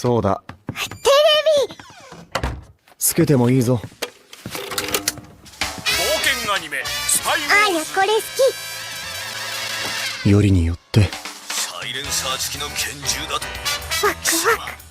そうだ。テレビつけてもいいぞ。冒険アニメスパイあーやこれ好よりによって。サイレンサー付きの拳銃だと。きワクワク。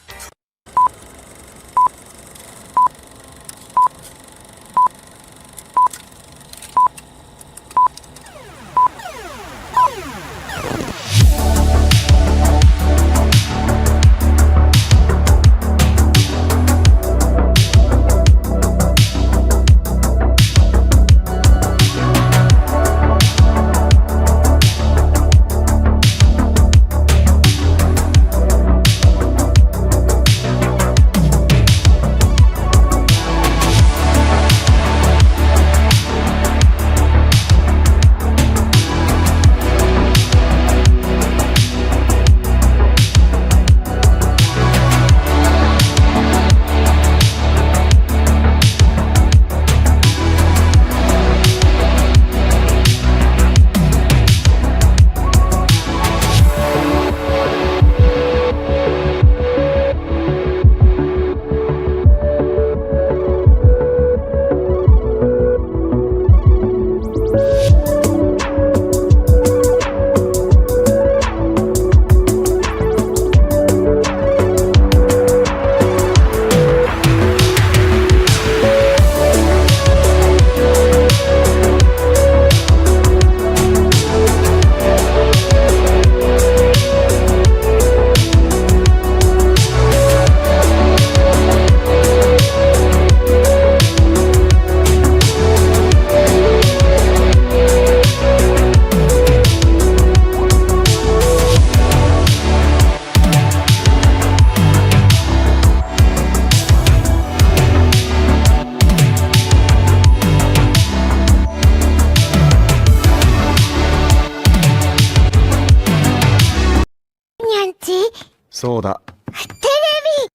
そうだ。テレビ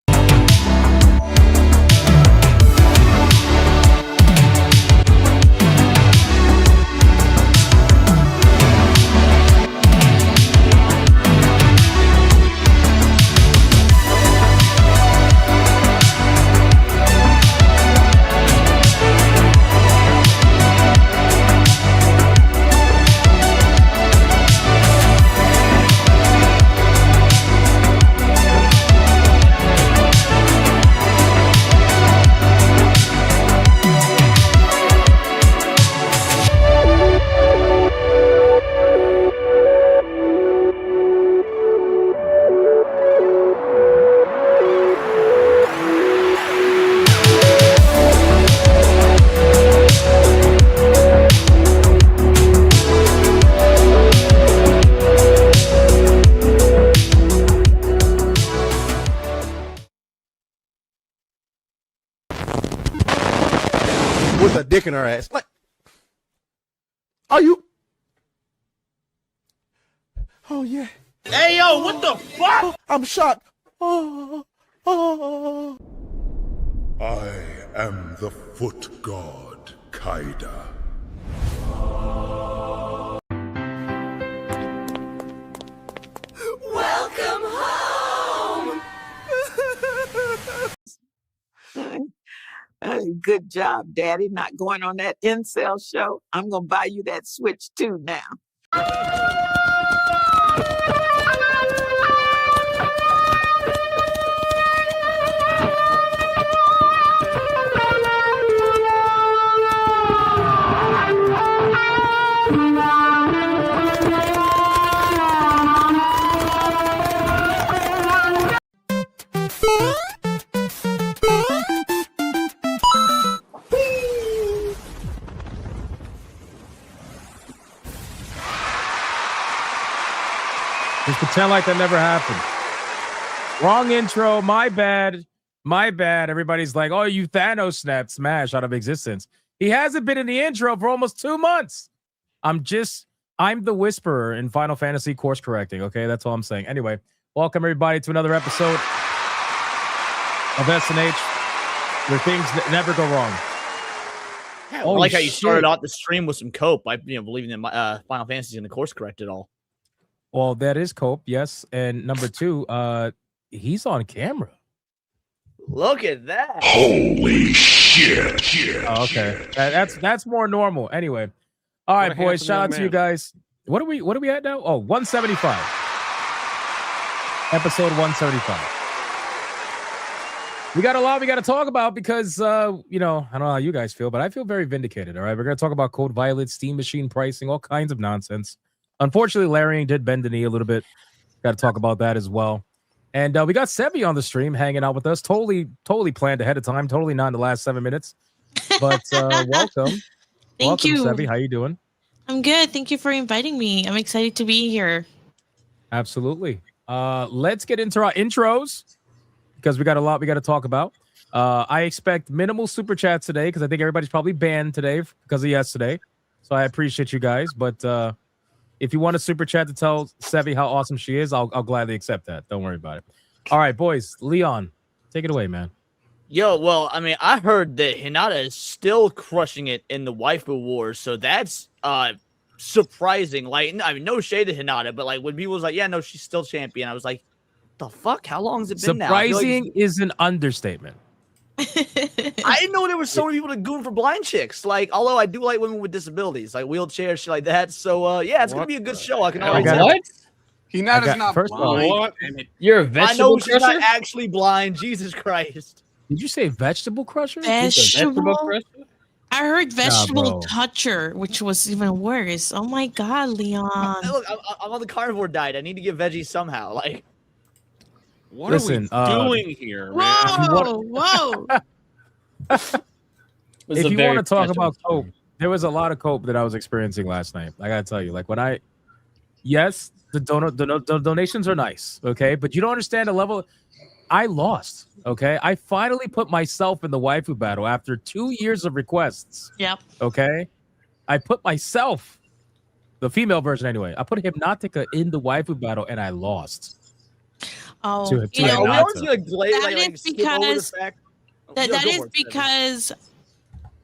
with a dick in her ass. Like, are you? Oh yeah. Hey yo, what the fuck? I'm shocked. Oh. I am the foot god, Kaida. Welcome home. Good job, Daddy, not going on that incel show. I'm gonna buy you that Switch too now. Just pretend like that never happened. Wrong intro. My bad. My bad. Everybody's like, oh, you Thanos snapped Smash out of existence. He hasn't been in the intro for almost 2 months. I'm the whisperer in Final Fantasy course correcting. Okay, that's all I'm saying. Anyway, welcome everybody to another episode of SNH where things never go wrong. I like how you started out the stream with some cope. I believing that Final Fantasy is going to course correct it all. Well, that is Cope, yes. And number two, he's on camera. Look at that. Holy shit. Oh, okay. That's more normal. Anyway. All right, boys. Shout out to you guys. What are we at now? Oh, 175. Episode 175. We got a lot we got to talk about because I don't know how you guys feel, but I feel very vindicated. All right. We're gonna talk about Code Violet, Steam Machine pricing, all kinds of nonsense. Unfortunately, Larian did bend the knee a little bit. Got to talk about that as well. And we got Sebi on the stream hanging out with us. Totally planned ahead of time. Totally not in the last 7 minutes. But welcome. Thank you. Sebi. How you doing? I'm good. Thank you for inviting me. I'm excited to be here. Absolutely. Let's get into our intros because we got a lot we got to talk about. I expect minimal super chats today because I think everybody's probably banned today because of yesterday. So I appreciate you guys. But if you want a super chat to tell Sevi how awesome she is, I'll gladly accept that. Don't worry about it. All right, boys. Leon, take it away, man. Yo, well, I mean, I heard that Hinata is still crushing it in the waifu wars, so that's surprising. Like, I mean, no shade to Hinata, but like when people was like, yeah, no, she's still champion, I was like, the fuck? How long has it been now? Surprising is an understatement. I didn't know there were so many people to goon for blind chicks. Like, although I do like women with disabilities, like wheelchairs, shit like that. So yeah, it's gonna be a good show. I can already tell. What? Hinata's not blind. What? You're a vegetable I know she's crusher? not actually blind. Jesus Christ. Did you say vegetable crusher? Vegetable crusher? I heard vegetable bro. toucher, which was even worse. Oh my God, Leon. Look, I'm on the carnivore diet. I need to get veggies somehow. Like, What Listen, are we doing here, man? Whoa. If you want to talk about cope, there was a lot of cope that I was experiencing last night. I gotta tell you, like yes, the donations are nice, okay, but you don't understand the level. I lost, okay. I finally put myself in the waifu battle after 2 years of requests. Yep. Okay, I put myself, the female version anyway. I put Hypnotica in the waifu battle and I lost. Oh, To you know, that is because that is because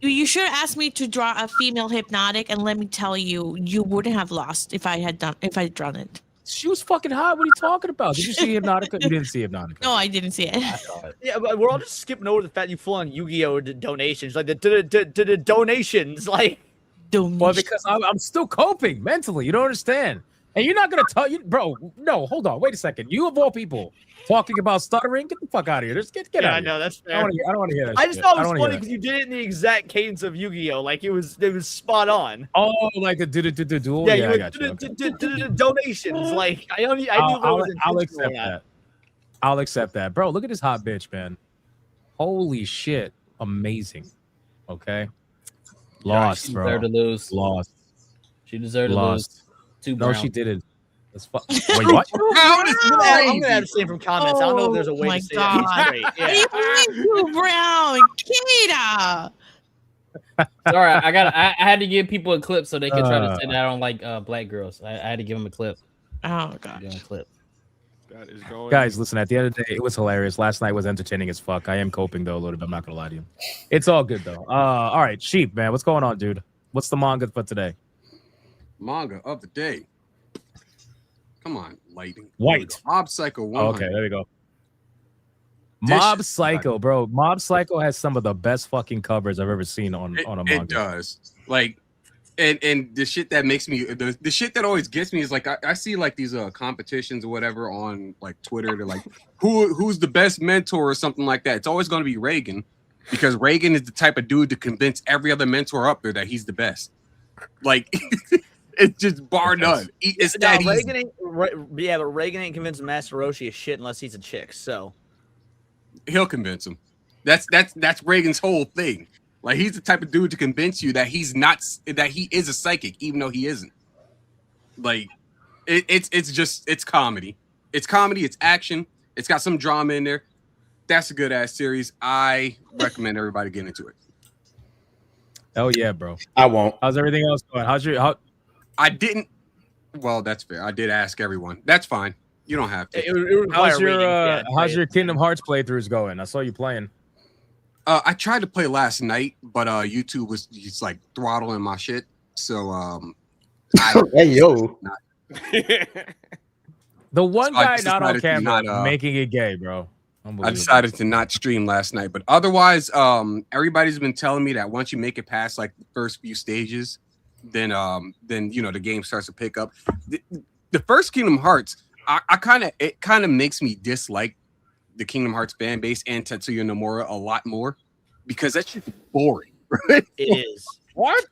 you should ask me to draw a female hypnotic, and let me tell you, you wouldn't have lost if I'd drawn it. She was fucking hot. What are you talking about? Did you see Hypnotica? You didn't see Hypnotica. No, I didn't see it. Yeah, but we're all just skipping over the fact you full on Yu-Gi-Oh donations, like the donations, like. Well, because I'm still coping mentally. You don't understand. And you're not gonna tell you, bro. No, hold on. Wait a second. You of all people talking about stuttering? Get the fuck out of here. Just get out. Yeah, of I know here. that's fair. I don't want to hear that. I just shit. thought it I was don't wanna funny hear because you did it in the exact cadence of Yu-Gi-Oh. Like it was spot on. Oh, like a duel. Yeah, Yeah, I you got you. Okay. donations. Like I knew that was I'll accept that. I'll accept that, bro. Look at this hot bitch, man. Holy shit, amazing. Okay, lost, She bro. deserved to lose. Lost. She deserved to Lost. lose. No, she didn't. That's Wait, what? I'm gonna have to say from comments. I don't know if there's a way to say that straight. Yeah. You brown Kita. Sorry, I had to give people a clip so they could try to say that I don't like black girls. I had to give them a clip. Oh god. A clip. Guys, listen, at the end of the day, it was hilarious. Last night was entertaining as fuck. I am coping though a little bit. I'm not gonna lie to you. It's all good though. All right, Sheep, man, what's going on, dude? What's the manga for today? Manga of the day. Come on, lighting. White. Mob Psycho 100. Okay, there we go. Mob Psycho, bro. Mob Psycho has some of the best fucking covers I've ever seen on a manga. It does. Like, and the shit that makes me the shit that always gets me is like I see like these competitions or whatever on like Twitter. They're like, who's the best mentor or something like that. It's always going to be Reagan because Reagan is the type of dude to convince every other mentor up there that he's the best. Like. It's just bar none. It's that Reagan ain't, but Reagan ain't convincing Master Roshi of shit unless he's a chick. So he'll convince him. That's Reagan's whole thing. Like he's the type of dude to convince you that he's not, that he is a psychic, even though he isn't. Like it's comedy. It's comedy. It's action. It's got some drama in there. That's a good ass series. I recommend everybody get into it. Oh yeah, bro. I won't. How's everything else going? I didn't. Well, that's fair. I did ask everyone. That's fine. You don't have to. How's your Kingdom Hearts playthroughs going? I saw you playing. I tried to play last night, but YouTube was just like throttling my shit. So hey yo. The one guy not on camera making it gay, bro. I decided to not stream last night, but otherwise, everybody's been telling me that once you make it past like the first few stages, then you know the game starts to pick up. The first Kingdom Hearts, it kind of makes me dislike the Kingdom Hearts fan base and Tetsuya Nomura a lot more because that's just boring. Right? It is. What?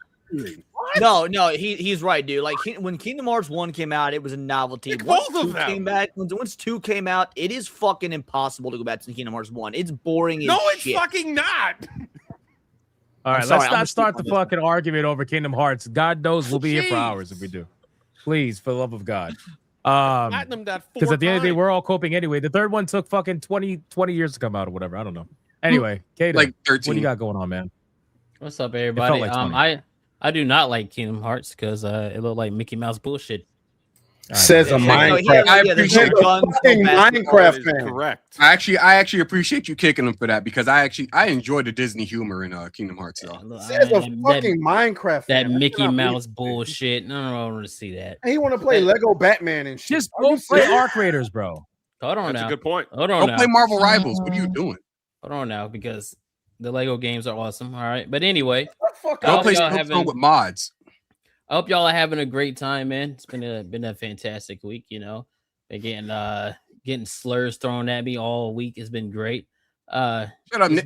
No, he's right, dude. Like when Kingdom Hearts 1 came out, it was a novelty. Both of them came back. Once 2 came out, it is fucking impossible to go back to Kingdom Hearts 1. It's boring as it's shit. fucking not. All right, let's not start the fucking argument over Kingdom Hearts. God knows we'll be here for hours if we do. Please, for the love of God. Because at the end of the day, we're all coping anyway. The third one took fucking 20 years to come out or whatever. I don't know. Anyway, Kato, like 13. What do you got going on, man? What's up, everybody? Like I do not like Kingdom Hearts because it looked like Mickey Mouse bullshit. Says a Minecraft. I appreciate Minecraft fan. Correct. I actually appreciate you kicking them for that because I enjoy the Disney humor in Kingdom Hearts. Says a fucking Minecraft that fan. Mickey Mouse bullshit. No, I want to see that. He want to play Lego Batman and shit. Just go play Arc Raiders, bro. Hold on That's now. a good point. Hold on Go play Marvel Rivals. What are you doing? Hold on now, because the Lego games are awesome. All right, but anyway, go play Splatoon with mods. I hope y'all are having a great time, man. It's been a fantastic week. You know, again, getting slurs thrown at me all week has been great. Shut up, Nick.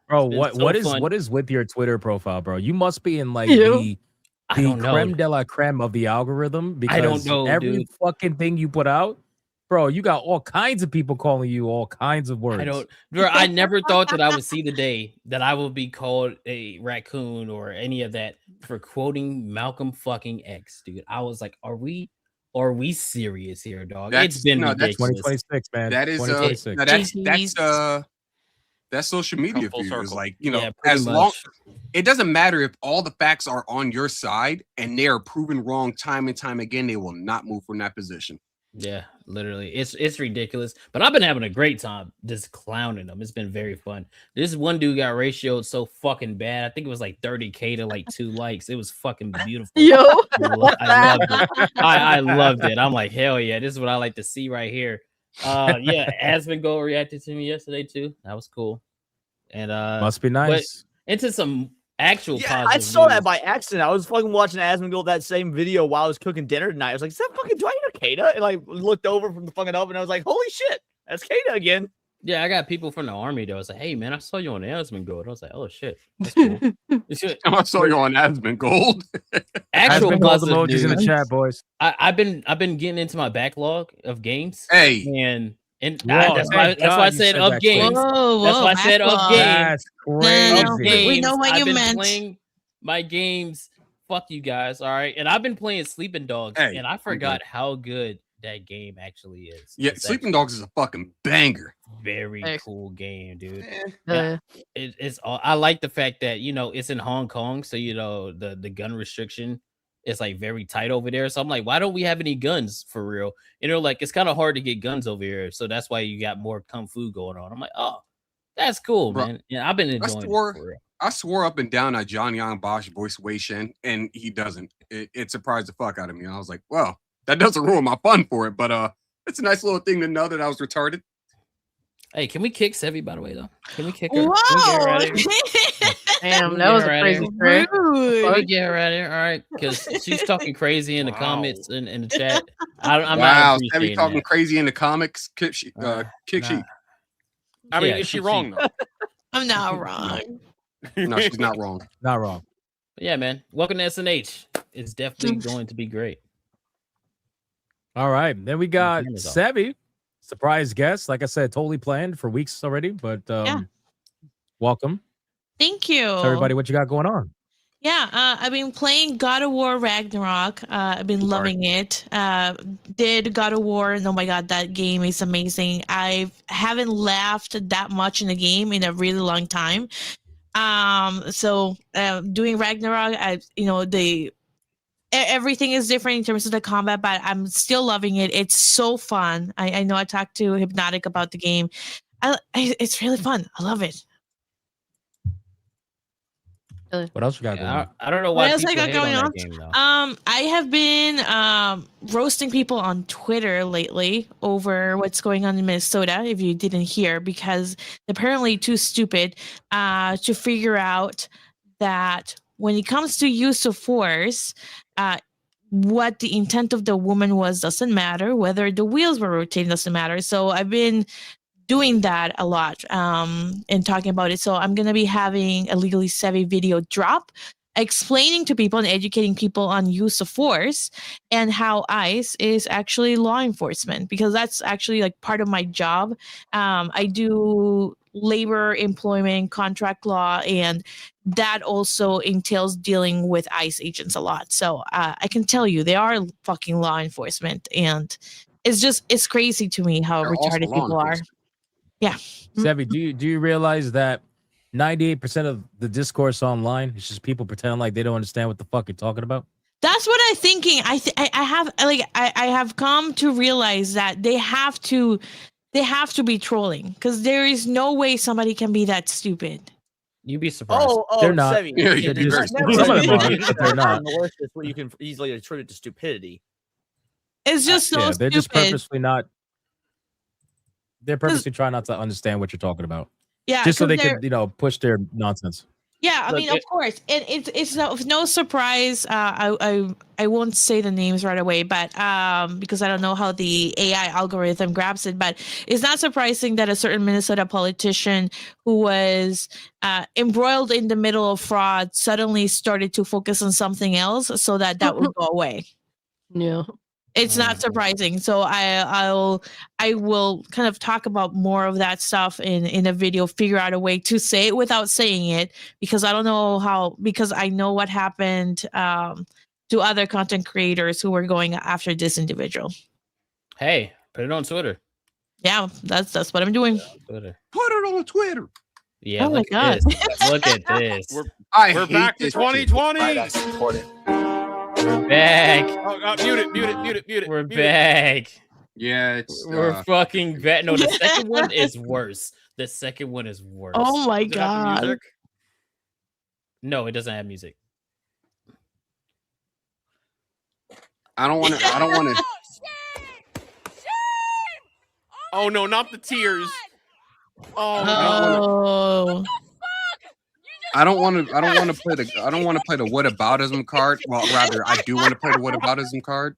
Bro, what is with your Twitter profile, bro? You must be in like the creme de la creme of the algorithm because I don't know, every fucking thing you put out, bro, you got all kinds of people calling you all kinds of words. I never thought that I would see the day that I would be called a raccoon or any of that for quoting Malcolm fucking X, dude. I was like, are we serious here, dog? It's been ridiculous. 2026, man. That is 2026. That's social media for you. It's like, you know, Yeah, as pretty long much. it doesn't matter if all the facts are on your side and they are proven wrong time and time again, they will not move from that position. Yeah, literally. It's ridiculous. But I've been having a great time just clowning them. It's been very fun. This one dude got ratioed so fucking bad. I think it was like 30K to like 2 likes. It was fucking beautiful. Yo. I loved it. I loved it. I'm like, hell yeah, this is what I like to see right here. Yeah, Asmongold reacted to me yesterday too. That was cool. And must be nice. But into some actual positive I saw news. that by accident. I was fucking watching Asmongold that same video while I was cooking dinner tonight. I was like, is that fucking do I know Kata? And I looked over from the fucking oven and I was like, holy shit, that's Kata again. Yeah, I got people from the army that was like, hey man, I saw you on Asmongold. I was like, oh shit, that's cool. I saw you on Asmongold. Actual Asmongold positive emojis news. in the chat, boys. I've been getting into my backlog of games. Hey, and Whoa, that's why I said of games. Whoa, That's why I said of games. That's crazy. Of games. We know what I've you been meant. playing my games. Fuck you guys. All right, and I've been playing Sleeping Dogs, and I forgot how good that game actually is. Yeah, Sleeping Dogs is a fucking banger. Very cool game, dude. It's I like the fact that, you know, it's in Hong Kong, so you know the gun restriction is like very tight over there. So I'm like, why don't we have any guns for real? You know, like it's kind of hard to get guns over here, so that's why you got more kung fu going on. I'm like, oh, that's cool, Bro, man. Yeah, I've been enjoying it for real. I swore up and down that John Young Bosch voice Wei Shen, and he doesn't. It surprised the fuck out of me. I was like, well, that doesn't ruin my fun for it, but it's a nice little thing to know that I was retarded. Hey, can we kick Sevi, by the way, though? Can we kick her? Whoa! Can we get her out of here? Damn, that was a crazy trick. Can we get her out of here? All right, because she's talking crazy in the comments and in the chat. I'm wow, not Sevi talking crazy in the comics. Kick sheet. I mean, is she wrong though? I'm not wrong. No, she's not wrong. Not wrong. But yeah, man. Welcome to SNH. It's definitely going to be great. All right. Then we got camera's off. Sevi, surprise guest. Like I said, totally planned for weeks already, but welcome. Thank you. Tell everybody what you got going on. Yeah, I've been playing God of War Ragnarok. I've been loving it. Did God of War, and oh my god, that game is amazing. I haven't laughed that much in a game in a really long time. So doing Ragnarok, everything is different in terms of the combat, but I'm still loving it. It's so fun. I know I talked to Hypnotic about the game. It's really fun. I love it. What else you got going on? I don't know What why else I people got hate going on on? that game though. I have been roasting people on Twitter lately over what's going on in Minnesota, if you didn't hear, because apparently too stupid to figure out that when it comes to use of force, what the intent of the woman was doesn't matter. Whether the wheels were rotating doesn't matter. So I've been doing that a lot and talking about it. So I'm going to be having a Legally Savvy video drop explaining to people and educating people on use of force and how ICE is actually law enforcement, because that's actually like part of my job. I do labor, employment, contract law, and that also entails dealing with ICE agents a lot. So I can tell you they are fucking law enforcement, and it's crazy to me how They're also retarded law people are. enforcement. Yeah. Savvy, do you realize that 98% of the discourse online is just people pretending like they don't understand what the fuck you're talking about? That's what I'm thinking. I have come to realize that they have to be trolling, because there is no way somebody can be that stupid. You'd be surprised. They're not. Sevi, Yeah, you'd be very Some of them are, but they're not. malicious, what you can easily attribute to stupidity. It's just so Yeah, they're just stupid. purposely not. They're purposely trying not to understand what you're talking about. Yeah, Just so 'cause they could, push their nonsense. Yeah, I Look, mean, of course, and it's no surprise. I won't say the names right away, but because I don't know how the AI algorithm grabs it, but it's not surprising that a certain Minnesota politician who was embroiled in the middle of fraud suddenly started to focus on something else so that would go away. Yeah. It's not surprising. So I will kind of talk about more of that stuff in a video, figure out a way to say it without saying it, because I don't know how, because I know what happened to other content creators who were going after this individual. Hey, put it on Twitter. Yeah, that's what I'm doing. Twitter. Put it on Twitter. Yeah, Oh my look God. at this. Look at this. We're back to 2020. Right, I support it. We're back. Oh, mute it. We're back. Yeah, it's We're fucking back. No, the second one is worse. The second one is worse. Oh my Does it have the God. music? No, it doesn't have music. I don't want to. Oh no, not the tears. Oh no. Oh. I don't want to play the whataboutism card. Well, rather, I do want to play the whataboutism card.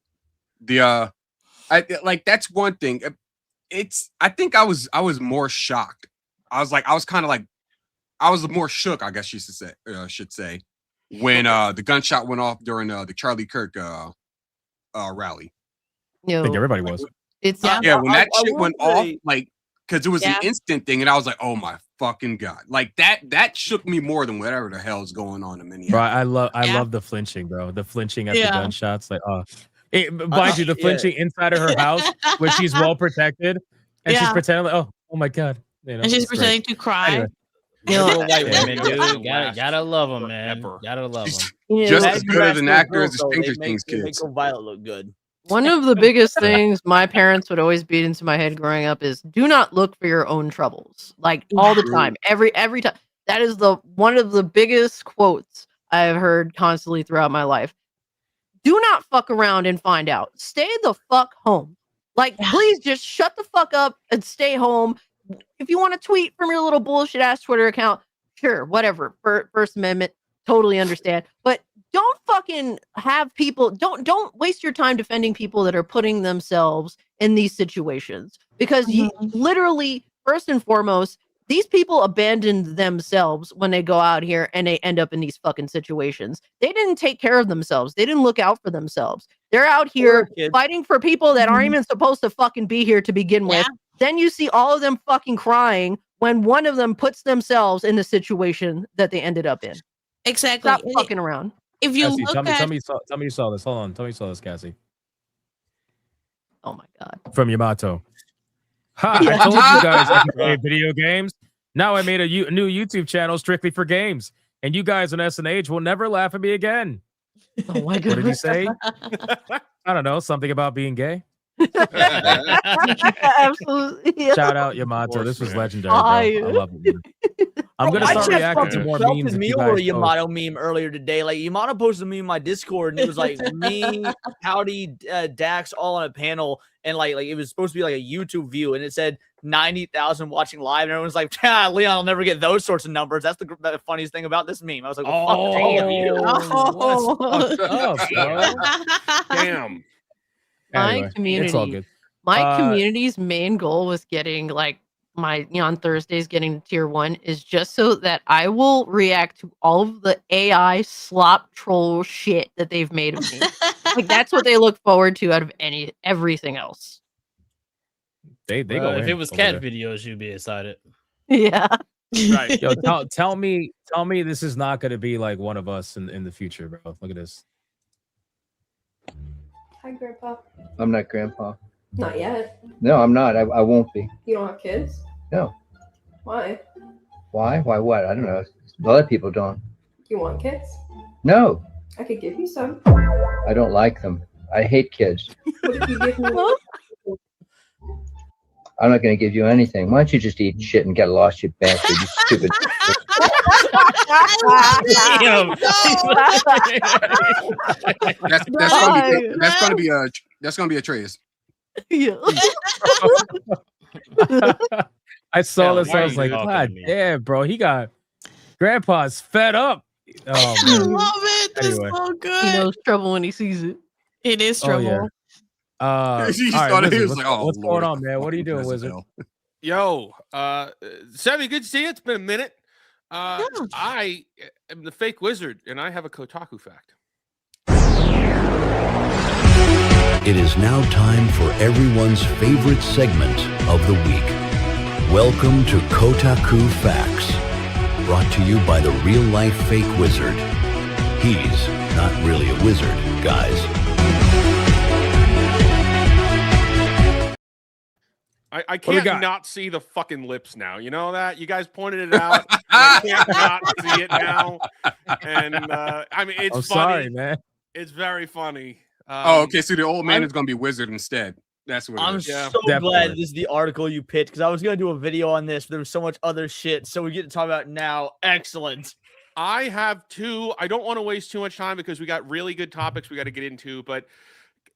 That's one thing. I think I was more shocked. I was more shook, I guess you should say, when the gunshot went off during the Charlie Kirk rally. You I think know, everybody was. it's Yeah, when that shit will went off, say- because it was Yeah. an instant thing, and I was like, "Oh my fucking God!" Like that shook me more than whatever the hell's going on in Minneapolis. Bro, I Yeah. love the flinching, bro. The flinching at Yeah. the gunshots, like, mind you, the yeah. flinching inside of her house where she's well protected, and she's Yeah. pretending like, oh my God, And she's it's great. pretending to cry. Anyway. Little white Yeah. women, dude. Gotta love them, man. Forever. Gotta love them. you know, Just That as good as an Nebraska actor as the girl, though, Stranger they Things make kids. Go Violet look good. one of the biggest things my parents would always beat into my head growing up is do not look for your own troubles. Like all the time. Every time. That is one of the biggest quotes I've heard constantly throughout my life. Do not fuck around and find out. Stay the fuck home. Like, please just shut the fuck up and stay home. If you want to tweet from your little bullshit ass Twitter account, sure, whatever. First Amendment, totally understand. But don't fucking have people. Don't waste your time defending people that are putting themselves in these situations, because you literally, first and foremost, these people abandoned themselves when they go out here and they end up in these fucking situations. They didn't take care of themselves. They didn't look out for themselves. They're out here fighting for people that aren't even supposed to fucking be here to begin with. Then you see all of them fucking crying when one of them puts themselves in the situation that they ended up in. Exactly. Stop fucking around. If you Cassie, look tell at me you saw this. Hold on, tell me you saw this, Cassie. Oh my God. From Yamato. Ha! I told you guys I could play video games. Now I made a new YouTube channel strictly for games, and you guys on SNH will never laugh at me again. Oh my God. What did he say? I don't know. Something about being gay. Absolutely. Shout out Yamato. This was legendary. Bro. I I love it. I'm gonna I start just reacting to fucking more felt memes. me If you over a guys post. Yamato meme earlier today. Like Yamato posted a meme in my Discord, and it was like me, Howdy, Dax, all on a panel, and like it was supposed to be like a YouTube view, and it said 90,000 watching live, and everyone's like, Leon will never get those sorts of numbers. That's the funniest thing about this meme. I was like, well, fuck you. What's fucked up, bro? Damn. My Anyway, community, it's all good. my community's main goal with getting like my on Thursdays getting tier 1 is just so that I will react to all of the AI slop troll shit that they've made of me. Like that's what they look forward to out of everything else. They go If in it was over cat there. videos, you'd be excited. Yeah. Right. Yo, tell me this is not gonna be like one of us in the future, bro. Look at this. Hi, Grandpa. I'm not grandpa. Not yet. No, I'm not. I won't be. You don't have kids? No. Why? Why? Why what? I don't know. A lot of people don't. You want kids? No, I could give you some. I don't like them. I hate kids. What if you give me I'm not going to give you anything. Why don't you just eat shit and get lost, you bastard, you stupid. That's gonna be a trace. I saw this. why I are was you like, talking God to me? damn, bro. Grandpa's fed up. Oh, I man. love it. It's Anyway. so good. He knows trouble when he sees it. It is Oh, trouble. yeah. He all right, started- he Wizard, was like, "Oh, what's Lord, going on, man? What are you doing, this is Wizard? hell." Yo, Sammy, good to see you. It's been a minute. I am the fake wizard, and I have a Kotaku fact. It is now time for everyone's favorite segment of the week. Welcome to Kotaku Facts, brought to you by the real-life fake wizard. He's not really a wizard, guys. I What do we can't got? not see the fucking lips now. You know that? You guys pointed it out. I can't not see it now. And I mean, it's I'm funny. sorry, man. It's very funny. Okay, so the old man is gonna be wizard instead. That's what it I'm is. so Definitely. glad this is the article you picked because I was gonna do a video on this, but there was so much other shit. So we get to talk about it now. Excellent. I have two. I don't want to waste too much time because we got really good topics we got to get into. But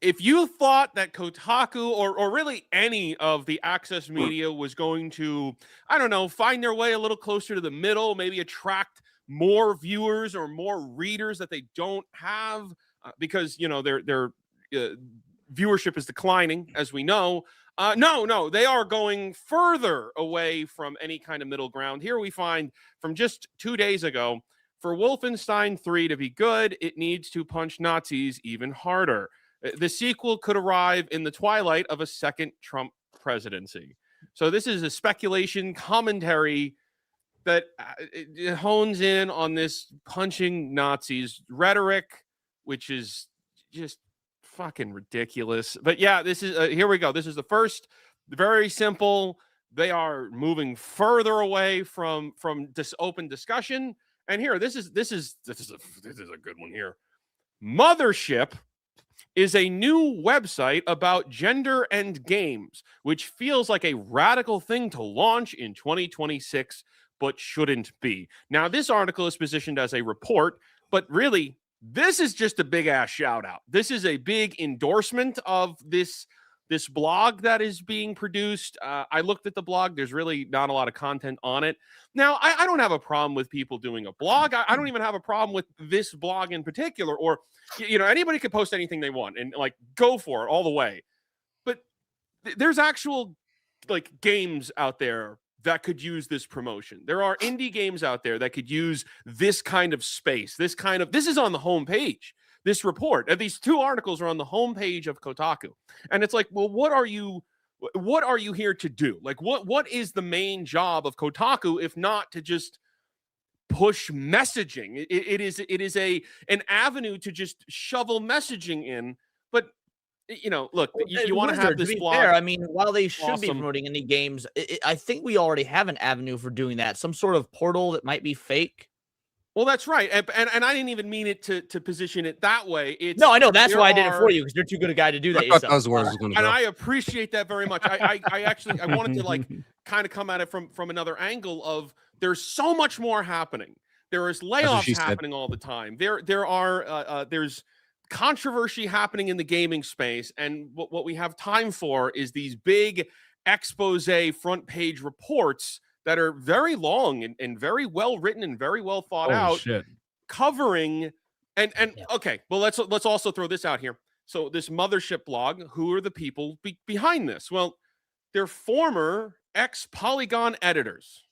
if you thought that Kotaku or really any of the access media was going to, I don't know, find their way a little closer to the middle, maybe attract more viewers or more readers that they don't have because, you know, their viewership is declining, as we know. No, they are going further away from any kind of middle ground. Here we find from just 2 days ago, for Wolfenstein 3 to be good, it needs to punch Nazis even harder. The sequel could arrive in the twilight of a second Trump presidency. So this is a speculation commentary that it hones in on this punching Nazis rhetoric, which is just fucking ridiculous. But yeah, this is here we go. This is the first, very simple. They are moving further away from this open discussion. And here, this is a good one here. Mothership is a new website about gender and games, which feels like a radical thing to launch in 2026, but shouldn't be. Now, this article is positioned as a report, but really, this is just a big ass shout out. This is a big endorsement of this blog that is being produced. I looked at the blog. There's really not a lot of content on it. Now, I don't have a problem with people doing a blog. I don't even have a problem with this blog in particular, or, you know, anybody could post anything they want and like go for it all the way. But there's actual like games out there that could use this promotion. There are indie games out there that could use this kind of space. This is on the homepage. This report, these two articles are on the homepage of Kotaku. And it's like, well, what are you here to do? Like, what is the main job of Kotaku if not to just push messaging? It is an avenue to just shovel messaging in. But, you know, look, you want to have this blog. Fair, I mean, while they should be Awesome. promoting indie games, I think we already have an avenue for doing that. Some sort of portal that might be fake. Well, that's right, and I didn't even mean it to position it that way. No, I know that's why I did it for you because you're too good a guy to do that I thought yourself. that was where it was going to And go. I appreciate that very much. I actually wanted to like kind of come at it from another angle of There's so much more happening. There is layoffs happening all the time. There's controversy happening in the gaming space, and what we have time for is these big expose front page reports that are very long and very well written and very well thought out, covering okay. Well, let's also throw this out here. So this Mothership blog, who are the people behind this? Well, they're former ex-Polygon editors.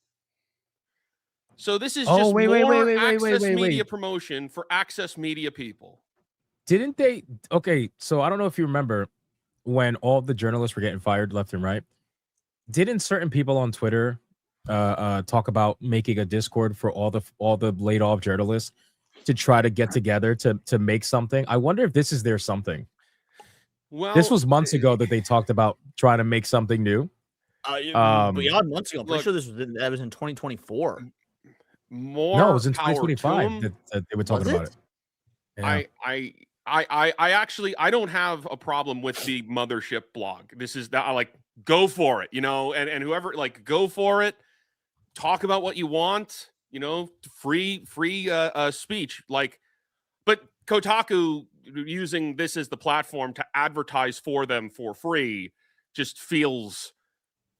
So this is just Access Media promotion for Access Media people. Didn't they? Okay, so I don't know if you remember when all the journalists were getting fired left and right. Didn't certain people on Twitter talk about making a Discord for all the laid off journalists to try to get together to make something? I wonder if this is their something. Well, this was months ago that they talked about trying to make something new. Beyond months ago, I'm pretty sure that was in 2024. No, it was in 2025 that they were talking about it. Yeah. I actually don't have a problem with the Mothership blog. This is that I like go for it, and whoever go for it, talk about what you want, free speech. But Kotaku using this as the platform to advertise for them for free just feels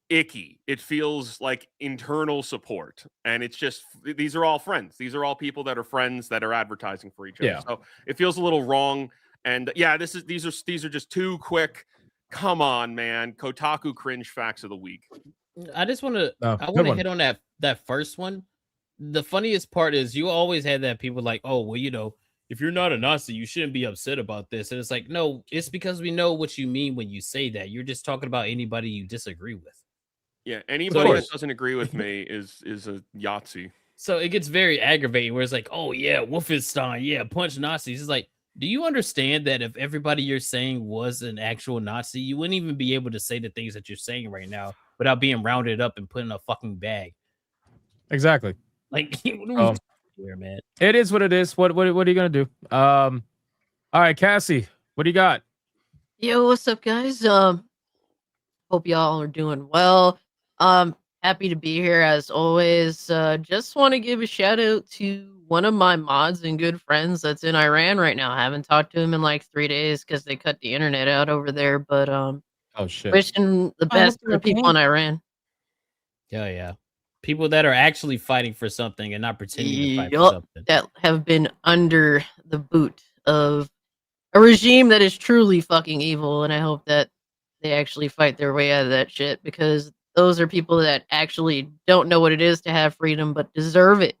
icky. It feels like internal support, and it's just these are all friends. These are all people that are friends that are advertising for each other. Yeah. So it feels a little wrong. And these are just too quick. Come on, man. Kotaku cringe facts of the week. I just want to hit on that first one. The funniest part is you always had that people like, oh, well, if you're not a Nazi, you shouldn't be upset about this. And it's like, no, it's because we know what you mean when you say that. You're just talking about anybody you disagree with. Yeah, anybody that doesn't agree with me is a Yahtzee. So it gets very aggravating where it's like, oh, yeah, Wolfenstein, yeah, punch Nazis. It's like, do you understand that if everybody you're saying was an actual Nazi, you wouldn't even be able to say the things that you're saying right now without being rounded up and put in a fucking bag? Exactly. Like, here, man. It is what it is. What are you gonna do? All right, Cassie, what do you got? Yo, what's up, guys? Hope y'all are doing well. Happy to be here as always. Just want to give a shout out to one of my mods and good friends that's in Iran right now. I haven't talked to him in like 3 days because they cut the internet out over there. But oh shit, wishing the best for people in Iran. Yeah. People that are actually fighting for something and not pretending to fight for something. That have been under the boot of a regime that is truly fucking evil. And I hope that they actually fight their way out of that shit, because those are people that actually don't know what it is to have freedom, but deserve it.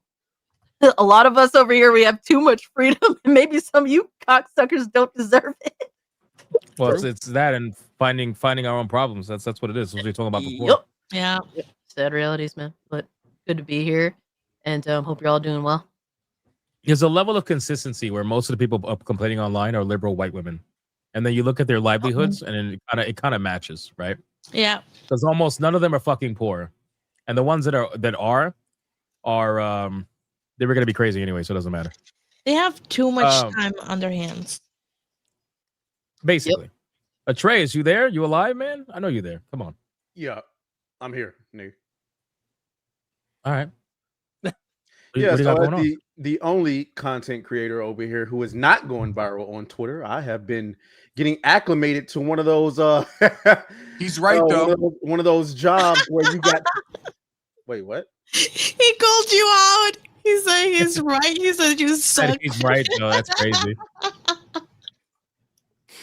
A lot of us over here, we have too much freedom, and maybe some of you cocksuckers don't deserve it. Well, it's that and finding our own problems. That's what it is. That's what we were talking about before. Yep. Yeah. Sad realities, man. But good to be here, and hope you're all doing well. There's a level of consistency where most of the people complaining online are liberal white women, and then you look at their livelihoods, and it kind of matches, right? Yeah. Because almost none of them are fucking poor, and the ones that are they were gonna be crazy anyway, so it doesn't matter. They have too much time on their hands. Basically. Atreus, you there? You alive, man? I know you're there. Come on. Yeah, I'm here, Nate. All right. Yeah, so as the only content creator over here who is not going viral on Twitter, I have been getting acclimated to one of those he's right though. One of those jobs where you got wait, what? He called you out. He said he's right. He said you suck. He's right though. That's crazy.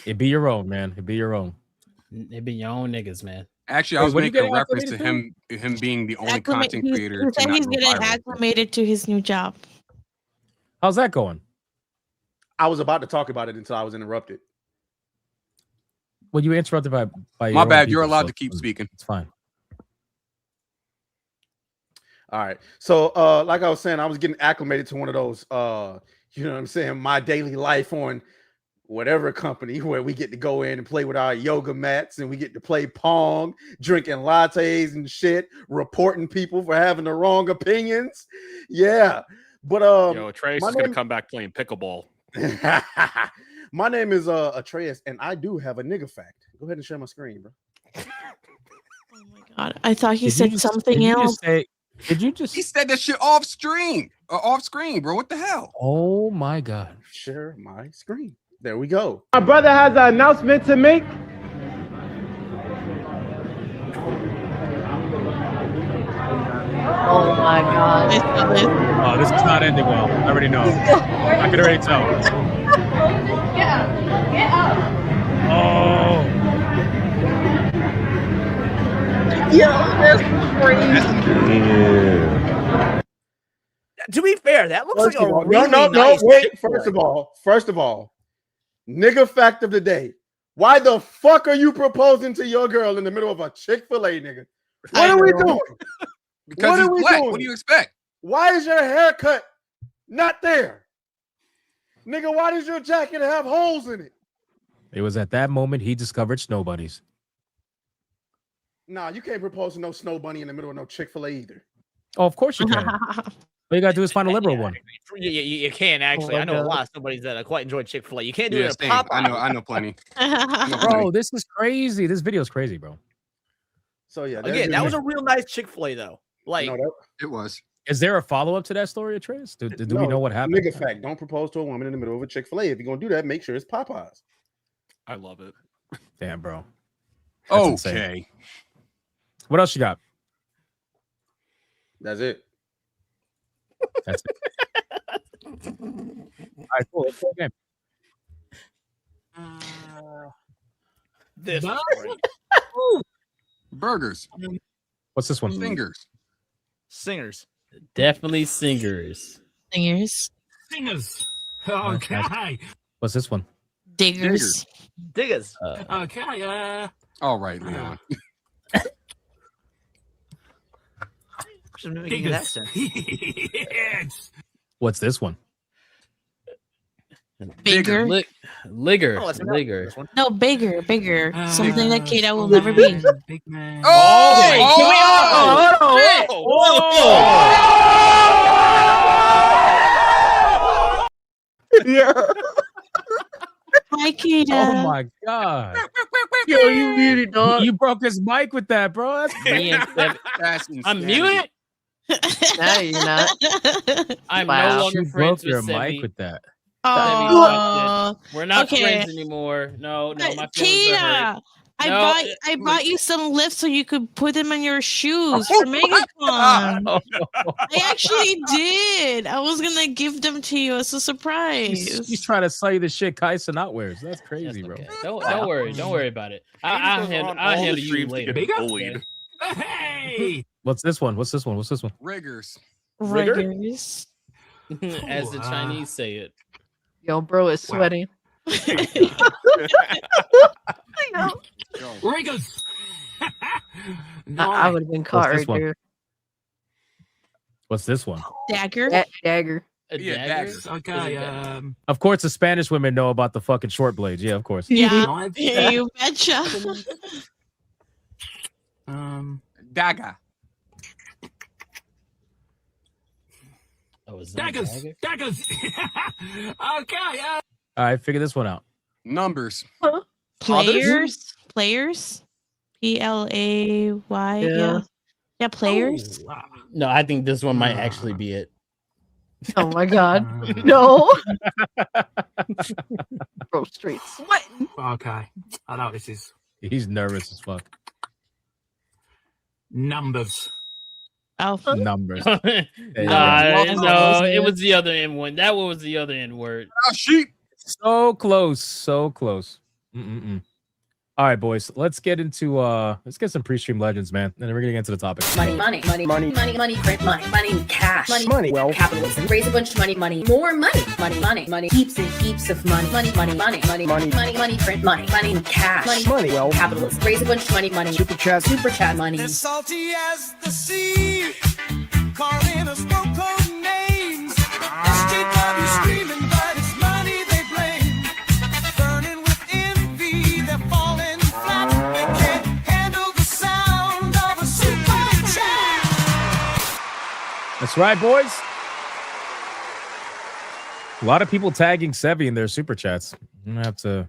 It be your own, man. It be your own. It be your own niggas, man. Actually, I was making a reference to him being the only content creator. He said he's getting acclimated to his new job. How's that going? I was about to talk about it until I was interrupted. Well, you interrupted by my bad. You're allowed to keep speaking. It's fine. All right. So, like I was saying, I was getting acclimated to one of those, you know what I'm saying, my daily life on whatever company where we get to go in and play with our yoga mats and we get to play Pong, drinking lattes and shit, reporting people for having the wrong opinions. Yeah. But Atreus is gonna come back playing pickleball. My name is Atreus, and I do have a nigga fact. Go ahead and share my screen, bro. Oh my god. I thought he said something else. Did you just? He said that shit off screen, bro. What the hell? Oh my god! Share my screen. There we go. My brother has an announcement to make. Oh my god. Oh, this is not ending well. I already know. I could already tell. Get up. Oh. Yo, that's crazy. To be fair, that looks First like of a all, really no, nice wait. Chick-fil-A. First of all, nigga fact of the day. Why the fuck are you proposing to your girl in the middle of a Chick-fil-A, nigga? What are we doing? Because What he's are we black. doing? What do you expect? Why is your haircut not there? Nigga, why does your jacket have holes in it? It was at that moment he discovered snow bunnies. Nah, you can't propose to no snow bunny in the middle of no Chick-fil-A either. Oh, of course you can. All you gotta do is find a liberal one. You can actually. I know a lot of somebody that quite enjoy Chick-fil-A. You can't do it at same. Popeye. I know plenty. Bro, this is crazy. This video is crazy, bro. So yeah, Again, that was a real nice Chick-fil-A though. Like it was. Is there a follow-up to that story, Atreus? Do we know what happened? Nigga fact, don't propose to a woman in the middle of a Chick-fil-A. If you're gonna do that, make sure it's Popeyes. I love it. Damn, bro. Okay. Insane. What else you got? That's it. That's it. All right, cool. Let's play a game. This Burgers. What's this one? Singers. Definitely singers. Singers. Okay. What's this one? Diggers. Diggers. Okay. All right, Leon. Should be making an accent. What's this one? Bigger. Ligger. Oh, it's not Ligger. this one. No, bigger. Something that Kata will never be. Big man. Yeah. Hi, Kata. Oh my god. Yo, you muted, dog. You broke his mic with that, bro. That's crazy. I'm muted. No, you're not. I'm Wow. no longer You friends broke your with mic Sebi. with that. Oh, We're not okay. friends anymore. No, my feelings are hurt. Kata, I No, bought you some lifts so you could put them on your shoes for MegaCon. I actually did. I was gonna give them to you as a surprise. He's trying to sell you the shit Kaisa not wears. That's crazy, bro. Okay. Don't worry. Don't worry about it. I'll handle you later. Bullied. Hey. What's this one? What's this one? Riggers. Riggers. As the Chinese say it. Yo, bro is sweating. Riggers. I would have been caught What's this right one? there. What's this one? Dagger. Dagger. A Yeah, dagger? daggers. Okay. Of course, the Spanish women know about the fucking short blades. Yeah, of course. Yeah, Knives. you betcha. Dagger. Oh, is that a Daggers. dagger? Daggers. Okay. All right, figure this one out. Numbers. Players. Play. Yeah. Yeah, players. Oh, wow. No, I think this one might actually be it. Oh my god. No. Bro, straight sweating. Okay. I know this is He's nervous as fuck. numbers. Oh, Numbers. No, you it was the other N one. That one was the other N word. Sheep. So close. So close. All right, boys. Let's get into let's get some pre-stream legends, man. And then we're gonna get into the topic. Money, print money, cash, money, wealth, capitalism, raise a bunch of money, more money, heaps and heaps of money, print money, cash, money, wealth, capitalism, raise a bunch of money, super chat money. As salty as the sea, calling us no-code names. SJW screaming, but it's money they blame. Burning with envy, they're falling flat. They can't handle the sound of a super chat. That's right, boys. A lot of people tagging Sebi in their super chats. I'm gonna have to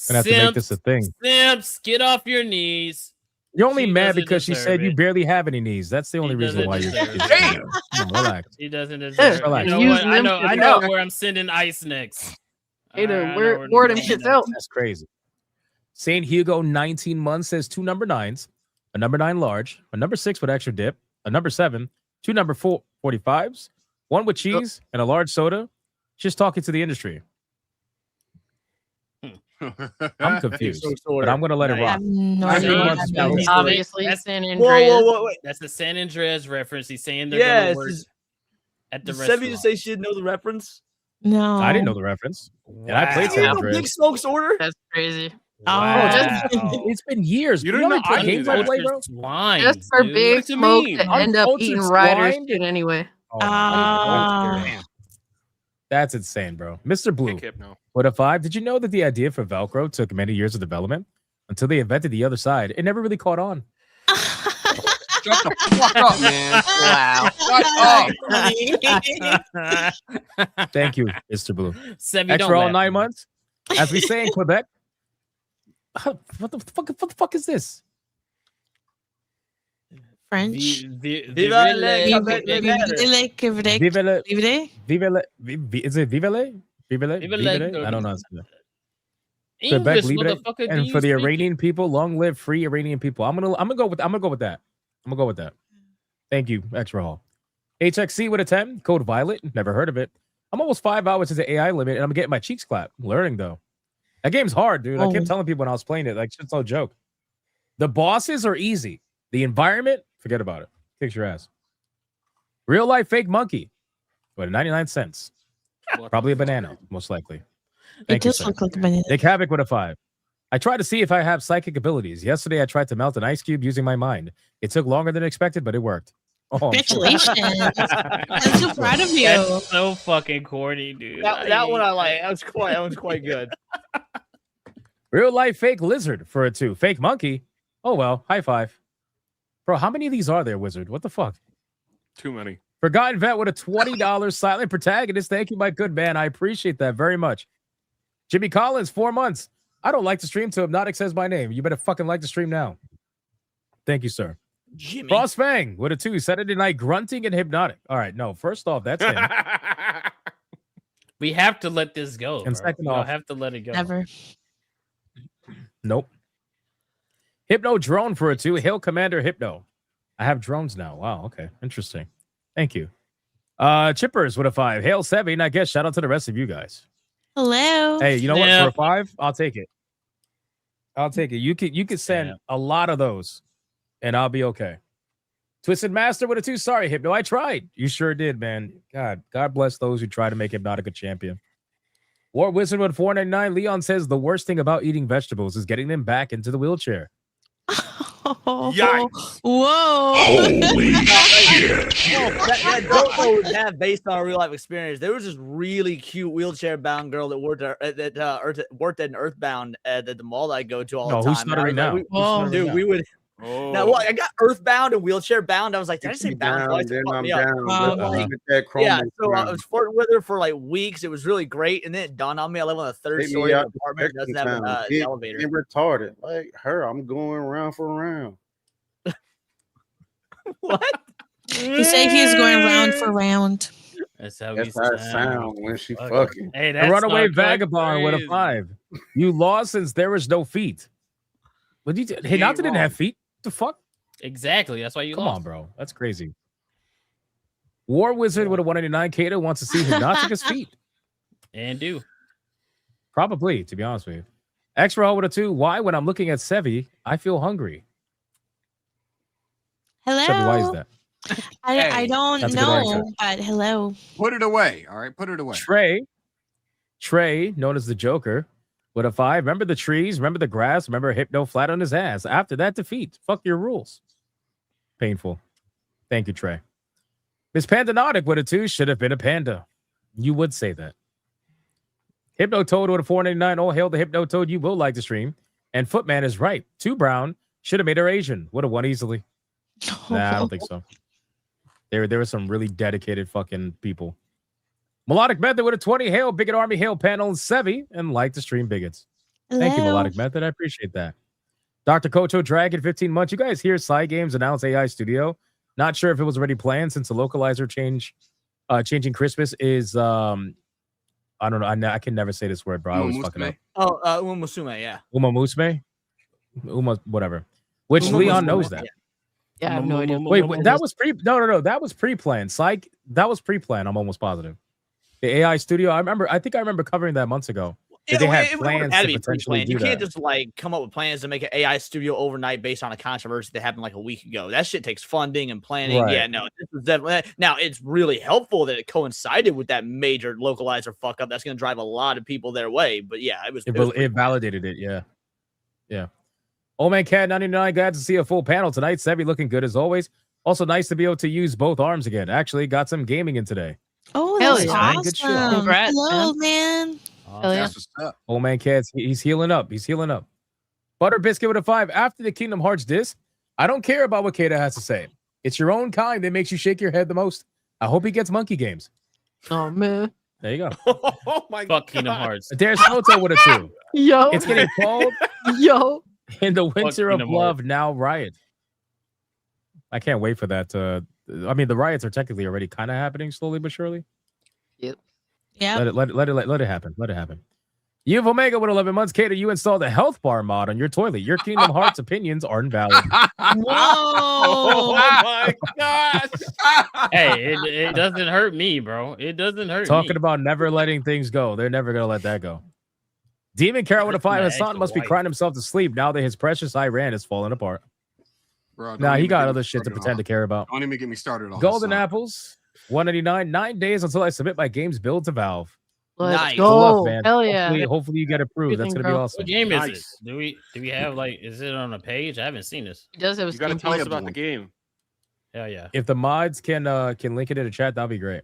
make this a thing. Simps, get off your knees. You're only She mad doesn't because she deserve said you it. barely have any knees. That's the only reason doesn't why you're. deserve it. Damn. Come on, relax. He doesn't deserve it. Relax. You know Use what? I them know. to I know go. where I'm sending ice next. Hey, I know where where them I'm shits going out? That's crazy. St. Hugo, 19 months, says 2 number 9s, a number 9 large, a number 6 with extra dip, a number 7, 2 number 45s, 1 with cheese, and a large soda. Just talking to the industry. I'm confused, but I'm going to let it I rock. have no 19 idea. months is what that cool. means. Obviously, That's- San Whoa, Andreas. whoa, whoa, wait. That's the San Andreas reference. He's saying they're Yes. gonna work at the Did Sevi restaurant. just say she didn't know the reference? No. I didn't know the reference. And I played You San know Andreas. Big Smoke's order? That's crazy. It's been years. You You don't know know. how I many knew games I that. play, bro? Swine, Just for dude. Big What do you Smoke mean? to end up Uncultured eating Ryder's swine? shit anyway. Oh, Ah. that's insane, bro. Mr. Blue, No. what a 5. Did you know that the idea for Velcro took many years of development until they invented the other side? It never really caught on. Shut the fuck up, man. Wow. Shut up. Thank you, Mr. Blue. Sevi, X don't for all laugh, 9 man. months. As we say in Quebec. What the fuck is this? French. Vive le Québec. Vive le, Livre? vive le, is it vive le? Vive le? Vive Vive le- le? I don't know. how to say that. English, Quebec Libre, motherfucker. and do for you the speak it? Iranian people, long live free Iranian people. I'm gonna go with that. Thank you, Extra Hall. HXC with a 10, code Violet. Never heard of it. I'm almost 5 hours into the AI limit, and I'm getting my cheeks clapped. Learning though, that game's hard, dude. I Oh. kept telling people when I was playing it, like shit's no joke. The bosses are easy. The environment, forget about it. Kicks your ass. Real life fake monkey, but 99 cents. Probably a banana, most likely. It Thank you, does sir. look like a banana. Nick Havoc with a 5. I tried to see if I have psychic abilities. Yesterday, I tried to melt an ice cube using my mind. It took longer than expected, but it worked. Oh, I'm so happy. Congratulations. I'm so proud of you. That's so fucking corny, dude. That one I like. That was quite good. Real life fake lizard for a 2. Fake monkey. Oh, well, high 5. Bro, how many of these are there, Wizard? What the fuck? Too many. Forgotten Vet with a $20 silent protagonist. Thank you, my good man. I appreciate that very much. Jimmy Collins, 4 months. I don't like to stream till Hypnotic says my name. You better fucking like to stream now. Thank you, sir. Jimmy. Frost Fang with a 2. Saturday night grunting and Hypnotic. All right, no. First off, that's him. We have to let this go. And bro. second We don't off- have to let it go. Never. Nope. Hypno drone for a 2. Hail Commander Hypno. I have drones now. Wow. Okay. Interesting. Thank you. Chippers with a 5. Hail Sevi. And I guess shout out to the rest of you guys. Hello. Hey, you know Yeah. what? For a 5, I'll take it. I'll take it. You could send Yeah. a lot of those, and I'll be okay. Twisted Master with a 2. Sorry, Hypno. I tried. You sure did, man. God bless those who try to make Hypnotic a champion. War Wizard with 499. Leon says the worst thing about eating vegetables is getting them back into the wheelchair. Yikes. Whoa. That joke I would have based on a real life experience. There was this really cute wheelchair bound girl that worked worked at an Earthbound at the mall that I go to all No, the who's time. And I stuttering was like, now? we- Who's stuttering dude, now? we would. Oh. Now, well, I got Earthbound and wheelchair bound. I was like, did I If say you bound down, twice? It then fucked I'm me up. down. Wow. Let's get that Yeah, chroma so I around. was flirting with her for like weeks. It was really great, and then it dawned on me I live on the 3rd Take me story of out an the apartment that doesn't have spectrum an time. Get elevator. and retarded like her. I'm going round for round. What? He said he is going round for round. That's how That's we how it sound when she Fuck. fucking. Hey, A that's runaway not going vagabond with a crazy. 5. You lost since there was no feet. What did you? Hey, ain't Hinata didn't wrong. have feet. What the fuck? Exactly. That's why you Come lost. on, bro. That's crazy. War Wizard with a 189. Kato wants to see Hypnotic's feet. And do. Probably, to be honest with you. X-Raw with a 2. Why, when I'm looking at Sevi, I feel hungry? Hello. Sevi, why is that? I Hey, don't that's a good answer. know, but hello. Put it away. All right, put it away. Trey, known as the Joker, with a 5. Remember the trees, remember the grass, remember Hypno flat on his ass. After that defeat, fuck your rules. Painful. Thank you, Trey. Miss Pandanotic with a 2. Should have been a panda. You would say that. Hypno Toad with a 499. Oh, hail the Hypno Toad. You will like the stream. And Footman is right. 2 brown. Should have made her Asian. Would have won easily. Nah, I don't think so. There were some really dedicated fucking people. Melodic Method with a 20. Hail, Bigot Army, hail, Panel, and Sevi, and like the stream, bigots. Thank you, Hello. Melodic Method. I appreciate that. Dr. Kocho Dragon 15 months. You guys hear Side Games announce AI Studio? Not sure if it was already planned since the localizer changing Christmas is I don't know. I can never say this word, bro. I always fuck it up. Oh, Uma Musume, yeah. Uma Musume? Uma whatever. Which Uma Leon Musume, knows that. Yeah, I have no idea. Wait, that was no. That was pre-planned. Psych, that was pre-planned. I'm almost positive. The AI studio. I think I remember covering that months ago. That they had plans to potentially do You can't that. just like come up with plans to make an AI studio overnight based on a controversy that happened like a week ago. That shit takes funding and planning. Right. Yeah, no, this is definitely now. It's really helpful that it coincided with that major localizer fuck up. That's going to drive a lot of people their way. But yeah, It validated it. Yeah. Old Man Cat 99. Glad to see a full panel tonight. Sebi looking good as always. Also nice to be able to use both arms again. Actually got some gaming in today. Oh, Hell that's yeah. awesome. Good shit. Congrats, Hello, man. Hell yeah. That's what's up. Old Man Cat's he's healing up. He's healing up. Butter Biscuit with a 5. After the Kingdom Hearts disc, I don't care about what Kata has to say. It's your own kind that makes you shake your head the most. I hope he gets monkey games. Oh man. There you go. Oh my Fuck god. Kingdom Hearts. There's Noto with a 2. Yo. It's getting cold Yo. in the winter of Kingdom love. Hearts. Now riot. I can't wait for that. I mean, the riots are technically already kind of happening slowly but surely. Yep. Yeah. Let it happen. Let it happen. You have Omega with 11 months. Kato, you installed a health bar mod on your toilet. Your Kingdom Hearts opinions are invalid. Oh Whoa. my gosh. Hey, it doesn't hurt me, bro. It doesn't hurt Talking me. about never letting things go. They're never gonna let that go. Demon Carol with a 5. My Hassan actual must be wife. crying himself to sleep now that his precious Iran is falling apart. Bro, don't Nah, he even got get me other shit to started pretend on- to care about. Don't even get me started on Golden Hassan. Apples, 189. 9 days until I submit my game's build to Valve. Let's Nice. Good luck, go. man. Hell yeah. Hopefully you get approved. That's Everything, gonna be bro. awesome. What game is Nice. it? Do we have like? Is it on a page? I haven't seen this. He does have a You got to Steam tell us page. about the game. Hell yeah. If the mods can link it in the chat, that'll be great.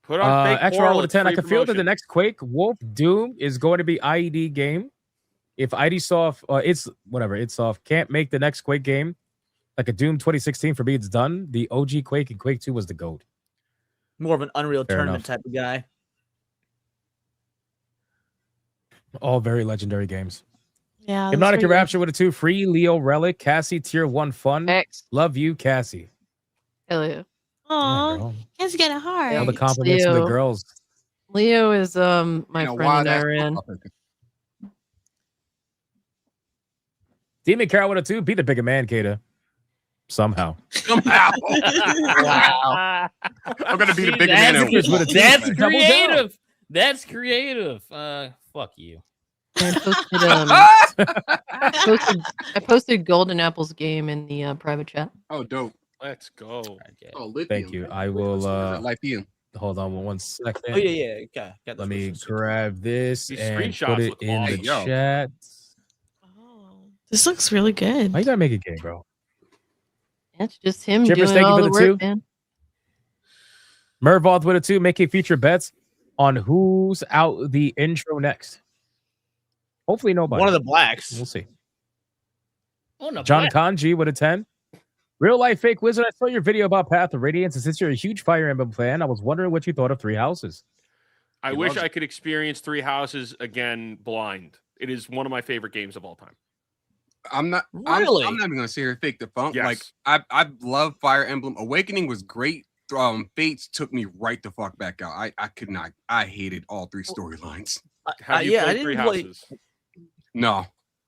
Put on fake Extra Portal, with a it's 10. I free can feel that the promotion. next Quake, Wolf, Doom is going to be IED game. If ID Soft, id Soft can't make the next Quake game, like a Doom 2016, for me, it's done. The OG Quake and Quake 2 was the GOAT. More of an Unreal Fair Tournament enough. type of guy. All very legendary games. Yeah. Hypnotic Rapture with a 2. Free Leo Relic. Cassie Tier 1 Fun. X. Love you, Cassie. Hell yeah. Aw, girl. Kids get a heart. All the compliments to the Leo. girls. Leo is my You know, friend wild in ass Iran. motherfucker. Demon Carol with a 2. Be the bigger man, Kata. Somehow. Somehow. Wow. I'm gonna be the See, bigger man. that's, at work. that's Double down. creative. That's creative. Fuck you. I posted Golden Apple's game in the private chat. Oh, dope. Let's go. Oh, lithium. Thank you. I will Lithium. hold on 1 second. Oh yeah. Okay. Got Let those me versions. grab this These and screenshots put it look in the awesome. Yo. chat. Oh, this looks really good. Why you gotta make a game, bro? That's just him Chippers, doing thank you all for the the work, 2. man. Mervoth with a 2, making future bets on who's out the intro next. Hopefully nobody. One of the blacks. We'll see. Oh, no, John black. Kanji with a 10. Real life fake wizard. I saw your video about Path of Radiance, and since you're a huge Fire Emblem fan, I was wondering what you thought of Three Houses. I He wish loves I it. could experience Three Houses again blind. It is one of my favorite games of all time. I'm not. Really? I'm not even gonna sit here and fake the funk. Yes. Like I love Fire Emblem. Awakening was great. Fates took me right the fuck back out. I could not. I hated all 3 storylines. Have you yeah, I played didn't Three play- Houses? No,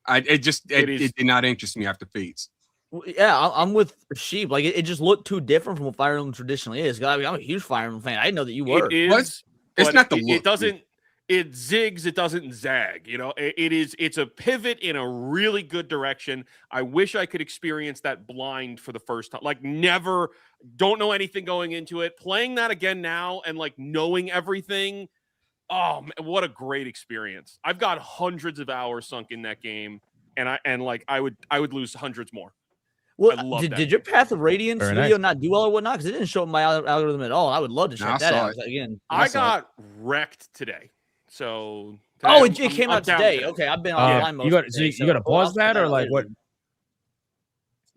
it is- did not interest me after Fates. Yeah, I'm with Sheep. Like it just looked too different from what Fire Emblem traditionally is. I mean, I'm a huge Fire Emblem fan. I didn't know that you were. It is. What? It's but not the it, look, it doesn't. It zigs. It doesn't zag. You know, it is. It's a pivot in a really good direction. I wish I could experience that blind for the first time. Like never. Don't know anything going into it. Playing that again now and like knowing everything. Oh, man, what a great experience! I've got hundreds of hours sunk in that game, and I would lose hundreds more. Well, I love that. did your Path of Radiance Very video nice. not do well or whatnot? Because it didn't show up my algorithm at all. I would love to No, check I that saw out it. again. I saw got wrecked today. So Oh, today it came I'm out down today. Okay, I've been Yeah. online most You got of so the you, day, you got to I'll pause that check or out like later. what?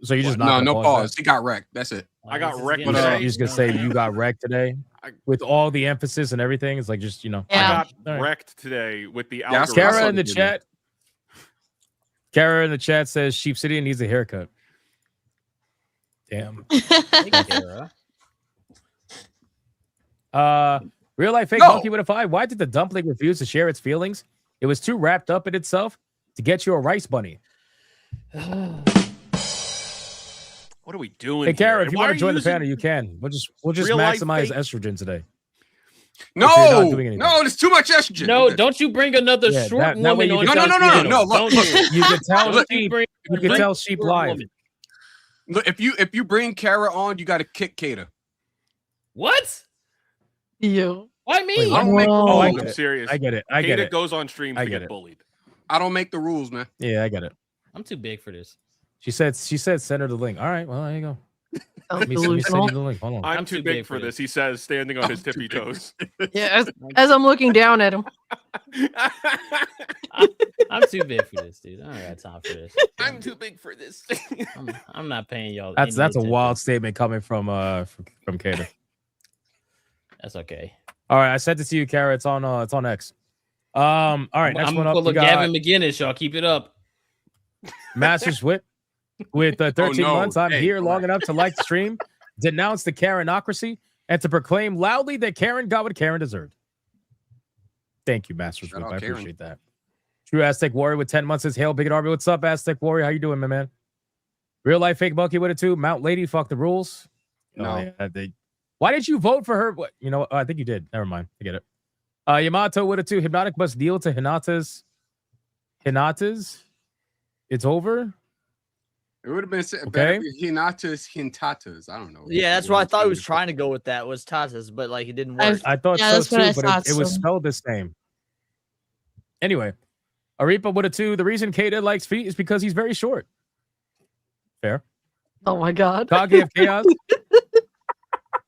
So you just No, not no pause pause. that? He got wrecked. That's it. I got wrecked But, today. You're just gonna say you got wrecked today with all the emphasis and everything. It's like just Yeah. I got All right. wrecked today with the Yeah, I saw algorithm. Kara in the the video. chat. Kara in the chat says Sheep City needs a haircut. Damn. Real life fake monkey with a 5. Why did the dumpling refuse to share its feelings? It was too wrapped up in itself to get you a rice bunny. What are we doing? Hey, Kara, here? if you Why want are to join the using- panel, you can. We'll just Real life maximize fake- estrogen today. No, If you're not doing anything. no, there's too much estrogen. No, Okay. don't you bring another Yeah, short that way woman you on can your tell- channel. No, look, Don't do it. You can tell Don't sheep. bring You can tell sheep short live. woman. Look, if you bring Kara on, you got to kick Kata. What? You. Why me? I don't make the Oh, I rules. get I'm it. serious. I get it. I get Kata it. goes on streams I to get get it. bullied. I don't make the rules, man. Yeah, I get it. I'm too big for this. She said send her the link. All right, well, there you go. Let me send Delusional. you the link. Hold on. I'm too big for this. He says, standing on his tippy toes. Yeah, as I'm looking down at him. I'm too big for this, dude. I don't got time for this. I'm too big for this. I'm not paying y'all. That's any a attention. wild statement coming from Kata. That's okay. All right, I sent it to you, Kara. It's on X. All right, next I'm one up. full We of got Gavin McGinnis, y'all. Keep it up. Masters Whip with 13 no. months. I'm Hey, here long relax. enough to like the stream, denounce the Karenocracy, and to proclaim loudly that Karen got what Karen deserved. Thank you, Masters Shout Whip. out I Karen. appreciate that. True Aztec Warrior with 10 months says, Hail, Bigot Army. What's up, Aztec Warrior? How you doing, my man? Real life fake monkey with it too. Mount Lady, fuck the rules. No. Oh, yeah, why did you vote for her? What, you know, I think you did. Never mind. I get it. Yamato with it too. Hypnotic must deal to Hinata's. It's over. It would have been Okay. better if Hinata's Hintatas. I don't know. Yeah, that's what I thought he was trying to go with. That was Tatas, but like it didn't work. I thought Yeah, so that's what I too, but thought, it was so. spelled the same. Anyway, Arepa with a 2. The reason Kata likes feet is because he's very short. Fair. Oh my god. Kage of Chaos.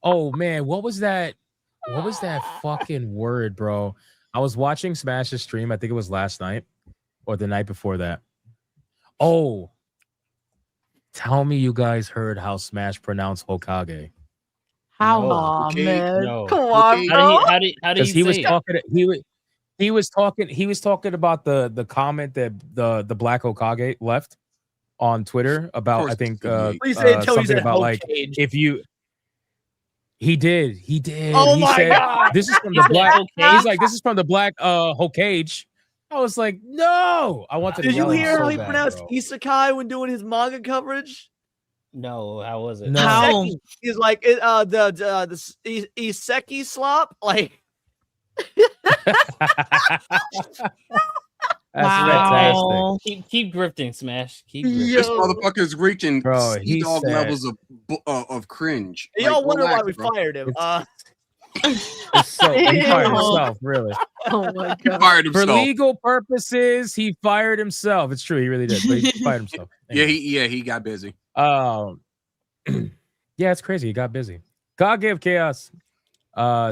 Oh man, what was that? What was that fucking word, bro? I was watching Smash's stream. I think it was last night or the night before that. Oh, tell me you guys heard how Smash pronounced Hokage. How? No. Aw, Okay, man. no. Come on, Okay. bro. How did Because he he was say it? talking, he was talking about the comment that the Black Hokage left on Twitter about course I think Please say it until he something said about like Hokage. if you. He did. Oh he my said, God. This is from He the said black. Hokage? He's like, this is from the Black Hokage. I was like, no. I wanted to Did you yell at him hear so how he bad, pronounced bro. isekai when doing his manga coverage? No, how was it? No. How? Iseki. He's like the Iseki slop. Like That's Wow. Keep grifting, Smash. Keep grifting. This motherfucker's reaching Bro, he dog said- levels of cringe. y'all Like, wonder why relax, we bro. fired him. It's so he fired Ew. himself, really. Oh my He god. fired For himself. legal purposes, he fired himself. It's true, he really did, but he fired himself. Yeah, he got busy. Yeah, it's crazy. He got busy. God gave chaos.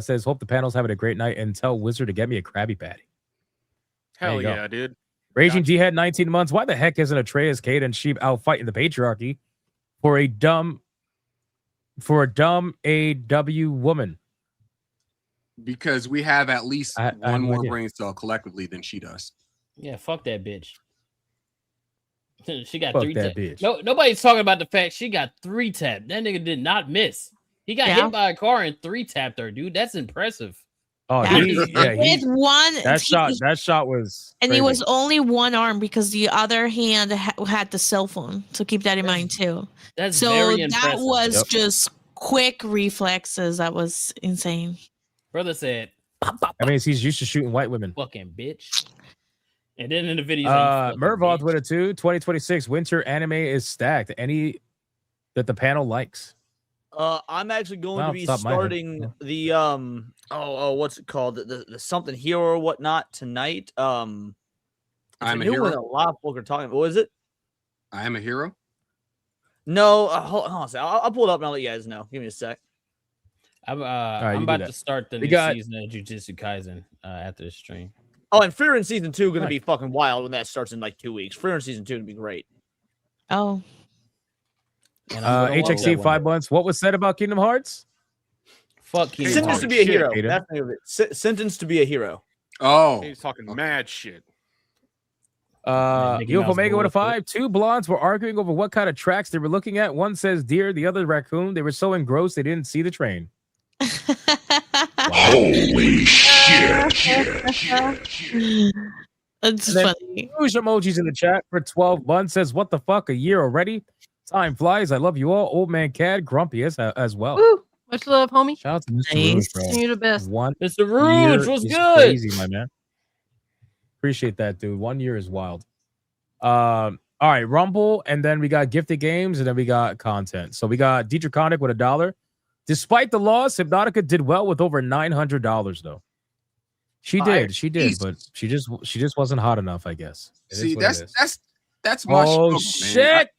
Says, hope the panel's having a great night and tell Wizard to get me a Krabby Patty. Hell you go. yeah, dude. Raging G had 19 months. Why the heck isn't Atreus, Kate, and Sheep out fighting the patriarchy for a dumb AW woman? Because we have at least I have one no more idea. brain cell collectively than she does. Yeah, fuck that bitch. She got Fuck 3 that taps. bitch. No, nobody's talking about the fact she got 3 tapped. That nigga did not miss. He got Yeah. hit by a car and 3 tapped her, dude. That's impressive. Oh, With one, that shot was and crazy. it was only one arm because the other hand had the cell phone. So keep that in mind too. That's so very that impressive. was Yep. just quick reflexes. That was insane. Brother said, I mean, he's used to shooting white women. fucking bitch. And then in the video, he's like, Mervoth with it too. 2026 winter anime is stacked. Any that the panel likes. I'm actually going Well, to be it's not my head. starting the what's it called, the something hero or whatnot tonight. It's I'm a new hero. one. A lot of folk are talking. What is it? I am a hero. No, hold on a second. I'll pull it up and I'll let you guys know. Give me a sec. I'm you I'm do about that. to start the We new got- season of Jujutsu Kaisen after the stream. Oh, and Fear in season 2 going to Nice. be fucking wild when that starts in like 2 weeks. Fear in season 2 to be great. Oh, And I'm gonna watch that HXC one 5 day. months. What was said about Kingdom Hearts? Fuck Kingdom Sentenced Hearts. to be a shit, hero. Aiden. That's the name of it. Sentenced to be a hero. Oh, He's talking mad shit. Mickey UFO Mouse Omega with a bullshit. 5. Two blondes were arguing over what kind of tracks they were looking at. One says deer, the other raccoon. They were so engrossed they didn't see the train. Holy shit. That's And then funny. Huge emojis in the chat for 12 months. Says, what the fuck, a year already? Time flies. I love you all. Old man Cad, grumpy as well. Woo! Much love, homie. Shout out to Mr. Nice. Rouge, bro. You're the best. One Mr. Rouge, year what's is good? crazy, my man. Appreciate that, dude. 1 year is wild. All right, Rumble, and then we got gifted games, and then we got content. So we got Dietrich Connick with $1. Despite the loss, Hypnotica did well with over $900 though. She did, but she just wasn't hot enough, I guess. It is See, what it is. that's my struggle, man. Shit.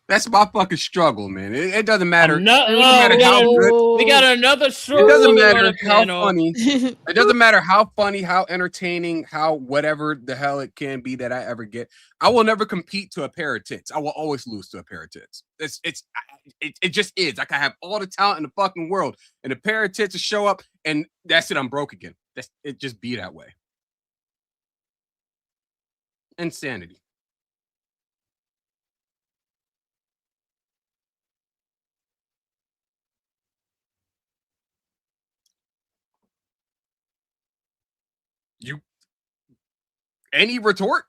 That's my fucking struggle, man. It doesn't matter. No, it doesn't matter how good. we got another show. It doesn't matter on the how panel. funny. It doesn't matter how funny, how entertaining, how whatever the hell it can be that I ever get. I will never compete to a pair of tits. I will always lose to a pair of tits. It just is. Like I have all the talent in the fucking world, and a pair of tits to show up, and that's it. I'm broke again. It just be that way. Insanity. Any retort?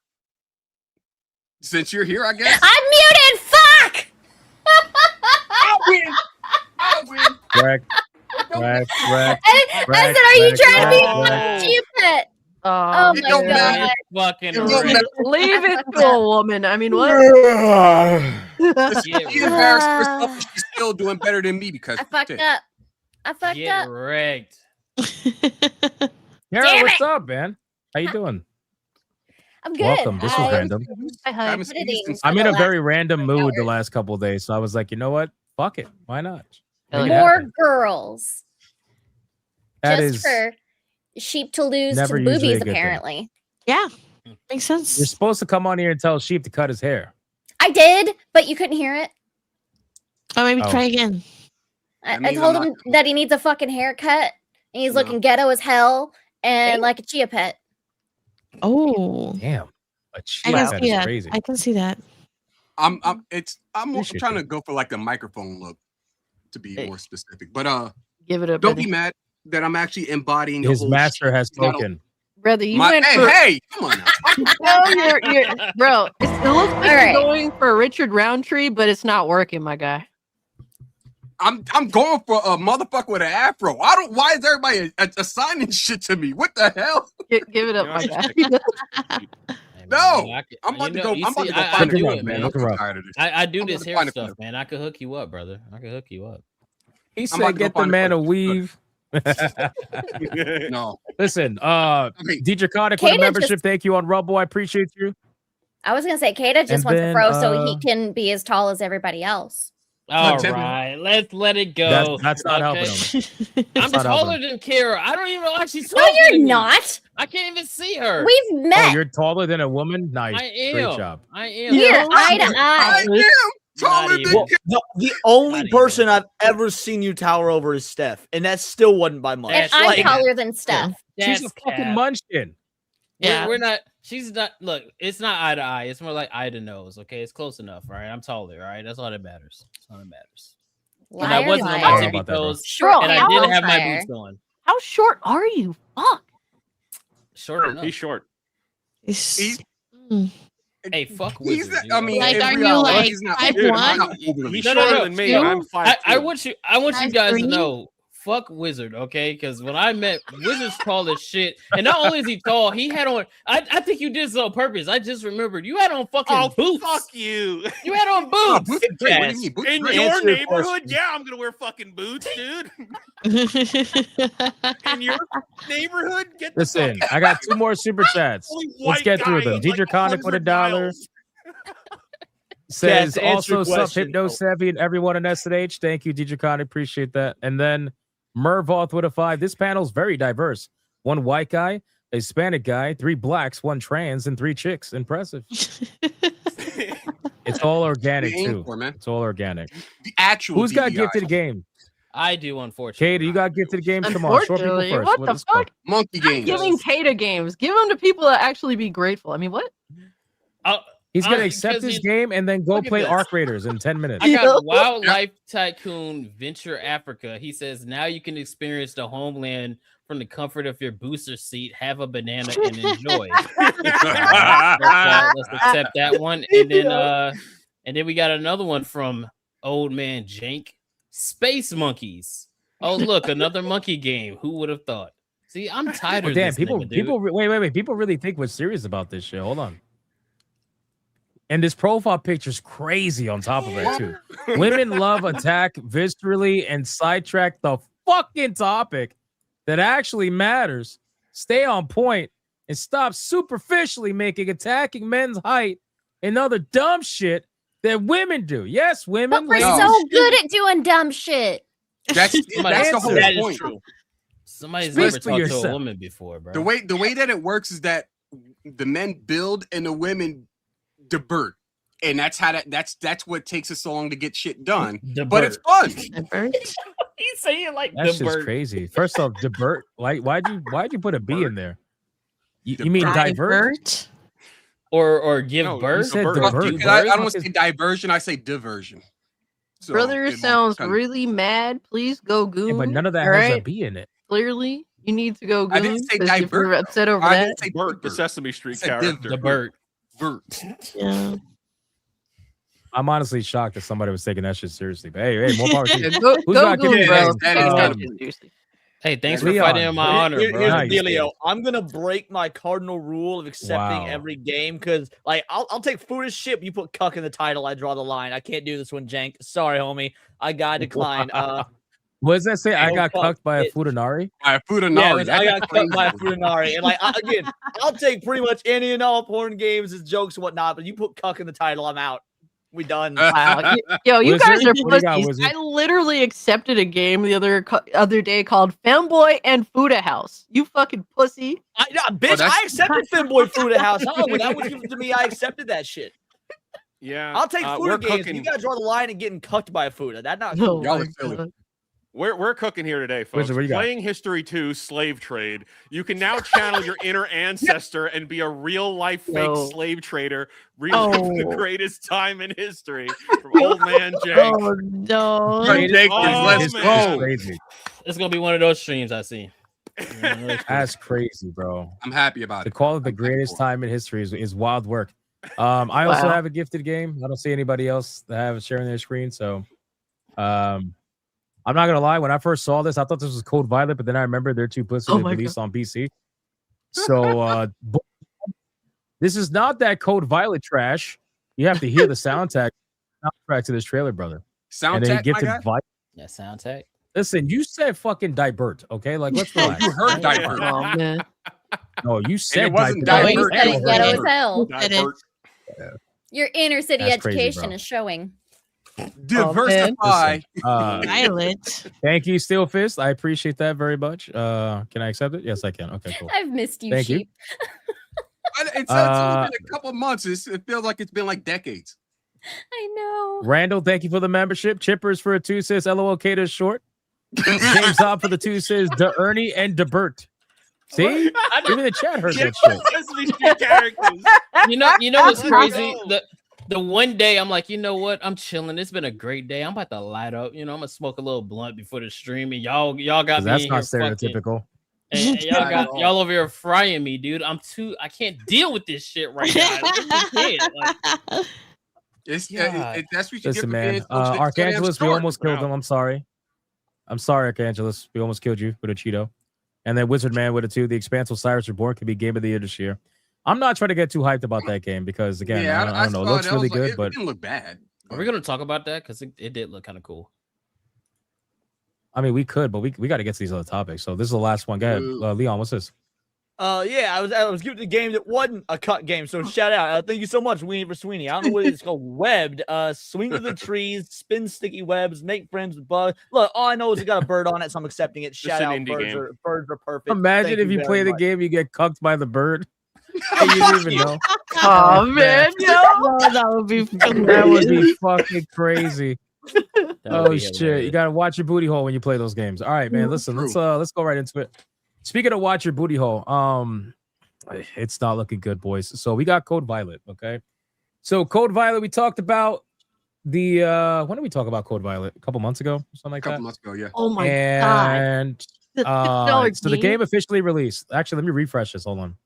Since you're here, I guess. I'm muted. Fuck. I'll win. Correct. I said, are you trying to be stupid? Oh It my don't god. Fucking Leave it to a woman. I mean, what? She embarrassed herself, and she's still doing better than me because I fucked up. I fucked Get up. wrecked. Yara, Damn what's it. up, man? How you doing? I'm good. Welcome. This was random. Hi. I'm in a very random mood the last couple of days, so I was like, you know what? Fuck it. Why not? Make it More happen. girls. That Just is for sheep to lose never to usually a boobies, good thing. apparently. Yeah, makes sense. You're supposed to come on here and tell Sheep to cut his hair. I did, but you couldn't hear it. Oh, maybe Oh. try again. I told him that he needs a fucking haircut, and he's looking ghetto as hell and like a chia pet. Oh, damn! A I chia can pet see is that. crazy. I can see that. I'm more Appreciate trying that. to go for like the microphone look to be more specific. But Give it up, don't brother. be mad that I'm actually embodying the His whole master shit. has I don't- spoken. Brother, you My- went hey, for... hey, come on now. No, you're bro. It looks like right. you're going for Richard Roundtree, but it's not working, my guy. I'm going for a motherfucker with an afro. I don't. Why is everybody assigning shit to me? What the hell? Give it up, my guy. No, I I'm about to go. you I'm about see, to go I find a do new it, one, man. I'm Look her up. tired of this. I do I'm this gonna hair find a stuff, clip. man. I could hook you up, brother. I could hook you up. He I'm about said, to go "Get the find a man a clip. weave." No, Listen, Okay. DJ Connick with a Kata membership. just- Thank you on Rumble. I appreciate you. I was gonna say, Kata just And wants then, to throw so he can be as tall as everybody else. All Tim- right, let's let it go. That's not helping him. I'm not taller helping than Kara. I don't even know why she's No, taller you're than me. not. I can't even see her. We've Oh, met. you're taller than a woman. Nice. I am. Great job. I am. We're eye to I eye. am taller even. than. Well, the only Not person I've ever seen you tower over is Steph, and that still wasn't by much. And That's I'm like- taller than Steph. She's a That's fucking cap. munchkin. Yeah. We're not. She's not. Look, it's not eye to eye. It's more like eye to nose. Okay, it's close enough. Right, I'm taller. All right, that's all that matters. That's all that matters. And I Liar, wasn't on liar. my How tippy about that, bro? toes, Short and I how didn't have my higher. boots on. How short are you? Fuck. Short enough. He's short. He's, Hey, fuck he's Wizard. I mean, Like, in are you, reality, like, he's not. 5'1"? Dude, I'm not overly He's No, short. no, shorter no. than me. Two? And I'm 5'2". I want you guys to 5'3"? know. Fuck Wizard, okay? Because when I met Wizard's tall as shit, and not only is he tall, he had on. I think you did this on purpose. I just remembered you had on fucking Oh, boots. fuck you. You had on Oh, boots. boots are great. What do you mean? Boots are In great. your Answer your neighborhood, question. yeah, I'm gonna wear fucking boots, dude. In your neighborhood, get the Listen, fuck I got two more super chats. Only Let's white get through guy them. in, DJ like, Connick with 100 $1 miles. says Cats, answer also your sup question. Hypno Savvy and everyone in SNH. Thank you, DJ Connick. Appreciate that. And then Mervoth with a 5. This panel's very diverse. 1 white guy, a Hispanic guy, 3 blacks, 1 trans, and 3 chicks. Impressive. It's all organic We aim too. for, man. It's all organic. The actual. Who's got DVI. gifted game? I do, unfortunately. Katie, you got gifted games. Come on, short people Unfortunately, first. what the let's go. fuck? Monkey I'm games. giving Kata games. Give them to people that actually be grateful. I mean, what? He's gonna accept this game and then go look at play this. Arc Raiders in 10 minutes. I got Wildlife Tycoon Venture Africa. He says now you can experience the homeland from the comfort of your booster seat. Have a banana and enjoy. Let's accept that one, and then we got another one from Old Man Jank. Space Monkeys. Oh look, another monkey game. Who would have thought? See, I'm tired of Damn, this. people, nigga, dude. wait. People really think we're serious about this shit. Hold on. And this profile picture's crazy on top of it, too. Women love attack viscerally and sidetrack the fucking topic that actually matters. Stay on point and stop superficially making attacking men's height and other dumb shit that women do. Yes, women. But we're ladies. so good at doing dumb shit. That's the whole That is point. true. Somebody's Speak never for talked to yourself. a woman before, bro. The way that it works is that the men build and the women debert. And that's that's what takes us so long to get shit done. But it's fun. He's saying like That's the just bird. crazy. First off, divert. Like, why'd you put a B in there? You mean divert? Or give birth? You said I divert. don't want to say diversion. I say diversion. So Brother it sounds kinda- really mad. Please go goon. Yeah, but none of that all has a right? B in it. Clearly, you need to go goon. I didn't say 'cause if you're divert. upset over I that. didn't say Bert, the divert. Sesame Street I said character. The bird. Yeah. I'm honestly shocked that somebody was taking that shit seriously. But hey, more power to you. Yeah, go Who's go got goon, kids? bro. That is Take dumb. it seriously. Hey, thanks Leon, for fighting in my honor, bro. Here's the Nice. dealio. I'm gonna break my cardinal rule of accepting Wow. every game because, like, I'll take food as shit. You put cuck in the title, I draw the line. I can't do this one, Jank. Sorry, homie. I gotta decline. What does that say? I Oh, got fuck cucked by a it. Futanari. I food and Yeah, I got cut by a Futanari. And like again, I'll take pretty much any and all porn games as jokes and whatnot, but you put cuck in the title, I'm out. We done. Wow. Yo, you Wizard? guys are What do you got, pussies. Wizard? I literally accepted a game the other day called Femboy and Fuda House. You fucking pussy. Bitch, that's- I accepted Finboy Food at House. Oh, when that was given to me, I accepted that shit. Yeah, I'll take we're Fuda games. cooking. You gotta draw the line and getting cucked by a Fuda. That's not Oh Y'all my are silly. God. We're cooking here today, folks. Wizard, what you got? Playing History 2 Slave Trade. You can now channel your inner ancestor and be a real life fake No. slave trader, relive the Oh. greatest time in history from Old Man Jake. Oh no. Ridiculous. Oh, Let's man. That's go. crazy. It's gonna be one of those streams I see. That's crazy, bro. I'm happy about To it. call it the greatest time in history is wild work. I also Wow. have a gifted game. I don't see anybody else that have it sharing their screen. So I'm not gonna lie, when I first saw this, I thought this was Code Violet, but then I remembered they're too pussy Oh to my release on PC. So this is not that Code Violet trash. You have to hear the soundtrack to this trailer, brother. And then Soundtrack, he my gifted guy? Vi- That sound tech. Listen, you said fucking divert, okay? Like, let's relax. You heard divert. Oh man. No, you said it wasn't divert. divert. You said it ghetto as hell. Divert. Your inner city That's crazy, education bro. is showing. Diversify. Violet. Thank you, Steel Fist. I appreciate that very much. Can I accept it? Yes, I can. Okay, cool. I've missed you, Thank you. sheep. It's only been a couple months. It feels like it's been like decades. I know. Randall, thank you for the membership. Chippers for a 2 says LOL Cater short. James Hobb for the 2 says De Ernie and DeBert. See? Even the chat heard that shit. Sesame Street characters. You know what's crazy? The one day I'm like, you know what? I'm chilling. It's been a great day. I'm about to light up. You know, I'm gonna smoke a little blunt before the stream, and y'all got 'Cause me. that's in not here fucking- stereotypical. and y'all over here frying me, dude. I can't deal with this shit right now. I really can't. Like, It's God. that's what you Listen, get for man. being so damn Archangelus, we short. almost killed him. I'm sorry. I'm sorry, Archangelus. We almost killed you with a Cheeto. And then Wizard Man with a 2. The Expanse of Cyrus Reborn could be game of the year this year. I'm not trying to get too hyped about that game because, again, Yeah, I don't know. It looks really good, it but didn't look bad. are we gonna talk about that? Because it did look kind of cool. I mean, we could, but we got to get to these other topics. So this is the last one. Go ahead, Leon. What's this? Yeah, I was giving the game that wasn't a cut game. So shout out. Thank you so much, Weenie for Sweeney. I don't know what it's called. Webbed. Swing to the trees, spin sticky webs, make friends with bugs. Look, all I know is it got a bird on it, so I'm accepting it. Shout an out. indie game. Birds are perfect. Imagine Thank if you very play the much. game, you get cucked by the bird. And you didn't even know. Oh man, no. That would be That would be fucking crazy. That would Oh be shit! hilarious. You gotta watch your booty hole when you play those games. All right, man. Listen, let's go right into it. Speaking of watch your booty hole, it's not looking good, boys. So we got Code Violet. Okay, So Code Violet, we talked about the when did we talk about Code Violet? A couple months ago, something like that. A couple months ago, yeah. Oh my god. And The $50 so the game officially released. Actually, let me refresh this. Hold on.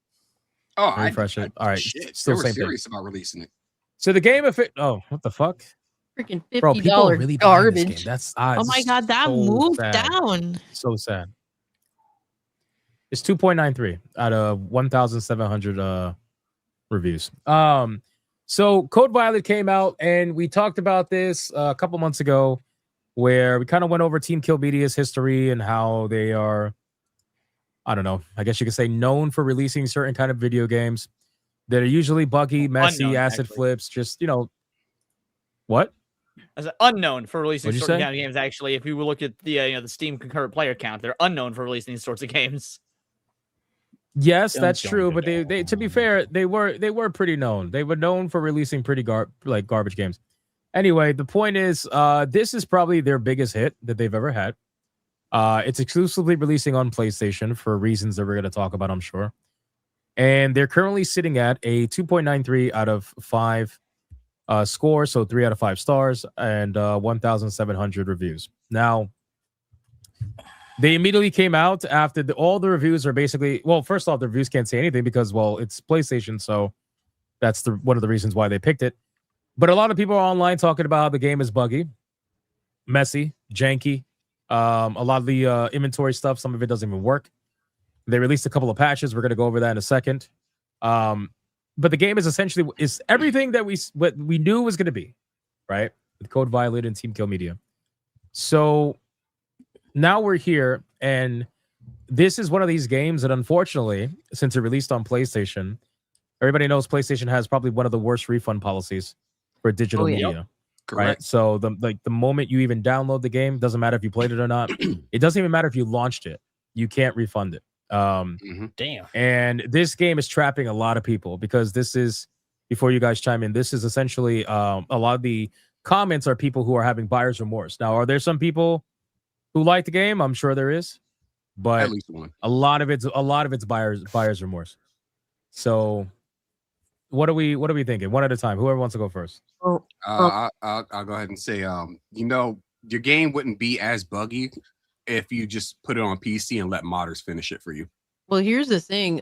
Oh, Let me refresh it. All right, shit. still They were same thing. serious about releasing it. So the game oh, what the fuck? Freaking Bro, people are $50 really buying this game. garbage. That's Oh my god, that so moved sad. down. So sad. It's 2.93 out of 1,700 reviews. So Code Violet came out, and we talked about this a couple months ago, where we kind of went over Team Kill Media's history and how they are, I don't know, I guess you could say known for releasing certain kind of video games that are usually buggy, messy, Unknown, acid actually. flips, just, what? As unknown for releasing What'd you certain say? kind of games. Actually, if you look at the the Steam concurrent player count, they're unknown for releasing these sorts of games. Yes, Dun, that's dun, true. dun, But they, to be fair, they were pretty known. They were known for releasing pretty garbage games. Anyway, the point is, this is probably their biggest hit that they've ever had. It's exclusively releasing on PlayStation for reasons that we're going to talk about, I'm sure. And they're currently sitting at a 2.93 out of 5 score, so 3 out of 5 stars, and 1,700 reviews. Now, they immediately came out after all the reviews are basically, well, first off, the reviews can't say anything because, well, it's PlayStation, so that's one of the reasons why they picked it. But a lot of people are online talking about how the game is buggy, messy, janky. A lot of the inventory stuff, some of it doesn't even work. They released a couple of patches. We're going to go over that in a second. But the game is essentially everything that what we knew was going to be, right? With Code Violet and Team Kill Media. So now we're here, and this is one of these games that, unfortunately, since it released on PlayStation, everybody knows PlayStation has probably one of the worst refund policies for digital media. Right? Correct. So the moment you even download the game, doesn't matter if you played it or not. It doesn't even matter if you launched it. You can't refund it. Damn. And this game is trapping a lot of people because this is, before you guys chime in, this is essentially a lot of the comments are people who are having buyer's remorse. Now, are there some people who like the game? I'm sure there is, but At least one. a lot of it's buyer's remorse. So what are we thinking? One at a time. Whoever wants to go first. I'll go ahead and say, your game wouldn't be as buggy if you just put it on PC and let modders finish it for you. Well, here's the thing.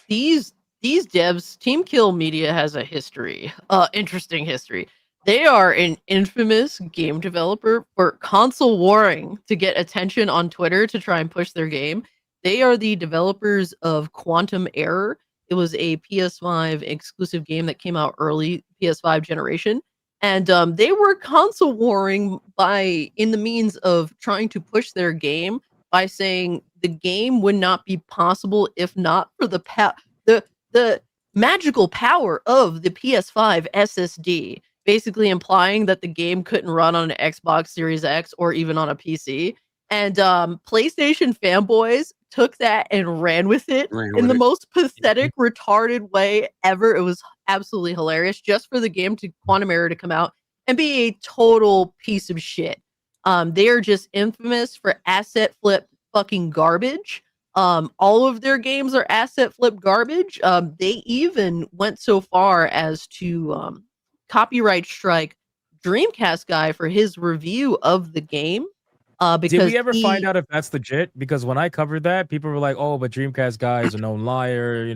These devs, Team Kill Media has a history, interesting history. They are an infamous game developer for console warring to get attention on Twitter to try and push their game. They are the developers of Quantum Error. It was a PS5 exclusive game that came out early PS5 generation. And they were console warring in the means of trying to push their game by saying the game would not be possible if not for the magical power of the PS5 SSD, basically implying that the game couldn't run on an Xbox Series X or even on a PC. And PlayStation fanboys took that and ran with it in the most pathetic, retarded way ever. It was absolutely hilarious just for the game to Quantum Error to come out and be a total piece of shit. They are just infamous for asset flip fucking garbage. All of their games are asset flip garbage. They even went so far as to copyright strike Dreamcast guy for his review of the game. Because did we ever find out if that's legit? Because when I covered that, people were like, "Oh, but Dreamcast guy is a known liar,"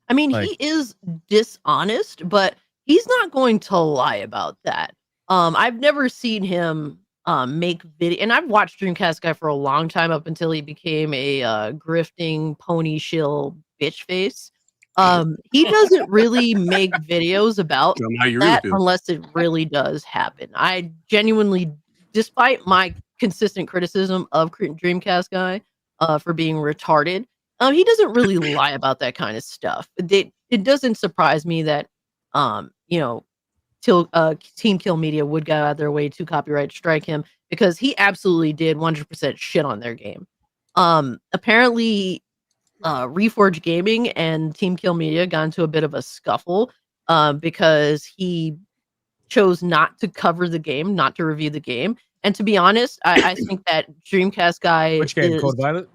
I mean, he is dishonest, but he's not going to lie about that. I've never seen him make video, and I've watched Dreamcast guy for a long time up until he became a grifting pony shill bitch face. He doesn't really make videos about that unless it really does happen. I genuinely, despite my consistent criticism of Dreamcast guy for being retarded, he doesn't really lie about that kind of stuff. It doesn't surprise me that Team Kill Media would go out of their way to copyright strike him, because he absolutely did 100% shit on their game. Apparently Reforge Gaming and Team Kill Media got into a bit of a scuffle because he chose not to cover the game, not to review the game. And to be honest, I think that Dreamcast guy Which game? Code Violet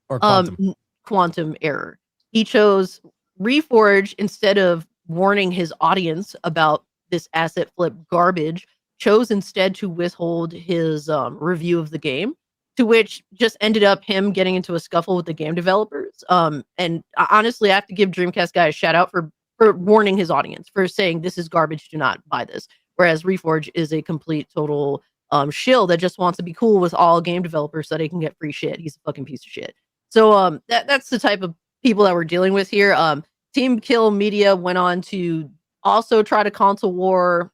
or Quantum? Quantum Error. He chose Reforge instead of warning his audience about this asset flip garbage, chose instead to withhold his review of the game, to which just ended up him getting into a scuffle with the game developers. And honestly, I have to give Dreamcast guy a shout out for warning his audience, for saying this is garbage, do not buy this. Whereas Reforge is a complete total shill that just wants to be cool with all game developers so that he can get free shit. He's a fucking piece of shit. So that's the type of people that we're dealing with here. Team Kill Media went on to also try to console war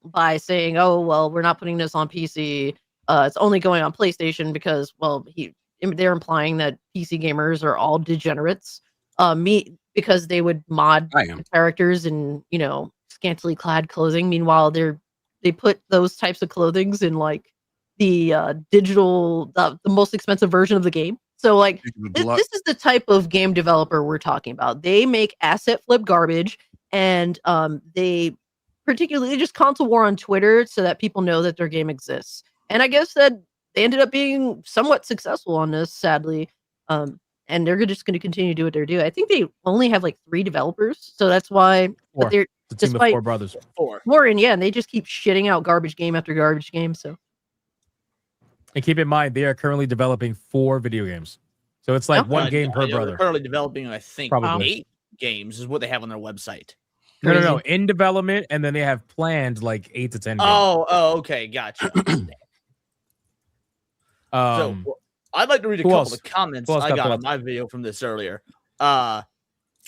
by saying, oh, well, we're not putting this on PC. It's only going on PlayStation because, well, they're implying that PC gamers are all degenerates. Because they would mod the characters in, scantily clad clothing. Meanwhile, they put those types of clothings in like the digital, the most expensive version of the game. So like this is the type of game developer we're talking about. They make asset flip garbage, and they particularly just console war on Twitter so that people know that their game exists. And I guess that they ended up being somewhat successful on this, sadly. And they're just going to continue to do what they're doing. I think they only have like 3 developers, so that's why. Four. They're The team of 4 brothers. Four, and yeah, and they just keep shitting out garbage game after garbage game. So, And keep in mind, they are currently developing 4 video games. So it's like one game per They're brother. currently developing, I think, Probably. 8 games is what they have on their website. No. In development, and then they have planned like 8 to 10 games. Oh, okay, gotcha. So I'd like to read a couple of the comments I got on my video from this earlier.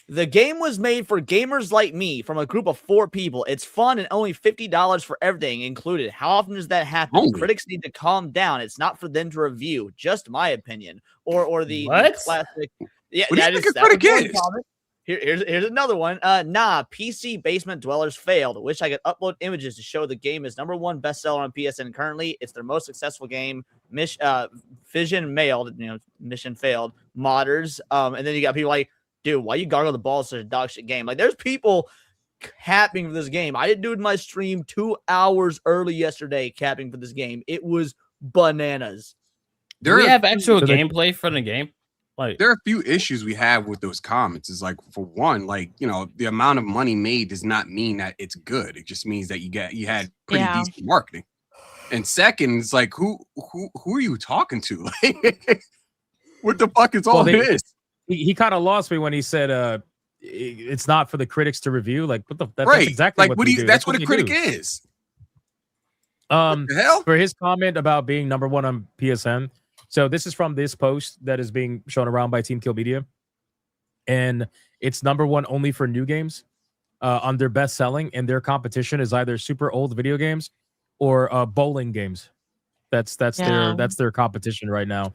The game was made for gamers like me from a group of 4 people. It's fun and only $50 for everything included. How often does that happen? Critics need to calm down. It's not for them to review. Just my opinion. Or the classic. Yeah, What do you think a critic is? Here's another one. PC Basement Dwellers failed. Wish I could upload images to show the game is #1 bestseller on PSN currently. It's their most successful game. Fission mailed, mission failed. Modders. And then you got people like, dude, why you gargle the balls such a dog shit game? Like, there's people capping for this game. I didn't do it in my stream 2 hours early yesterday capping for this game. It was bananas. Do we have actual gameplay for the game? Like, there are a few issues we have with those comments. Is like, for one, like, the amount of money made does not mean that it's good. It just means that you had pretty decent marketing. And second, it's like, who are you talking to? Like, what the fuck is all this? He kind of lost me when he said it's not for the critics to review. Like, what the that's right? exactly Like, what you do. That's what a you critic do. is. What the hell? For his comment about being #1 on PSN. So this is from this post that is being shown around by Team Kill Media, and it's #1 only for new games on their best selling, and their competition is either super old video games or bowling games. That's their competition right now.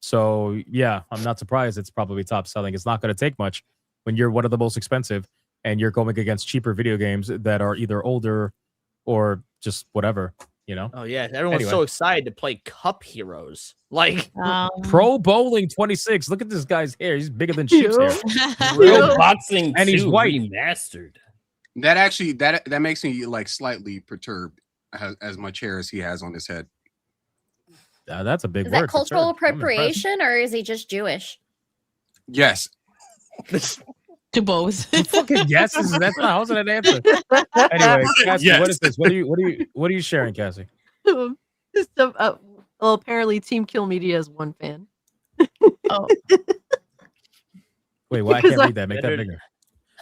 So yeah, I'm not surprised it's probably top selling. It's not going to take much when you're one of the most expensive and you're going against cheaper video games that are either older or just whatever, Oh yeah, everyone's so excited to play Cup Heroes. Like Pro Bowling 26. Look at this guy's hair. He's bigger than Sheep's hair. Real Boxing and he's 2 white. remastered. That actually that makes me like slightly perturbed as much hair as he has on his head. That's a big Is word. that cultural appropriation or is he just Jewish? Yes. To both. Fucking guesses. That's not. How's that an answer? Anyway, Cassie, Yes. what is this? What are you sharing, Cassie? well, apparently Team Kill Media has 1 fan. Oh. Wait, well, I can't read that. Make that bigger.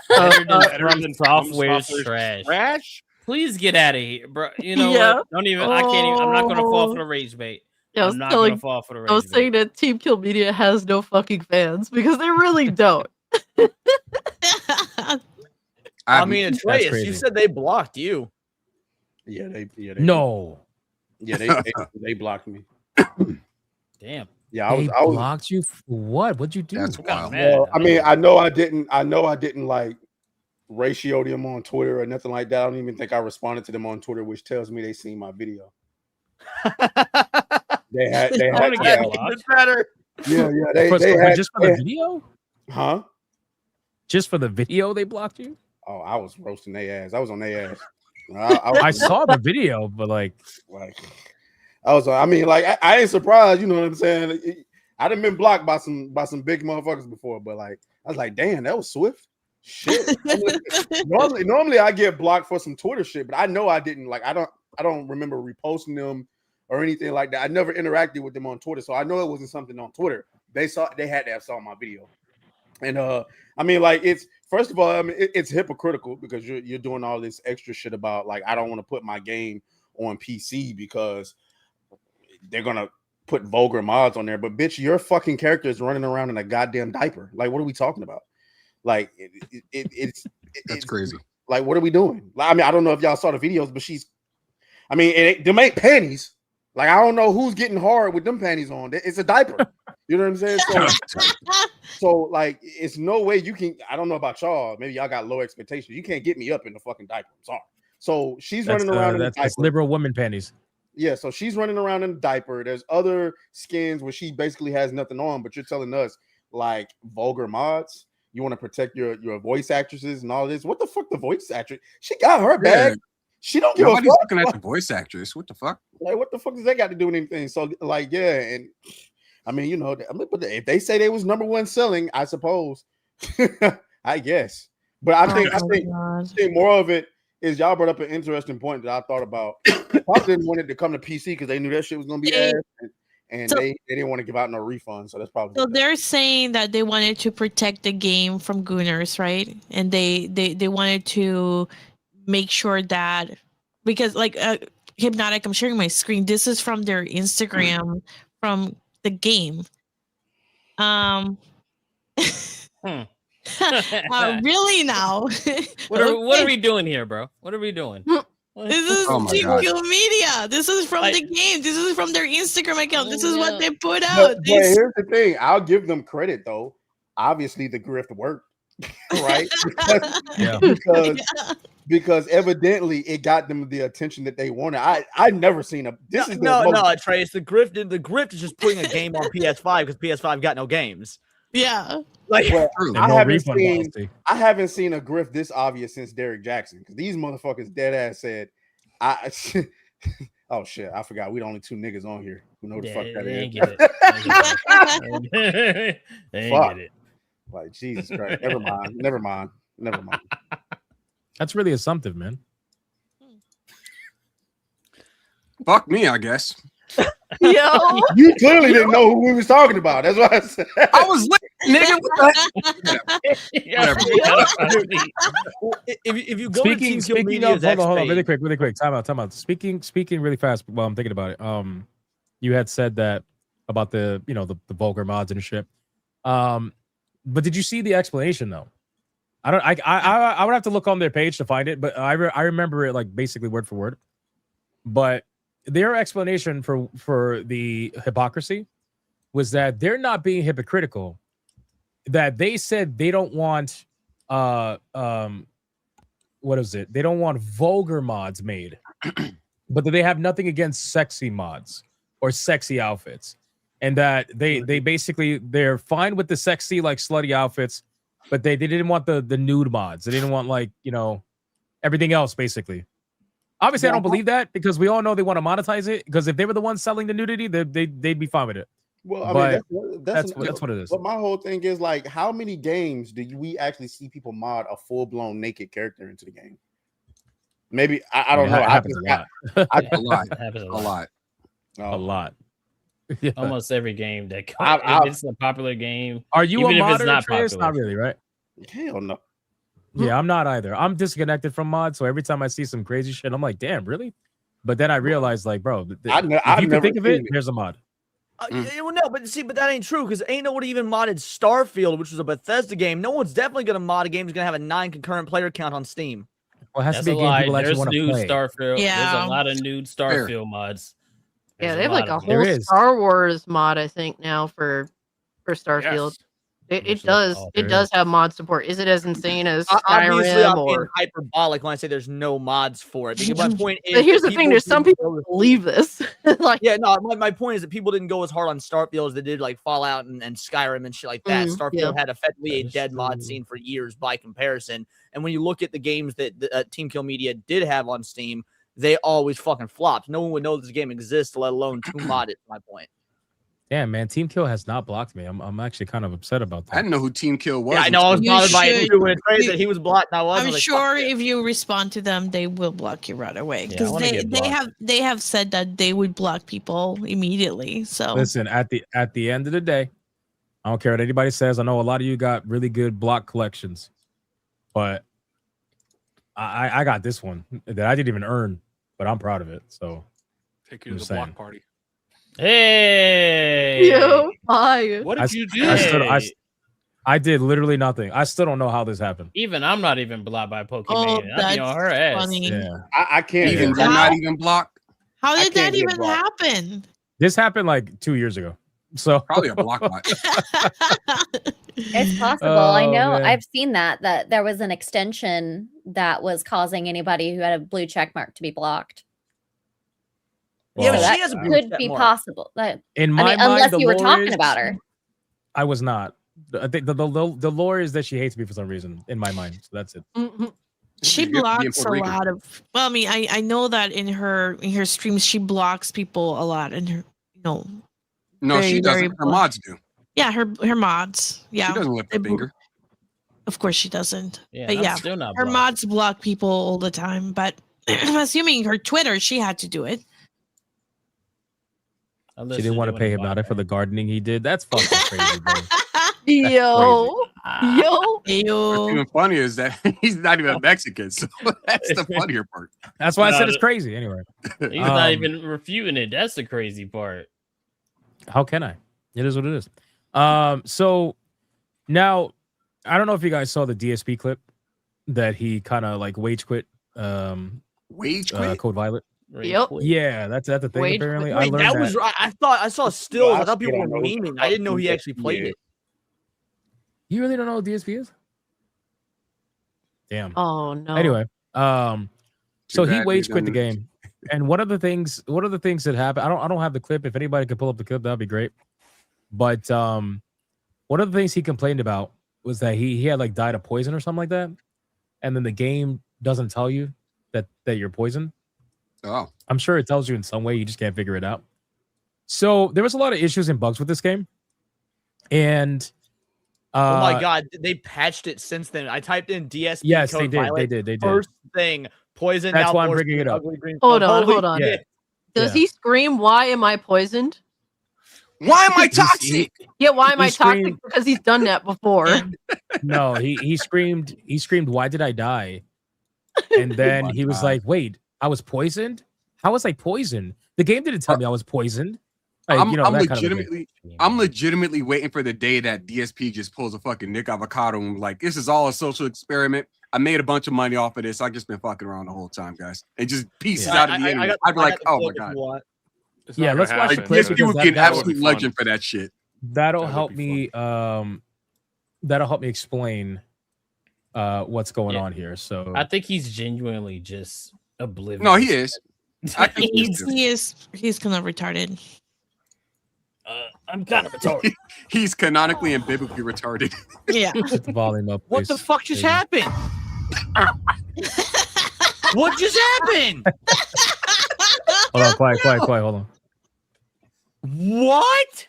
Better than software's trash. Please get out of here, bro. You know what? Don't even. I can't even. I'm not gonna fall for the rage bait. Yeah, I'm not gonna fall for the rage I was bait. saying that Team Kill Media has no fucking fans because they really don't. I mean, it's That's Reyes. crazy. You said they blocked you. Yeah, they No. Yeah, they blocked me. Damn. Yeah, I was blocked you for what? What'd you do? That's wild. Well, I mean, I know I didn't like ratio them on Twitter or nothing like that. I don't even think I responded to them on Twitter, which tells me they seen my video. They had better. Yeah, They had just for the video? Huh? Just for the video they blocked you? Oh, I was roasting their ass. I was on their ass. I saw the video, but like I was. I mean, like I ain't surprised. You know what I'm saying? I done been blocked by some big motherfuckers before, but like I was like, damn, that was swift. Shit. Normally I get blocked for some Twitter shit, but I know I didn't. Like I don't remember reposting them or anything like that. I never interacted with them on Twitter, so I know it wasn't something on Twitter. They had to have saw my video. And I mean, like, it's first of all, I mean, it's hypocritical because you're doing all this extra shit about like I don't want to put my game on PC because they're gonna put vulgar mods on there. But bitch, your fucking character is running around in a goddamn diaper. Like, what are we talking about? Like, it's crazy. Like, what are we doing? I mean, I don't know if y'all saw the videos, but them ain't panties. Like, I don't know who's getting hard with them panties on. It's a diaper. You know what I'm saying? So like, it's no way you can. I don't know about y'all. Maybe y'all got low expectations. You can't get me up in the fucking diaper. I'm sorry. So she's running around in the diaper. That's liberal woman panties. Yeah, so she's running around in a diaper. There's other skins where she basically has nothing on, but you're telling us like vulgar mods. You want to protect your voice actresses and all this. What the fuck, the voice actress? She got her bag. She don't give a fuck. Looking at the voice actress. What the fuck? Like, what the fuck does that got to do with anything? So, like, yeah, and I mean, you know, but if they say they was number one selling, I suppose, I guess. But I think more of it is y'all brought up an interesting point that I thought about. Pop didn't want it to come to PC because they knew that shit was gonna be ass, and they didn't want to give out no refund. So that's probably so they're saying that they wanted to protect the game from gooners, right? And they wanted to make sure that because like Hypnotic, I'm sharing my screen. This is from their Instagram from the game. Really now? What are we doing here, bro? What are we doing? This is Team Kill Media. This is from the game. This is from their Instagram account. This is what they put out. But here's the thing. I'll give them credit though. Obviously, the grift worked, right? Because evidently it got them the attention that they wanted. I never seen a. Trace. The grift is just putting a game on PS5 because PS5 got no games. Yeah. Like I haven't seen a grift this obvious since Derek Jackson because these motherfuckers dead ass said, oh shit, I forgot we the only two niggas on here who know the fuck that is. They Fuck. get it. Like Jesus Christ. Never mind. That's really assumptive, man. Fuck me, I guess. Yo, you clearly didn't know who we was talking about. That's why I said I was lit, nigga. If you go to Team Kill Speaking Media's of, hold on, X really quick. Time out. Speaking really fast while I'm thinking about it. You had said that about the vulgar mods and shit. But did you see the explanation though? I would have to look on their page to find it, but I remember it like basically word for word. But their explanation for the hypocrisy was that they're not being hypocritical. That they said they don't want what is it? They don't want vulgar mods made, but that they have nothing against sexy mods or sexy outfits, and that they basically they're fine with the sexy like slutty outfits, but they didn't want the nude mods. They didn't want like everything else basically. Obviously, I don't believe that because we all know they want to monetize it. Because if they were the ones selling the nudity, they'd be fine with it. Well, I mean, that's what it is. But my whole thing is like, how many games do we actually see people mod a full blown naked character into the game? Maybe I don't know. A lot. Yeah. Almost every game that if it's a popular game. Are you even a if it's modder? not Trace? popular? Not really, right? Hell no. Yeah, I'm not either. I'm disconnected from mods, so every time I see some crazy shit, I'm like, damn, really? But then I realize, like, bro, if you can think of it, there's a mod. Well, no, but that ain't true because ain't nobody even modded Starfield, which was a Bethesda game. No one's definitely gonna mod a game that's gonna have a 9 concurrent player count on Steam. Well, it has to be a game people actually There's want to nude play. Starfield. Yeah. There's a lot of nude Starfield mods. yeah, There's they have like a lot of whole There is. Star Wars mod, I think, now for Starfield. It does have mod support. Is it as insane as Obviously, Skyrim I'm being or? hyperbolic when I say there's no mods for it. Because my point is, But here's the that thing: there's some didn't people go- who believe this. Like, Yeah, no, my point is that people didn't go as hard on Starfield as they did like Fallout and Skyrim and shit like that. Starfield had effectively a dead mod scene for years by comparison. And when you look at the games that Team Kill Media did have on Steam, they always fucking flopped. No one would know this game exists, let alone to mod it. My point. Damn, man, Team Kill has not blocked me. I'm actually kind of upset about that. I didn't know who Team Kill was. Yeah, I know. I was You bothered by it should- too when it phrased that he was blocked. And I was. I'm like, sure if you respond to them, they will block you right away Yeah, I because wanna get blocked. they have said that they would block people immediately. So Listen, at the end of the day, I don't care what anybody says. I know a lot of you got really good block collections, but I got this one that I didn't even earn, but I'm proud of it. So Take you to just the block saying. party. Hey, Yo, fire. what I, did you do? I did literally nothing. I still don't know how this happened. Even I'm not even blocked by Pokemon. Oh, I'd be that's on her ass. funny. Yeah, I can't Even even. you're not even blocked. How I did can't that get even blocked. happen? this happened like 2 years ago. So Probably a block bot. It's possible. I Oh, know. man. I've seen that there was an extension that was causing anybody who had a blue check mark to be blocked. Yeah, Well, but So she has a that blue could check be mark. possible. in I my mean, mind, unless the you were lore talking is- about her. I was not. I think the lore is that she hates me for some reason in my mind. So that's it. She You have to be in blocks a Puerto Rican. lot of. Well, I mean, I know that in her streams she blocks people a lot, and her No, Very, she very doesn't. Her mods do. yeah her mods yeah She doesn't lift they a bl- finger. Of course she doesn't. Yeah, But I'm yeah, still not her blocked. mods block people all the time. But I'm assuming her Twitter she had to do it. She didn't want to pay Hypnotic for the gardening he did. That's fucking crazy, bro. Yo, yo, What's Yo. even funny is that he's not even Mexican, so that's the funnier part. That's why I No, said it's the- crazy. Anyway, He's not Um, even refuting it. That's the crazy part. how can I? It is what it is. So now I don't know if you guys saw the DSP clip that he kind of like wage quit. Wage quit? Code Violet. Yep. Yeah, that's the thing. Wage apparently, quit. I Wait, learned that was right. I thought I saw stills. I thought people were memeing. I didn't know he actually played it. You really don't know what DSP is? Damn. Oh no. Anyway, so he bad, wage dude, quit the done game, and one of the things that happened. I don't have the clip. If anybody could pull up the clip, that'd be great. But one of the things he complained about was that he had like died of poison or something like that, and then the game doesn't tell you that you're poisoned. Oh, I'm sure it tells you in some way. You just can't figure it out. So there was a lot of issues and bugs with this game, and Oh my god, they patched it since then. I typed in DSP. Yes, code they did. Violet. They did. First thing, poison. That's now why I'm forced bringing it with up. ugly green Hold stuff. on, Holy hold on. shit. Does Yeah. he scream, "Why am I poisoned"? why am I He's- toxic? Yeah, why am He I toxic? screamed- Because he's done that before. No, he screamed, why did I die? And then he was like, wait, I was poisoned? How was I poisoned? The game didn't tell me I was poisoned. Like, I'm, you know, I'm that kind of a thing. legitimately waiting for the day that DSP just pulls a fucking Nick Avocado and like, this is all a social experiment. I made a bunch of money off of this. I've just been fucking around the whole time, guys. And just pieces out of the end. I'd be like, oh my god. It's Yeah, not let's gonna watch the happen, clip DSP because would be an that would absolute be fun. legend for that shit. That'll That would help be me explain what's going on here. So I think he's genuinely just oblivious. No, he is. I think he He's kind of retarded. I'm kind of retarded. He's canonically and biblically retarded. Yeah. Put the volume up. What the please. fuck just There you happened? What just happened? go. Hold on, quiet. Hold on. What?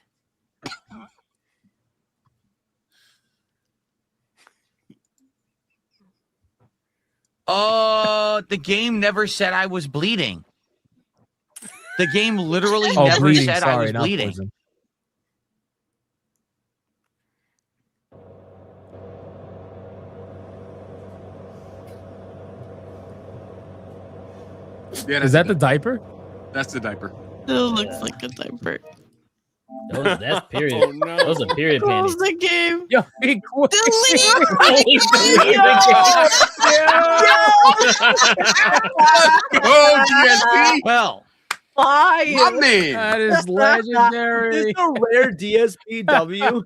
The game never said I was bleeding. The game literally Oh, never bleeding. said I Sorry, was not bleeding. poison. Yeah, Is that the diaper? That's the diaper. It looks like a diaper. That's period. Oh, no. Those are period panties. Close the game. Yo, he quit. Oh, DSP. Well, Fire. My man. That is this legendary. is a rare DSPW.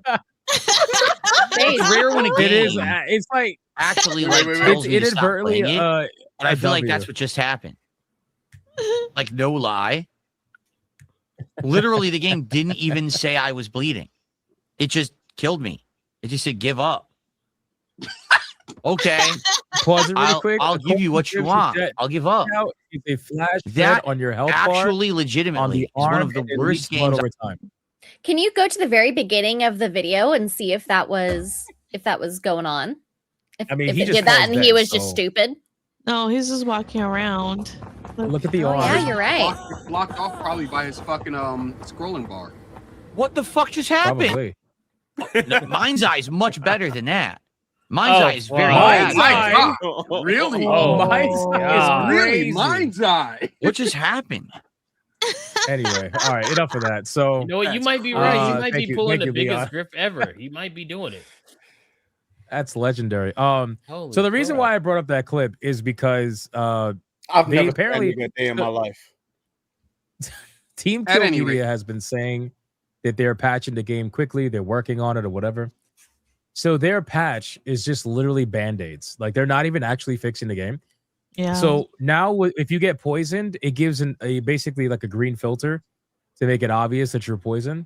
Face. Rare when a It is. game It's like actually Wait, like wait, wait. tells it's me to stop inadvertently. playing it, and I a feel like W. that's what just happened. Like no lie. Literally, the game didn't even say I was bleeding. It just killed me. It just said give up. Okay, Pause it really quick. I'll A give you what you gives want. that- I'll give up. Now, if they flash That that on your health bar Actually, on legitimately, the is one arm, of the and it worst leaks blood games. over time. Can you go to the very beginning of the video and see if that was going on? I mean, if he it just did that closed and he in, was just so- stupid. No, he's just walking around. Look at the Oh, arm. yeah, you're right. Blocked off probably by his fucking scrolling bar. What the fuck just happened? Probably. No, Mind's Eye is much better than that. Mind's Oh, Eye is very Mind's bad. Eye? Really? Oh, Mind's Eye is really crazy. Mind's Eye. What just happened? Anyway, all right, enough of that. So You know what? You might be right. He might thank be you- pulling thank the you, biggest Leon. grip ever. He might be doing it. That's legendary. Holy So the reason crap. why I brought up that clip is because I've they never apparently spent a day in my life. Team At Kill any Media rate. has been saying that they're patching the game quickly, they're working on it or whatever. So their patch is just literally band-aids. Like they're not even actually fixing the game. Yeah. So now if you get poisoned, it gives a basically like a green filter to make it obvious that you're poisoned.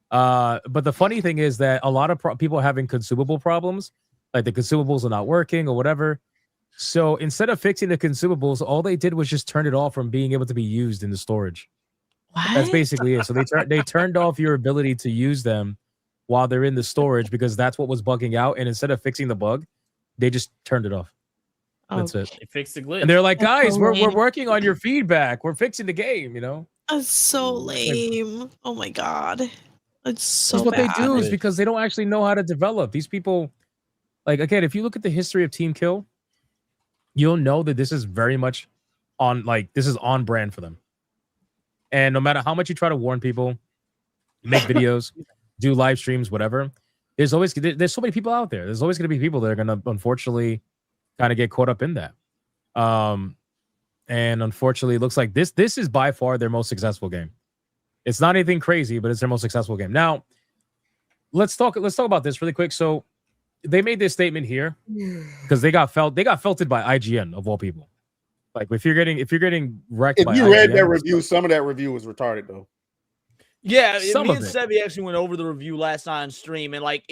But the funny thing is that a lot of people are having consumable problems, like the consumables are not working or whatever. So instead of fixing the consumables, all they did was just turn it off from being able to be used in the storage. That's basically it. So they turned off your ability to use them while they're in the storage because that's what was bugging out. And instead of fixing the bug, they just turned it off. That's it. They fixed the glitch. And they're like, That's guys, so we're lame. working on your feedback. We're fixing the game, you know? That's so lame. Oh my god. It's so That's what bad. they do is because they don't actually know how to develop. These people, like, again, if you look at the history of Team Kill, you'll know that this is very much on, like, this is on brand for them. And no matter how much you try to warn people, make videos, do there's so many people out there. There's always going to be people that are going to, unfortunately, kind of get caught up in that. And unfortunately, it looks like this is by far their most successful game. It's not anything crazy, but it's their most successful game. Now, let's talk about this really quick. So they made this statement here because they got felted by IGN of all people. Like if you're getting wrecked by If you read IGN, that review, some of that review was retarded though. Yeah, Some me of and it. Sebi actually went over the review last night on stream, and like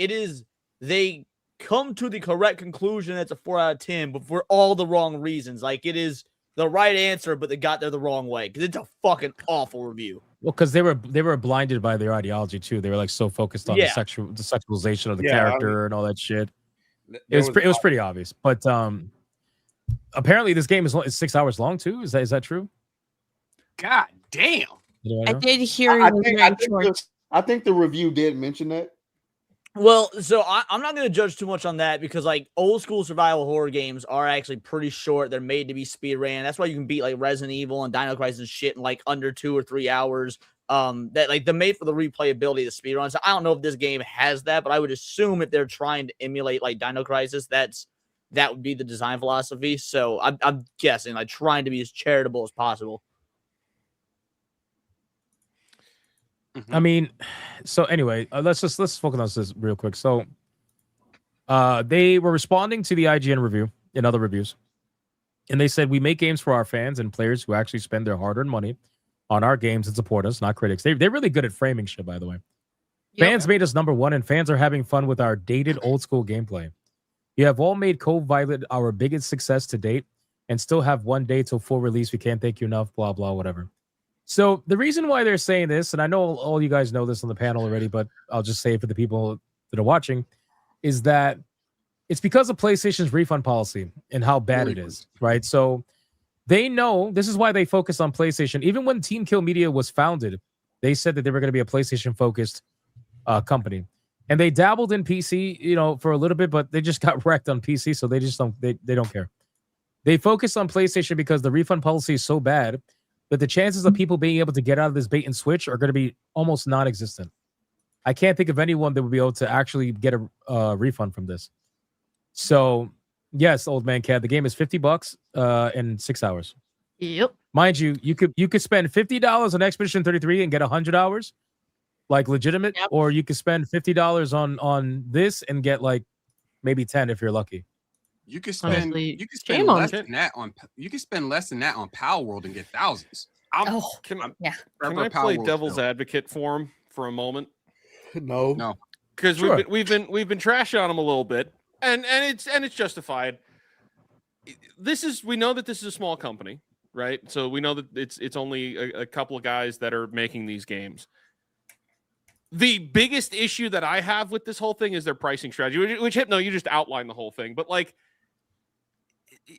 they come to the correct conclusion. It's a 4 out of 10, but for all the wrong reasons. Like it is the right answer, but they got there the wrong way because it's a fucking awful review. well, because they were blinded by their ideology too. They were like so focused on Yeah. the sexualization of the Yeah, I character and all that shit. There It was pretty obvious. But apparently this game is 6 hours long too. Is that true? God damn. I did hear I it was very short. I think the review did mention that. Well, so I'm not going to judge too much on that because like old school survival horror games are actually pretty short. They're made to be speed ran. That's why you can beat like Resident Evil and Dino Crisis and shit in like under 2 or 3 hours. That like they're made for the replayability of the speed run. So I don't know if this game has that, but I would assume if they're trying to emulate like Dino Crisis, that would be the design philosophy. So I'm guessing like trying to be as charitable as possible. I mean, so anyway, let's focus on this real quick. So, they were responding to the IGN review and other reviews, and they said we make games for our fans and players who actually spend their hard-earned money on our games and support us, not critics. They're really good at framing shit, by the way. Fans made us number one, and fans are having fun with our dated old school gameplay. You have all made Code Violet our biggest success to date, and still have one day till full release. We can't thank you enough. Blah blah whatever. So the reason why they're saying this, and I know all you guys know this on the panel already, but I'll just say it for the people that are watching, is that it's because of PlayStation's refund policy and how bad it is, right? So they know this is why they focus on PlayStation. Even when Team Kill Media was founded, they said that they were going to be a PlayStation-focused company, and they dabbled in PC, for a little bit, but they just got wrecked on PC, so they just don't care. They focus on PlayStation because the refund policy is so bad that the chances of people being able to get out of this bait and switch are going to be almost non-existent. I can't think of anyone that would be able to actually get a refund from this. So, yes, old man cat, the game is $50 in 6 hours. Yep. Mind you, you could spend $50 on Expedition 33 and get 100 hours, like legitimate, or you could spend $50 on this and get like maybe 10 if you're lucky. You could spend less than that on Pal World and get thousands. Can I Forever Pal play World devil's still. advocate for him for a moment? No, because Sure. we've been trashing on him a little bit, and it's justified. We know that this is a small company, right? So we know that it's only a couple of guys that are making these games. The biggest issue that I have with this whole thing is their pricing strategy, which Hypno, you just outlined the whole thing. But like,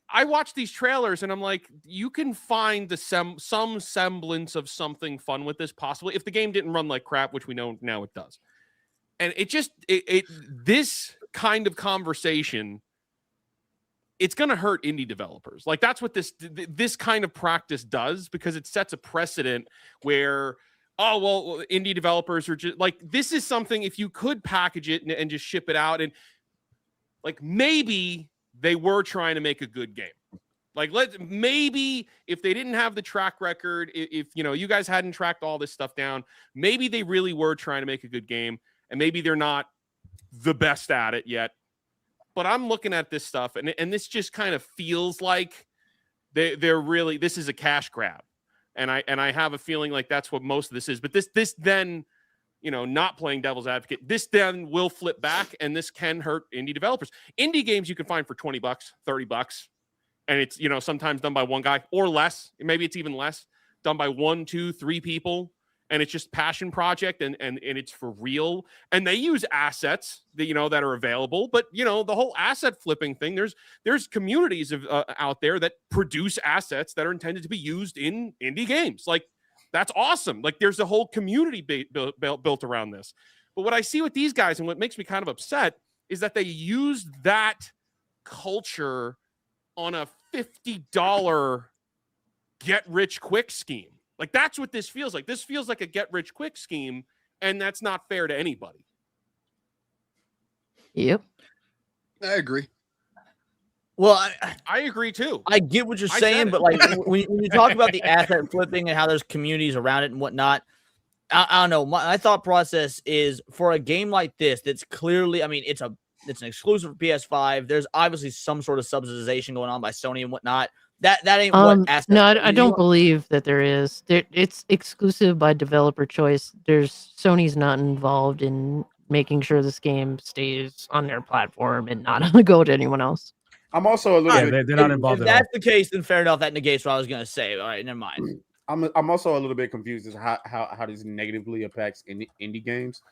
I watch these trailers and I'm like, you can find some semblance of something fun with this possibly if the game didn't run like crap, which we know now it does. And it just this kind of conversation, it's going to hurt indie developers. Like that's what this kind of practice does, because it sets a precedent where, oh, well, indie developers are just like, this is something, if you could package it and just ship it out, and like maybe they were trying to make a good game. Like maybe if they didn't have the track record, if you guys hadn't tracked all this stuff down, maybe they really were trying to make a good game, and maybe they're not the best at it yet. But I'm looking at this stuff, and this just kind of feels like they're really, this is a cash grab. And I have a feeling like that's what most of this is. But this then, not playing devil's advocate, this then will flip back, and this can hurt indie developers. Indie games you can find for $20, $30, and it's sometimes done by one guy or less. Maybe it's even less, done by 1, 2, 3 people, and it's just passion project, and it's for real. And they use assets that that are available. But the whole asset flipping thing, there's communities of out there that produce assets that are intended to be used in indie games. Like that's awesome. Like there's a whole community built around this. But what I see with these guys, and what makes me kind of upset, is that they use that culture on a $50 get rich quick scheme. Like that's what this feels like. This feels like a get rich quick scheme, and that's not fair to anybody. Yep. I agree. Well, I agree too. I get what you're saying, but like when you talk about the asset flipping and how there's communities around it and whatnot, I don't know. My thought process is, for a game like this that's clearly, I mean, it's an exclusive for PS5. There's obviously some sort of subsidization going on by Sony and whatnot. That ain't what asset. No, I don't believe that there is. It's exclusive by developer choice. Sony's not involved in making sure this game stays on their platform and not go to anyone else. I'm also a little bit. They're not involved. If that's the case, then fair enough. That negates what I was gonna say. All right, never mind. I'm also a little bit confused as how this negatively affects indie games.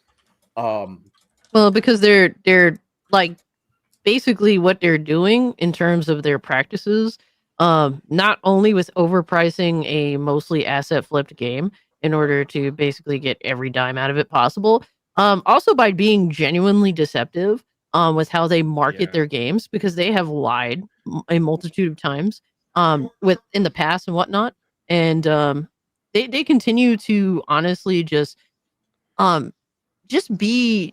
Well, because they're like basically what they're doing in terms of their practices. Not only with overpricing a mostly asset flipped game in order to basically get every dime out of it possible, also by being genuinely deceptive with how they market their games, because they have lied a multitude of times in the past and whatnot, and they continue to honestly just be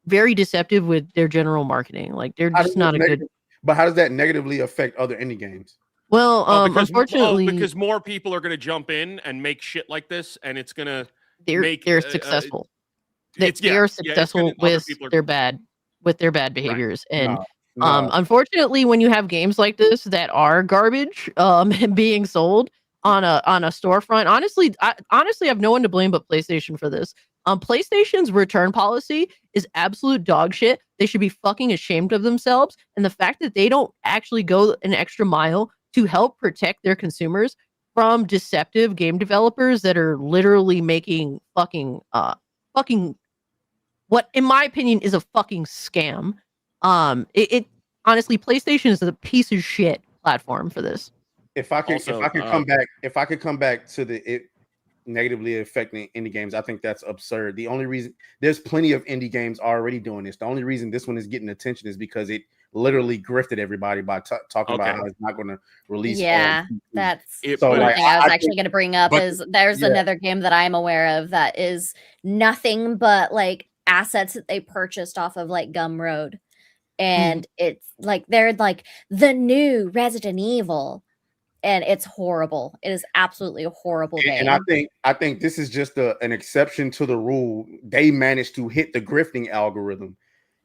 very deceptive with their general marketing. Like they're just not a good. But how does that negatively affect other indie games? Well, unfortunately, because more people are going to jump in and make shit like this, and it's going to they're successful. They are successful with their bad behaviors, and unfortunately, when you have games like this that are garbage, being sold on a storefront, honestly, I have no one to blame but PlayStation for this. PlayStation's return policy is absolute dog shit. They should be fucking ashamed of themselves, and the fact that they don't actually go an extra mile to help protect their consumers from deceptive game developers that are literally making fucking what, in my opinion, is a fucking scam. It honestly, PlayStation is a piece of shit platform for this. If I could come back to it negatively affecting indie games, I think that's absurd. The only reason, there's plenty of indie games already doing this. The only reason this one is getting attention is because it literally grifted everybody by talking about how it's not going to release. Yeah, that's one thing I was actually going to bring up. Is there's another game that I'm aware of that is nothing but like assets that they purchased off of like Gumroad, and it's like they're like the new Resident Evil, and it's horrible. It is absolutely a horrible game. And I think this is just an exception to the rule. They managed to hit the grifting algorithm.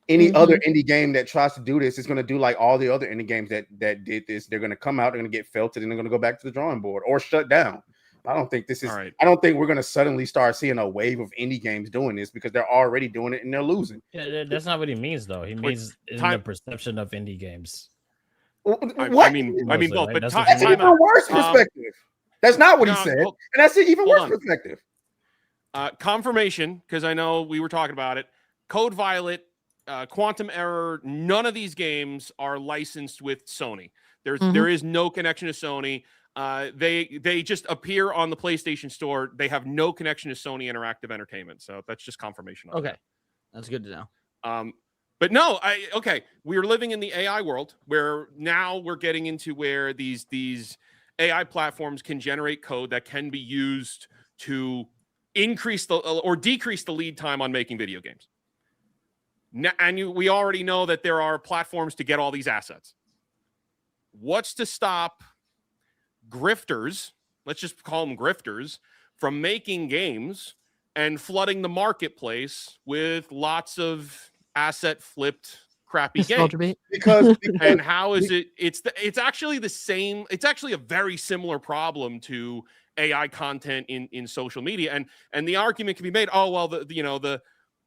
Any other indie game that tries to do this is going to do like all the other indie games that did this. They're going to come out, they're going to get felted, and they're going to go back to the drawing board or shut down. I don't think this is. Right. I don't think we're going to suddenly start seeing a wave of indie games doing this, because they're already doing it and they're losing. Yeah, that's not what he means, though. He means in the perception of indie games. What? I mean, both. But that's an even worse perspective. That's not what he said, and that's an even worse perspective. Confirmation, because I know we were talking about it. Code Violet, Quantum Error, none of these games are licensed with Sony. There is no connection to Sony. They just appear on the PlayStation Store. They have no connection to Sony Interactive Entertainment. So that's just confirmation. Okay, that's good to know. But no, we are living in the AI world where now we're getting into where these AI platforms can generate code that can be used to increase or decrease the lead time on making video games. And we already know that there are platforms to get all these assets. What's to stop grifters, let's just call them grifters, from making games and flooding the marketplace with lots of asset flipped crappy games? Because and how is it? It's actually the same. It's actually a very similar problem to AI content in social media, and the argument can be made. Oh well,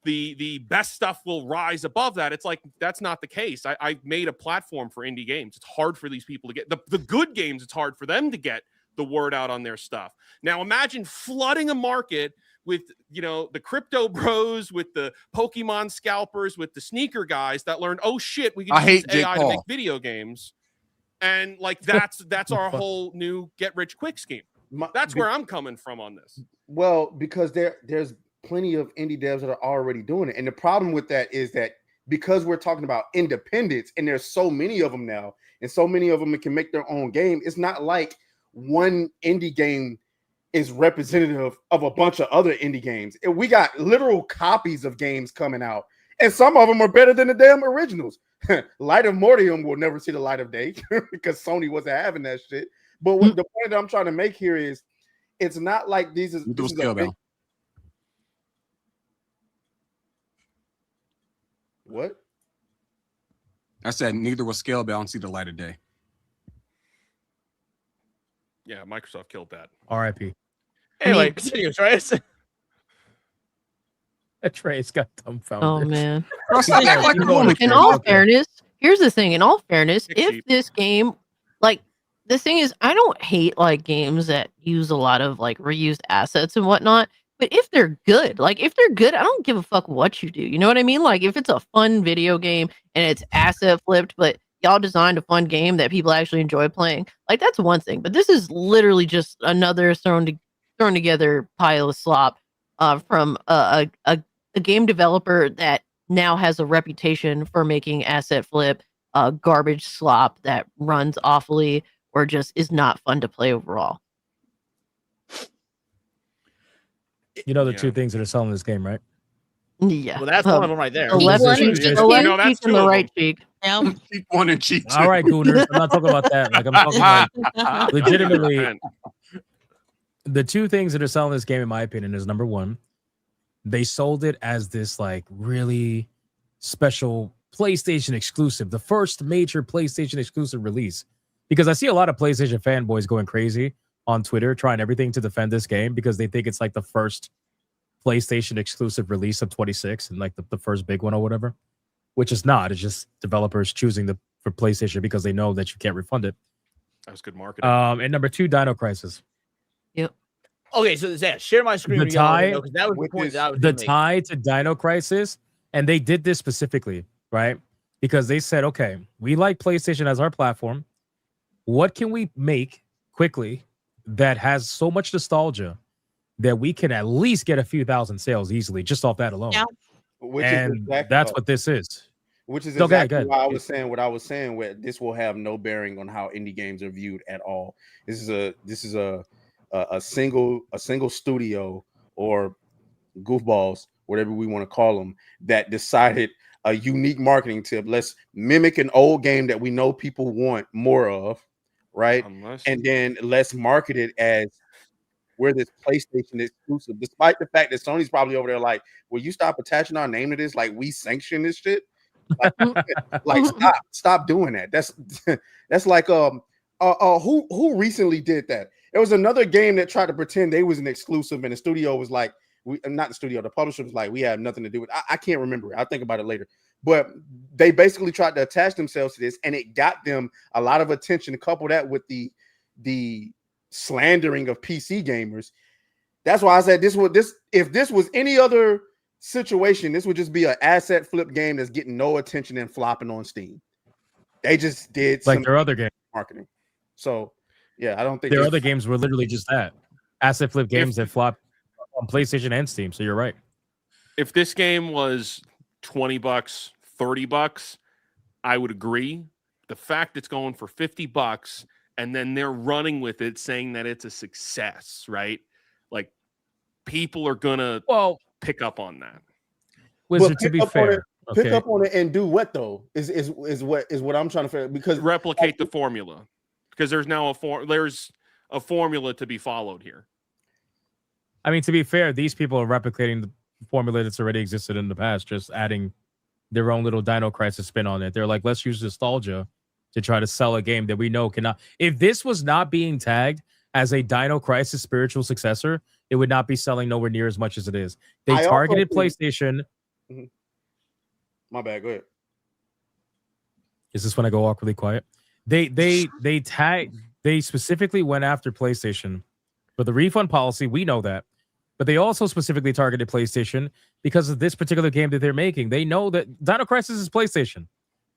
the best stuff will rise above that. It's like that's not the case. I made a platform for indie games. It's hard for these people to get the good games. It's hard for them to get the word out on their stuff. Now imagine flooding a market with the crypto bros, with the Pokemon scalpers, with the sneaker guys that learned, oh shit, we can use AI to make video games, and like that's our whole new get rich quick scheme. That's where I'm coming from on this. Well, because there's plenty of indie devs that are already doing it, and the problem with that is that because we're talking about independence, and there's so many of them now, and so many of them can make their own game. It's not like one indie game is representative of a bunch of other indie games. And we got literal copies of games coming out, and some of them are better than the damn originals. Light of Mortium will never see the light of day because Sony wasn't having that shit. But what the point that I'm trying to make here is, it's not like this is a big... What? I said neither will Scalebound see the light of day. Yeah, Microsoft killed that. R.I.P. Anyway, continue, Trace. Trace got dumbfounded. Oh man. Like in all fairness, here's the thing. In all fairness, if this game, like, the thing is, I don't hate like games that use a lot of like reused assets and whatnot. But if they're good, I don't give a fuck what you do. You know what I mean? Like, if it's a fun video game and it's asset flipped, but y'all designed a fun game that people actually enjoy playing, like, that's one thing. But this is literally just another thrown together pile of slop from a game developer that now has a reputation for making asset flip garbage slop that runs awfully or just is not fun to play overall. You know the two things that are selling this game, right? Yeah. Well, that's one of them right there. The left cheek, cheek and the right cheek. Cheek one and cheek two. All right, Gooners. I'm not talking about that. Like, I'm talking like legitimately. The two things that are selling this game, in my opinion, is number one, they sold it as this like really special PlayStation exclusive, the first major PlayStation exclusive release. Because I see a lot of PlayStation fanboys going crazy on Twitter trying everything to defend this game because they think it's like the first PlayStation exclusive release of 26 and like the first big one or whatever, which is not. It's just developers choosing for PlayStation because they know that you can't refund it. That was good marketing. And number two, Dino Crisis. Yep. Okay, so share my screen. The tie, that was the point that I was the tie to Dino Crisis, and they did this specifically, right? Because they said, okay, we like PlayStation as our platform. What can we make quickly that has so much nostalgia that we can at least get a few thousand sales easily just off that alone? Yeah. That's what this is. Which is exactly why I was saying what I was saying, where this will have no bearing on how indie games are viewed at all. This is a single studio or goofballs, whatever we want to call them, that decided a unique marketing tip. Let's mimic an old game that we know people want more of, right? And then let's market it as we're this PlayStation exclusive, despite the fact that Sony's probably over there like, will you stop attaching our name to this? Like, we sanction this shit. Like stop doing that. That's like who recently did that? There was another game that tried to pretend they was an exclusive, and the studio was like, the publisher was like, we have nothing to do with it. I can't remember. I'll think about it later. But they basically tried to attach themselves to this, and it got them a lot of attention. Couple that with the slandering of PC gamers, That's why I said if this was any other situation, this would just be an asset flip game that's getting no attention and flopping on Steam. They just did Like some their other game marketing. So yeah, I don't think their other games were literally just that asset flip games that flop on PlayStation and Steam. So you're right. If this game was $20, $30, I would agree. The fact it's going for $50 and then they're running with it saying that it's a success, right? Like people are gonna pick up on that. Wizard, to be fair, pick up on it and do what though? Is what I'm trying to figure, because replicate the formula. Because there's now there's a formula to be followed here. I mean, to be fair, these people are replicating the formula that's already existed in the past, just adding their own little Dino Crisis spin on it. They're like, let's use nostalgia to try to sell a game that we know cannot. If this was not being tagged as a Dino Crisis spiritual successor, it would not be selling nowhere near as much as it is. They targeted PlayStation. My bad. Go ahead. Is this when I go awkwardly quiet? They specifically went after PlayStation for the refund policy. We know that. But they also specifically targeted PlayStation because of this particular game that they're making. They know that Dino Crisis is PlayStation,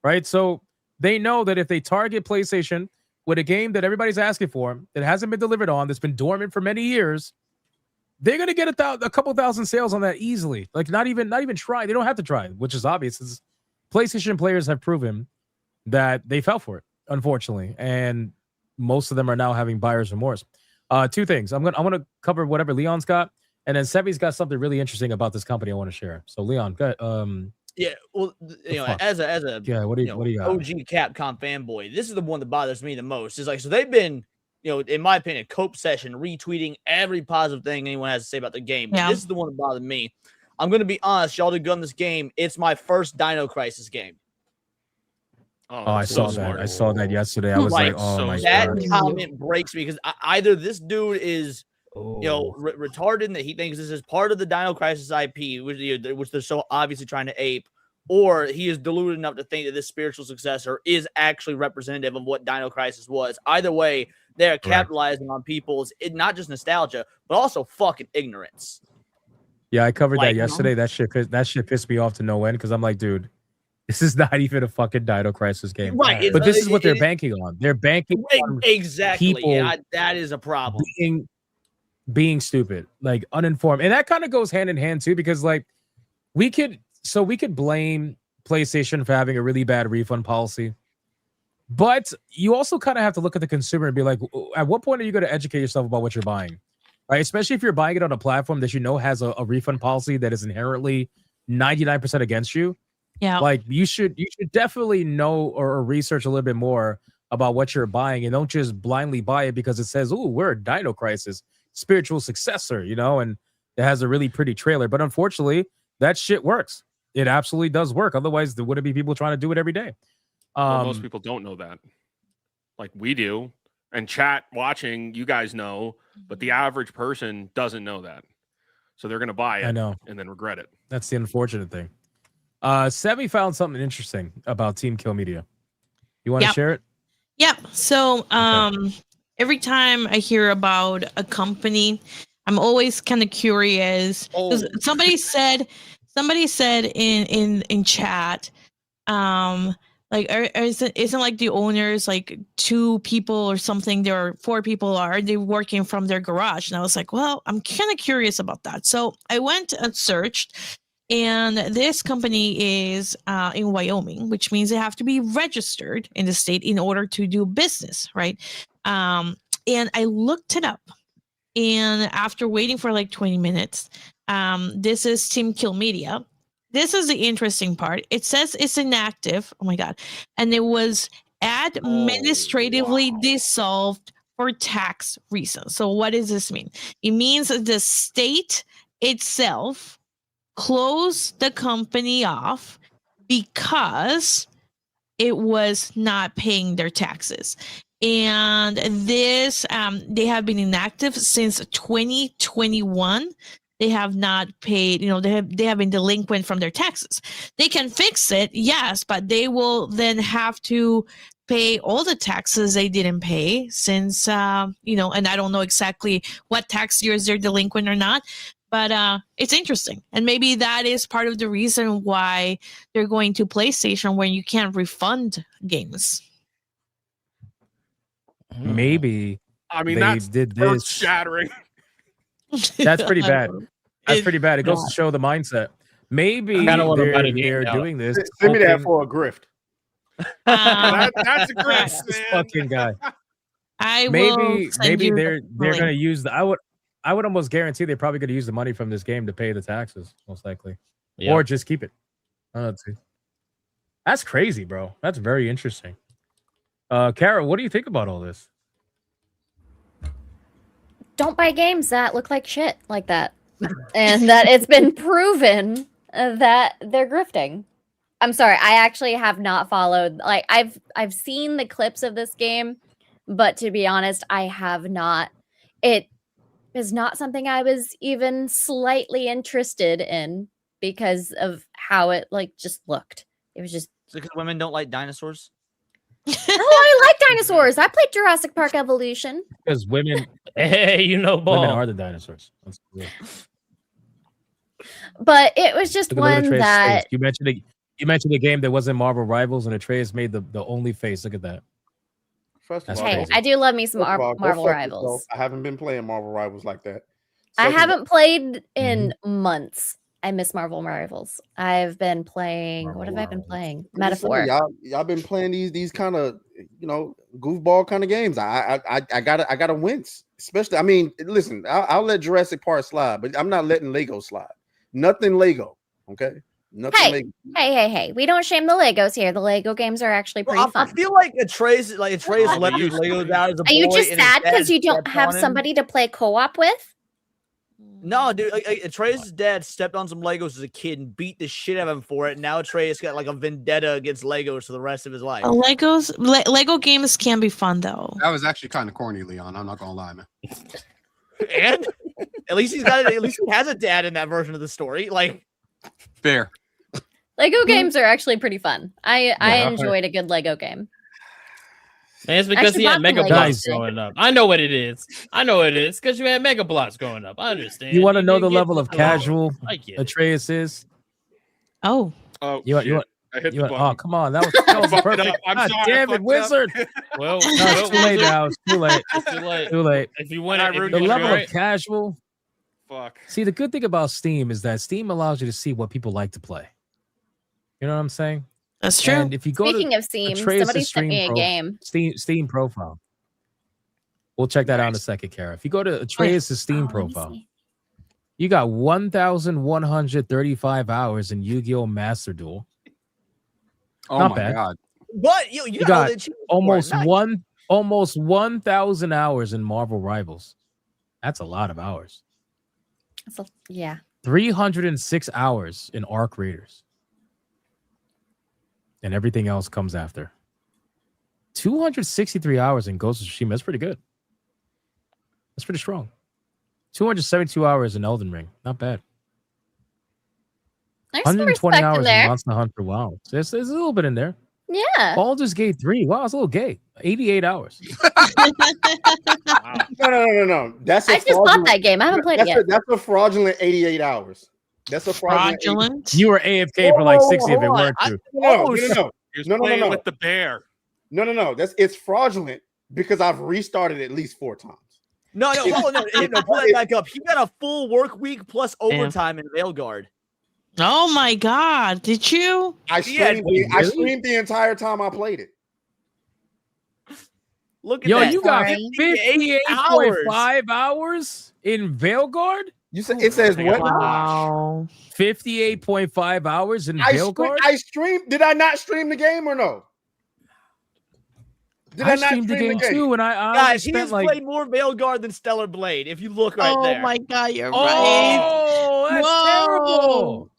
right? So they know that if they target PlayStation with a game that everybody's asking for, that hasn't been delivered on, that's been dormant for many years, they're going to get a couple thousand sales on that easily. Like not even try. They don't have to try, which is obvious. PlayStation players have proven that they fell for it, unfortunately. And most of them are now having buyer's remorse. Two things. I'm gonna cover whatever Leon's got. And then Sebi's got something really interesting about this company I want to share. So Leon, go ahead. Yeah, well, as a what do you got? OG Capcom fanboy, this is the one that bothers me the most. Is like, so they've been, in my opinion, cope session retweeting every positive thing anyone has to say about the game. Yeah. This is the one that bothered me. I'm gonna be honest, y'all did good on this game. It's my first Dino Crisis game. Oh, I saw that. I saw that yesterday. I was like, oh my god. That comment breaks me because either this dude is retarded in that he thinks this is part of the Dino Crisis IP, which they're so obviously trying to ape, or he is deluded enough to think that this spiritual successor is actually representative of what Dino Crisis was. Either way, they're capitalizing on people's not just nostalgia, but also fucking ignorance. Yeah, I covered that yesterday. That shit pissed me off to no end because I'm like, dude, this is not even a fucking Dino Crisis game. Right. But this is what they're banking on. They're banking on exactly. people That is a problem. Being stupid, like uninformed. And that kind of goes hand in hand too, because like we could blame PlayStation for having a really bad refund policy. But you also kind of have to look at the consumer and be like, at what point are you going to educate yourself about what you're buying? Right? Especially if you're buying it on a platform that has a refund policy that is inherently 99% against you. Yeah. Like you should definitely know or research a little bit more about what you're buying and don't just blindly buy it because it says, "Oh, we're a Dino Crisis spiritual successor," and it has a really pretty trailer. But unfortunately, that shit works. It absolutely does work. Otherwise, there wouldn't be people trying to do it every day. Well, most people don't know that. Like we do. And chat watching, you guys know, but the average person doesn't know that. So they're going to buy it and then regret it. That's the unfortunate thing. Sebi found something interesting about Team Kill Media. You want to share it? Yep. So every time I hear about a company, I'm always kind of curious. Somebody said in chat, like, isn't like the owners like 2 people or something? There are 4 people. Are they working from their garage? And I was like, well, I'm kind of curious about that. So I went and searched, and this company is in Wyoming, which means they have to be registered in the state in order to do business, right? And I looked it up, and after waiting for like 20 minutes, this is Team Kill Media. This is the interesting part. It says it's inactive. Oh my God. And it was administratively dissolved for tax reasons. So what does this mean? It means that the state itself closed the company off because it was not paying their taxes. And this, they have been inactive since 2021. they have not paid, they have been delinquent from their taxes. They can fix it, yes, but they will then have to pay all the taxes they didn't pay since, and I don't know exactly what tax years they're delinquent or not, but it's interesting. And maybe that is part of the reason why they're going to PlayStation where you can't refund games. Maybe I mean, they that's did this. shattering. That's pretty I bad. don't know. That's It's pretty bad. It goes not. to show the mindset. Maybe I kinda wanna buy the game they're now. doing this. Send me that hoping- for a grift. That's a great This man. fucking guy. I will Maybe send you they're the gonna link. use the. I would almost guarantee they're probably gonna use the money from this game to pay the taxes, most likely, Yep. or just keep it. Let's see. That's crazy, bro. That's very interesting. Kara, what do you think about all this? Don't buy games that look like shit like that, and that it's been proven that they're grifting. I'm sorry, I actually have not followed. Like I've seen the clips of this game, but to be honest, I have not. It is not something I was even slightly interested in because of how it just looked. It was just Because women don't like dinosaurs. no, I like dinosaurs. I played Jurassic Park Evolution. Because women, Hey, women ball. are the dinosaurs. That's real. But it was just Look at one Atreus' that face. You mentioned a game that wasn't Marvel Rivals, and Atreus made the only face. Look at that. First of That's all, hey, crazy. I do love me some first of all, go Marvel fuck Rivals. yourself. I haven't been playing Marvel Rivals like that. I Second of haven't played in Mm-hmm. months. I miss Marvel Rivals. I've been playing. What have I been playing? all, listen, Metaphor. y'all been playing these kind of goofball kind of games. I gotta wince. Especially, I mean, listen, I'll let Jurassic Park slide, but I'm not letting Lego slide. Nothing Lego. Okay. Nothing Hey, Lego. hey! We don't shame the Legos here. The Lego games are actually pretty I fun. feel like Atreus left his used to Legos be. out as a boy. Are you just and his sad because dad you don't stepped have on him. somebody to play co-op with? No, dude. Atreus' dad stepped on some Legos as a kid and beat the shit out of him for it. Now Atreus got like a vendetta against Legos for the rest of his life. Lego games can be fun though. That was actually kind of corny, Leon. I'm not gonna lie, man. And at least he has a dad in that version of the story. Like, Fair. Lego games are actually pretty fun. I enjoyed a good Lego game. Man, it's because Actually he had bought some Mega Legos Blocks today. growing up. I know what it is. It's because you had Mega Blocks growing up. I understand. You want to know the didn't get level of the- casual I get it. Atreus is? Oh, Oh, You want? shit. I hit the Oh, button. come on. That was Fucked it perfect. up. I'm God sorry, I damn it, fucked it up. wizard. Well, No, it's too late now. It's too late. It's too late. Too late. If you win I it, if ruined you The it, level enjoy of it, casual. Fuck. See, the good thing about Steam is that Steam allows you to see what people like to play. You know what I'm saying? that's true. And if you go Speaking to of Steam, Atreus' somebody sent me a game. Steam profile. We'll check that out in a second, Kara. If you go to Atreus' Steam Oh, let me profile, see. you got 1,135 hours in Yu-Gi-Oh! Master Duel. Oh Not my bad. god. but you You got got almost 1,000 hours in Marvel Rivals. That's a lot of hours. Yeah. 306 hours in Arc Raiders. And everything else comes after. 263 hours in Ghost of Tsushima. That's pretty good. That's pretty strong. 272 hours in Elden Ring. Not bad. There's some 120 respect in hours in there. Monster Hunter. Wow. There's a little bit in there. Yeah. Baldur's Gate 3. Wow, it's a little gay. 88 hours. No. That's I just bought that game. I haven't played it yet. That's a fraudulent 88 hours. That's a fraudulent. You were AFK for like 60 if it weren't you. No. He was playing with the bear. No. It's fraudulent because I've restarted at least 4 times. No, pull that back up. He got a full work week plus overtime in Veilguard. Oh my god, did you? I streamed the entire time I played it. Look at Yo, that. you got Sorry. 58.5 hours in Veilguard? You said it says what? Wow. 58.5 hours in Veilguard? I streamed. Did I not stream the game or no? Did I not streamed the stream game too, and I Guys, he spent has like played more Veilguard than Stellar Blade. If you look right Oh there. my god, you're oh, that's right. terrible.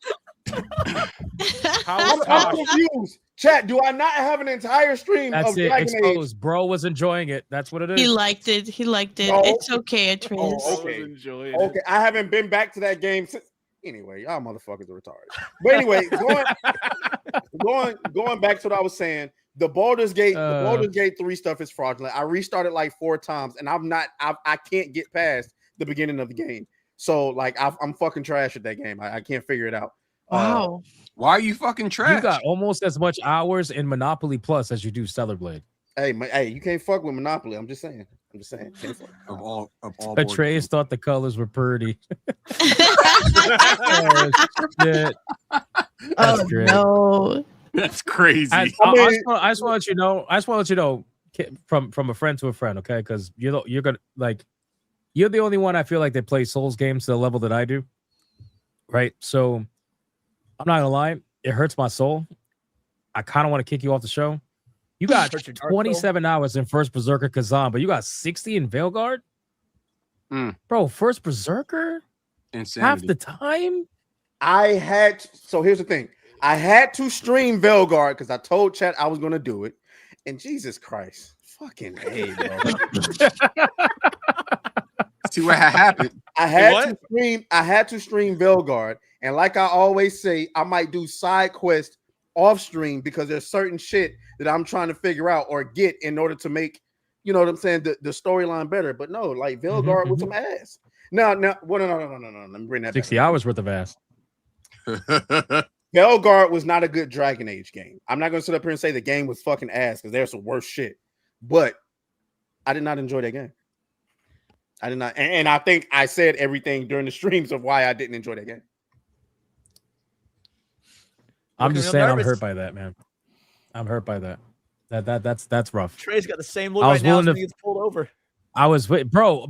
How was I'm Tosh? confused. Chat, do I not have an entire stream That's of it. Dragon Age? Exposed. Bro was enjoying it. That's what it is. He liked it. He liked it. No. It's okay, Atreus. Oh, okay. I haven't been back to that game since. Anyway, y'all motherfuckers are retarded. But anyway, going back to what I was saying, the Baldur's Gate 3 stuff is fraudulent. I restarted like 4 times, and I can't get past the beginning of the game. So like I'm fucking trash at that game. I can't figure it out. Wow. Why are you fucking trash? You got almost as much hours in Monopoly Plus as you do Stellar Blade. Hey, you can't fuck with Monopoly. I'm just saying. Of all Atreus thought the colors were pretty. Shit. That's great. No. That's crazy. I just want to let you know. I just want to let you know from a friend to a friend, okay? Because you're gonna like, you're the only one I feel like that plays Souls games to the level that I do, right? So I'm not gonna lie, it hurts my soul. I kind of want to kick you off the show. You got 27 hours in First Berserker Kazan, but you got 60 in Veilguard? Bro, First Berserker? Insanity. Half the time? So here's the thing. I had to stream Veilguard because I told chat I was going to do it. And Jesus Christ. Fucking A, bro. See what happened. I had to stream Veilguard. And like I always say, I might do side quests off stream because there's certain shit that I'm trying to figure out or get in order to make, you know what I'm saying, the storyline better. But no, like Veilguard with some ass. No. Let me bring that 60 back. hours worth of ass. Veilguard was not a good Dragon Age game. I'm not going to sit up here and say the game was fucking ass because there's some worse shit. But I did not enjoy that game. I did not. And I think I said everything during the streams of why I didn't enjoy that game. I'm just saying I'm hurt by that, man. I'm hurt by that. That's rough. Trey's got the same look right now as when he gets pulled over. I was with bro,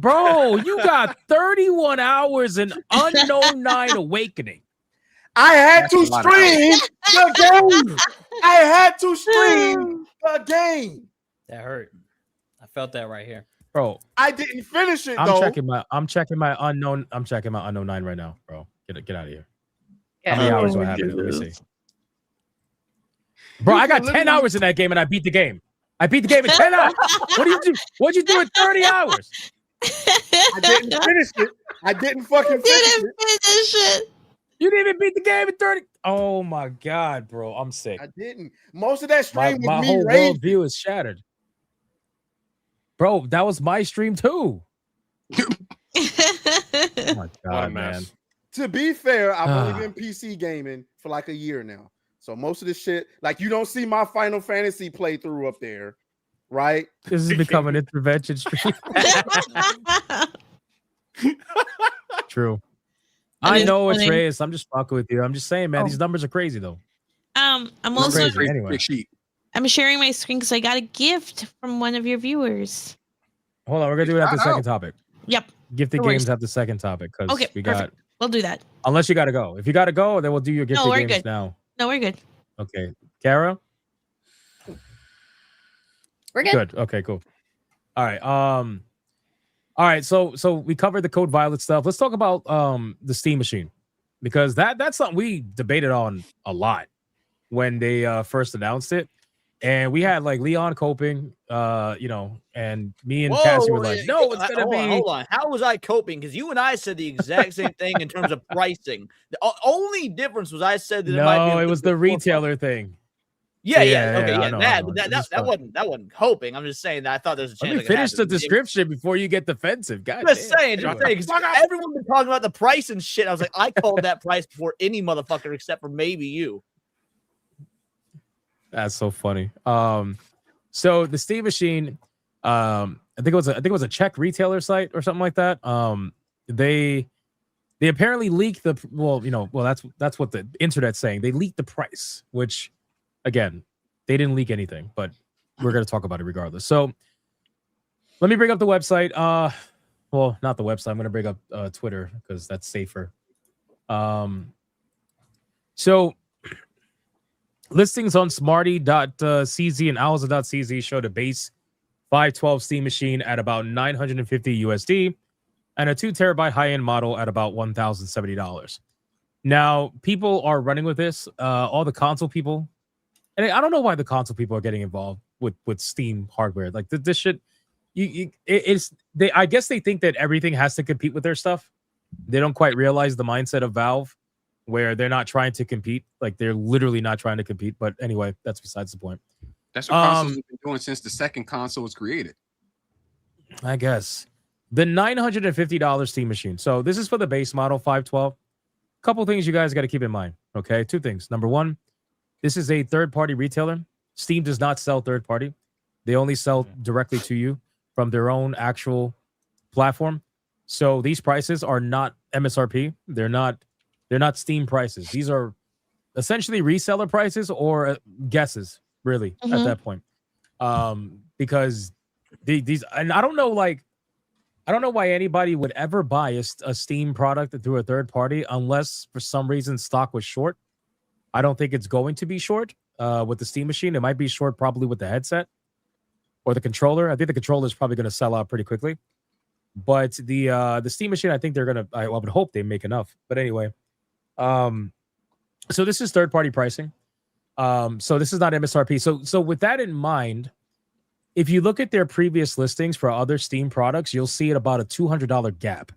you got 31 hours in Unknown 9 Awakening. I had to stream the game. I had to stream the game. That hurt. I felt that right here. Bro, I didn't finish it I'm though. checking my Unknown 9 right now, bro. Get out of here. Yeah. How many hours do I have in it? Let me see. Bro, I got 10 hours in that game and I beat the game. I beat the game in 10 hours. What do you do? What'd you do in 30 hours? I didn't finish it. I didn't fucking finish it. You didn't even beat the game in 30. Oh my god, bro. I'm sick. I didn't. Most of that stream was my me whole raging. worldview is shattered. Bro, that was my stream too. Oh my god, man. To be fair, I've only been PC gaming for like a year now. So most of this shit, like you don't see my Final Fantasy playthrough up there, right? This has become an intervention stream. True. I know it's Reyes. I'm just fucking with you. I'm just saying, man, these numbers are crazy though. I'm also crazy. Anyway. I'm sharing my screen because I got a gift from one of your viewers. Hold on, we're gonna do it after the second topic. Yep. Gifted No worries. games at the second topic because Okay, we perfect. got. We'll do that. Unless you gotta go. If you gotta go, then we'll do your gifted No, we're games good. now. No, we're good. Okay, Kara. We're good. Okay, cool. All right. All right. So we covered the Code Violet stuff. Let's talk about the Steam Machine because that's something we debated on a lot when they first announced it, and we had like Leon coping, and me and Cassie were like, "No, it's gonna be." Hold on. How was I coping? Because you and I said the exact same thing in terms of pricing. The only difference was I said that it might be. No, it was the retailer thing. Okay, I know. that wasn't hoping. I'm just saying that I thought there was a chance. Let me finish the description before you get defensive, guys. Just saying, because everyone been talking about the price and shit. I was like, I called that price before any motherfucker except for maybe you. That's so funny. So the Steam Machine, I think it was a Czech retailer site or something like that. They apparently leaked that's what the internet's saying. They leaked the price, which again, they didn't leak anything, but we're going to talk about it regardless. So let me bring up the website. Well, not the website. I'm going to bring up Twitter because that's safer. So listings on smarty.cz and owlza.cz showed a base 512 Steam Machine at about $950 USD and a 2 terabyte high-end model at about $1,070. Now, people are running with this. All the console people And I don't know why the console people are getting involved with Steam hardware. Like this shit, I guess they think that everything has to compete with their stuff. They don't quite realize the mindset of Valve, where they're not trying to compete. Like they're literally not trying to compete. But anyway, that's besides the point. That's what consoles have been doing since the second console was created. I guess the $950 Steam machine. So this is for the base model 512. Couple things you guys got to keep in mind. Okay, two things. Number one, this is a third-party retailer. Steam does not sell third-party. They only sell directly to you from their own actual platform. So these prices are not MSRP. They're not Steam prices. These are essentially reseller prices or guesses, really, at that point. Because these, and I don't know why anybody would ever buy a Steam product through a third party unless for some reason stock was short. I don't think it's going to be short with the Steam machine. It might be short probably with the headset or the controller. I think the controller is probably going to sell out pretty quickly. But the Steam machine, I think they're going to, I would hope they make enough. But anyway, so this is third-party pricing. So this is not MSRP. So with that in mind, if you look at their previous listings for other Steam products, you'll see it about a $200 gap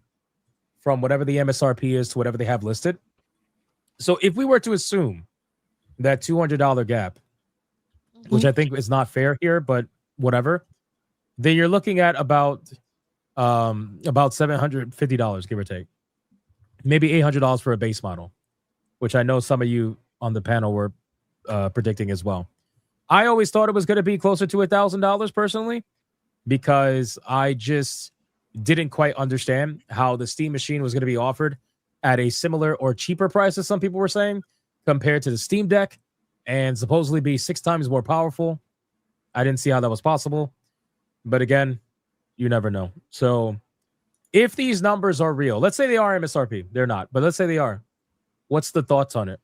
from whatever the MSRP is to whatever they have listed. So if we were to assume that $200 gap, which I think is not fair here, but whatever, then you're looking at about $750, give or take. Maybe $800 for a base model, which I know some of you on the panel were predicting as well. I always thought it was going to be closer to $1,000 personally, because I just didn't quite understand how the Steam machine was going to be offered at a similar or cheaper price, as some people were saying, compared to the Steam Deck, and supposedly be 6 times more powerful. I didn't see how that was possible. But again, you never know. So if these numbers are real, let's say they are MSRP. They're not, but let's say they are. What's the thoughts on it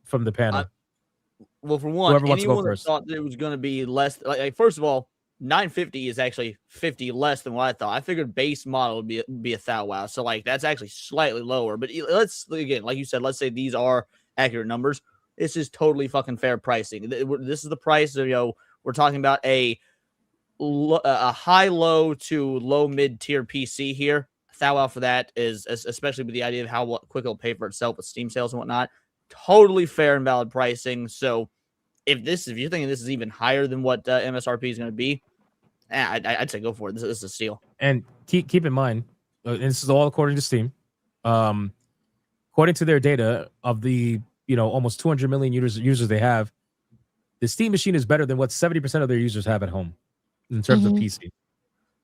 from the panel? Well, for one, Whoever wants to go anyone that first. thought that it was going to be less, like first of all, 950 is actually 50 less than what I thought. I figured base model would be a thou wow. So like that's actually slightly lower. But let's, again, like you said, let's say these are accurate numbers. This is totally fucking fair pricing. This is the price of, we're talking about a high low to low mid tier PC here. Thou wow for that is, especially with the idea of how quick it'll pay for itself with Steam sales and whatnot, totally fair and valid pricing. So if you're thinking this is even higher than what MSRP is going to be, I'd say go for it. This is a steal. And keep in mind, and this is all according to Steam. According to their data of the almost 200 million users they have, the Steam machine is better than what 70% of their users have at home in terms of PC.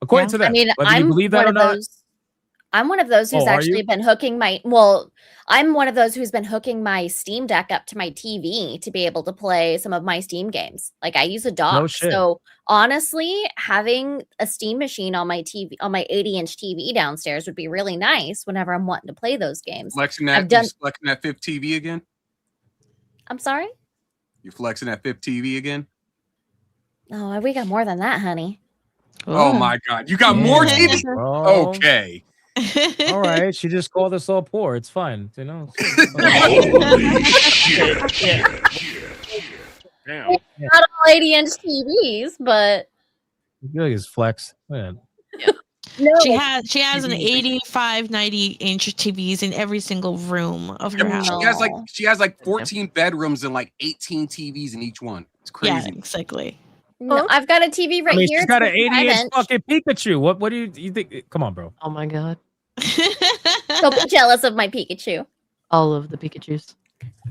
According to them, I mean, whether you believe that or not. I'm one of those who's actually been hooking I'm one of those who's been hooking my Steam Deck up to my TV to be able to play some of my Steam games. Like I use a dock. So honestly, having a Steam machine on my TV, on my 80-inch TV downstairs would be really nice whenever I'm wanting to play those games. Flexing that fifth TV again? I'm sorry? You're flexing that fifth TV again? Oh, we got more than that, honey. Oh my God. You got more TV? Bro. Okay. All right, she just called us all poor. It's fine, Damn. Not all 80-inch TVs, but You like his flex, man. no, She has an 85, 90-inch TVs in every single room of her house. She has like 14 bedrooms and like 18 TVs in each one. It's crazy. Yeah, exactly. No, I've got a TV right here. She's got an it's 80-inch 55-inch. fucking Pikachu. What do you think? Come on, bro. Oh my god. Don't be jealous of my Pikachu. All of the Pikachus.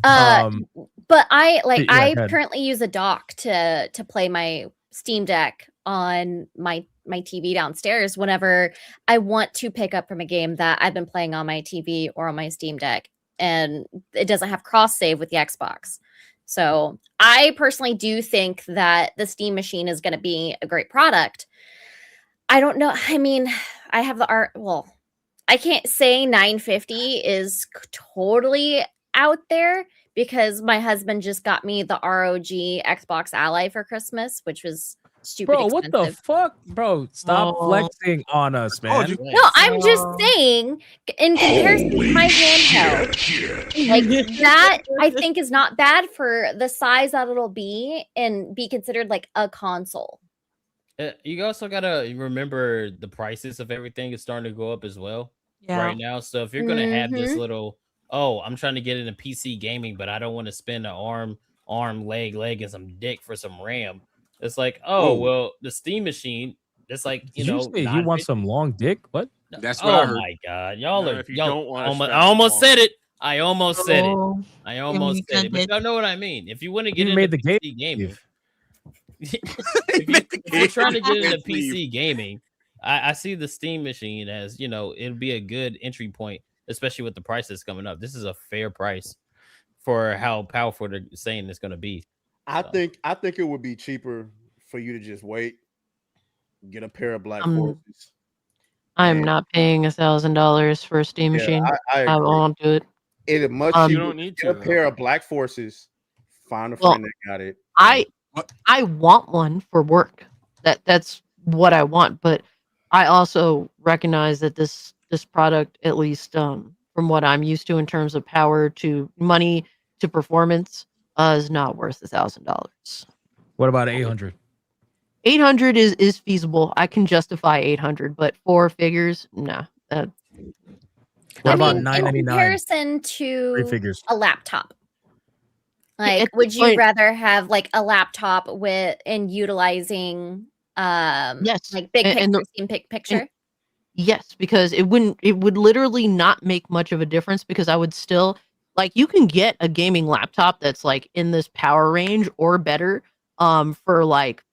But I Yeah, go ahead. currently use a dock to play my Steam Deck on my TV downstairs whenever I want to pick up from a game that I've been playing on my TV or on my Steam Deck, and it doesn't have cross save with the Xbox. So I personally do think that the Steam machine is going to be a great product. I don't know. I mean, I have the art. Well, I can't say 950 is totally out there because my husband just got me the ROG Xbox Ally for Christmas, which was stupid Bro, what the expensive. fuck? Bro, stop flexing on us, man. No, I'm just saying, in comparison to my handheld, like that, I think is not bad for the size that it'll be and be considered like a console. You also gotta remember the prices of everything is starting to go up as well right now. So if you're gonna have this Mhm. little, I'm trying to get into PC gaming, but I don't want to spend an arm, leg, and some dick for some RAM. It's like, Whoa. well, the Steam machine, it's like, Did you say you want some long dick? What? That's what I Oh heard. my god, y'all No, are if you y'all don't wanna almost, spend I almost some said it. I almost said it. Oh, I yeah, almost you said it, but said y'all know what I mean. If you want to get You into made the game. PC gaming, if you're trying to get into PC gaming, I see the Steam machine as, it'll be a good entry point, especially with the prices coming up. This is a fair price for how powerful they're saying it's going to be. I think it would be cheaper for you to just wait, get a pair of Black Um, Forces. I'm and- not paying $1,000 for a Steam Yeah, machine. I I agree. won't do it. It is much You cheaper. don't need Get to, a pair of Black Forces. Find a Well, friend that got it. I want one for work. That's what I want, but I also recognize that this product, at least from what I'm used to in terms of power to money to performance, is not worth $1,000. What about 800? 800 is feasible. I can justify 800, but 4 figures, nah. What I about mean, in 999? comparison 3 to figures. a laptop. at Like, this would you point- rather have like a laptop with and utilizing Yes, like big and picture, Steam picture? Yes, because it would literally not make much of a difference because I would still like you can get a gaming laptop that's like in this power range or better for like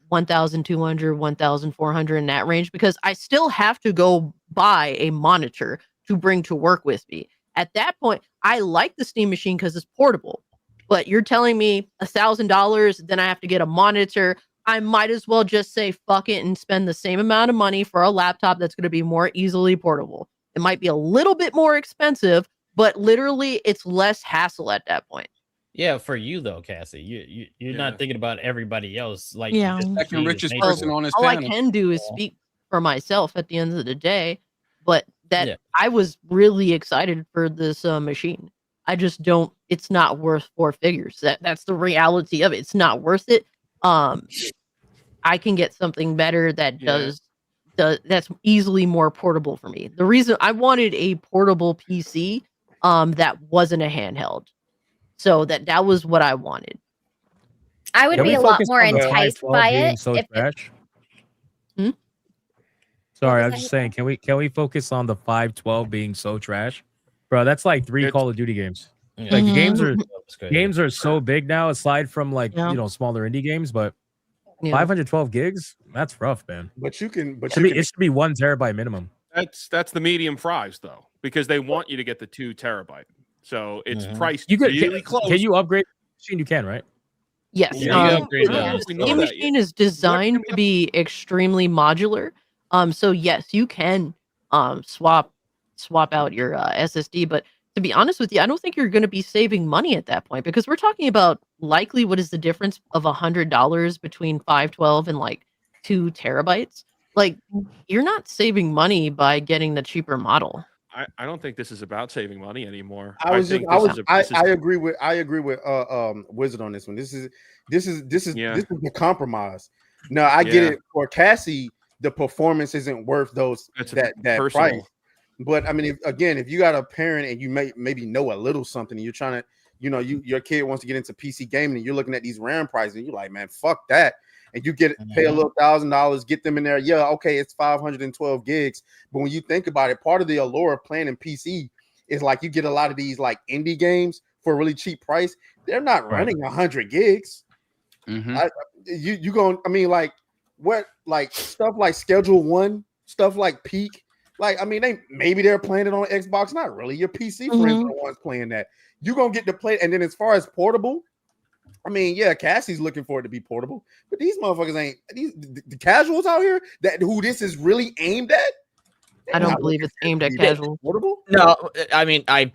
1,200, 1,400 in that range because I still have to go buy a monitor to bring to work with me. At that point, I like the Steam machine because it's portable. But you're telling me $1,000, then I have to get a monitor. I might as well just say fuck it and spend the same amount of money for a laptop that's going to be more easily portable. It might be a little bit more expensive, but literally it's less hassle at that point. Yeah, for you though, Cassie, you're not thinking about everybody else. Like Yeah. this Second machine is richest made person for. on his All I panel. can do is speak for myself at the end of the day, but that Yeah. I was really excited for this machine. I just don't. It's not worth 4 figures. That's the reality of it. It's not worth it. I can get something better that does that's easily more portable for me. The reason I wanted a portable PC that wasn't a handheld. So that was what I wanted. I would Can be we a lot focus more on the enticed 512 by being it so if it, trash? Hmm? Sorry, I was was just that? saying, can we focus on the 512 being so trash? Bro, that's like 3 Call of Duty games. Yeah. Like the Mhm. games are so big now, aside from like Yeah. smaller indie games, but Yeah. 512 gigs, that's rough, man. But you can. But It you should be 1 terabyte minimum. That's the medium fries though, because they want you to get the 2 terabyte. So it's priced You could really close. Can you upgrade the machine? You can, right? Yes. Yeah, you can upgrade the those. we know Steam that, machine is designed to be extremely modular. So yes, you can swap out your SSD, but to be honest with you, I don't think you're going to be saving money at that point because we're talking about likely what is the difference of $100 between 512 and like 2 terabytes. Like you're not saving money by getting the cheaper model. I don't think this is about saving money anymore. I think this is I agree with Wizard on this one. This is the compromise. Now I get it for Cassie, the performance isn't worth that personal. price. But I mean, if you got a parent and you maybe know a little something, and you're trying to, your kid wants to get into PC gaming, and you're looking at these RAM prices, and you're like, man, fuck that. And you pay a little $1,000, get them in there. Yeah, okay, it's 512 gigs. But when you think about it, part of the allure of playing in PC is like you get a lot of these like indie games for a really cheap price. They're not running 100 gigs. You going? I mean, like what? Like stuff like Schedule 1, stuff like Peak. Like, I mean, they're playing it on Xbox. Not really. Your PC friends are the ones playing that. You're gonna get to play. And then as far as portable, I mean, yeah, Cassie's looking for it to be portable, but these motherfuckers ain't the casuals out here who this is really aimed at. I don't believe it's aimed at casual. Portable? No, I mean, I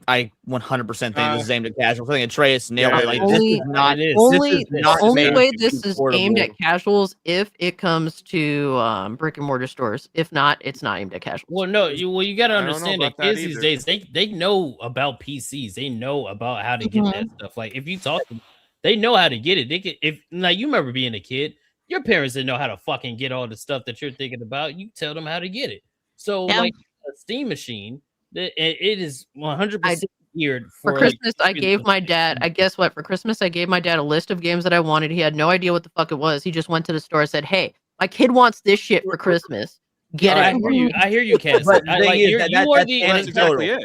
100% think this is aimed at casual. I think Atreus nailed it. Like, this is not. The only way made this to be is aimed at portable. casuals if it comes to brick and mortar stores. If not, it's not aimed at casuals. Well, no, you got to I don't know understand that about that kids these either. days they know about PCs. They know about how to get that stuff. Like if you talk to them, they know how to get it. They can, if like you remember being a kid, your parents didn't know how to fucking get all the stuff that you're thinking about. You tell them how to get it. So like a Steam machine, it is 100% geared For for Christmas, like, I gave my dad. I guess what? For Christmas, I gave my dad a list of games that I wanted. He had no idea what the fuck it was. He just went to the store and said, "Hey, my kid wants this shit for Christmas. Get it." I hear you, Cass. But the thing Like, is you that are that's the anecdotal.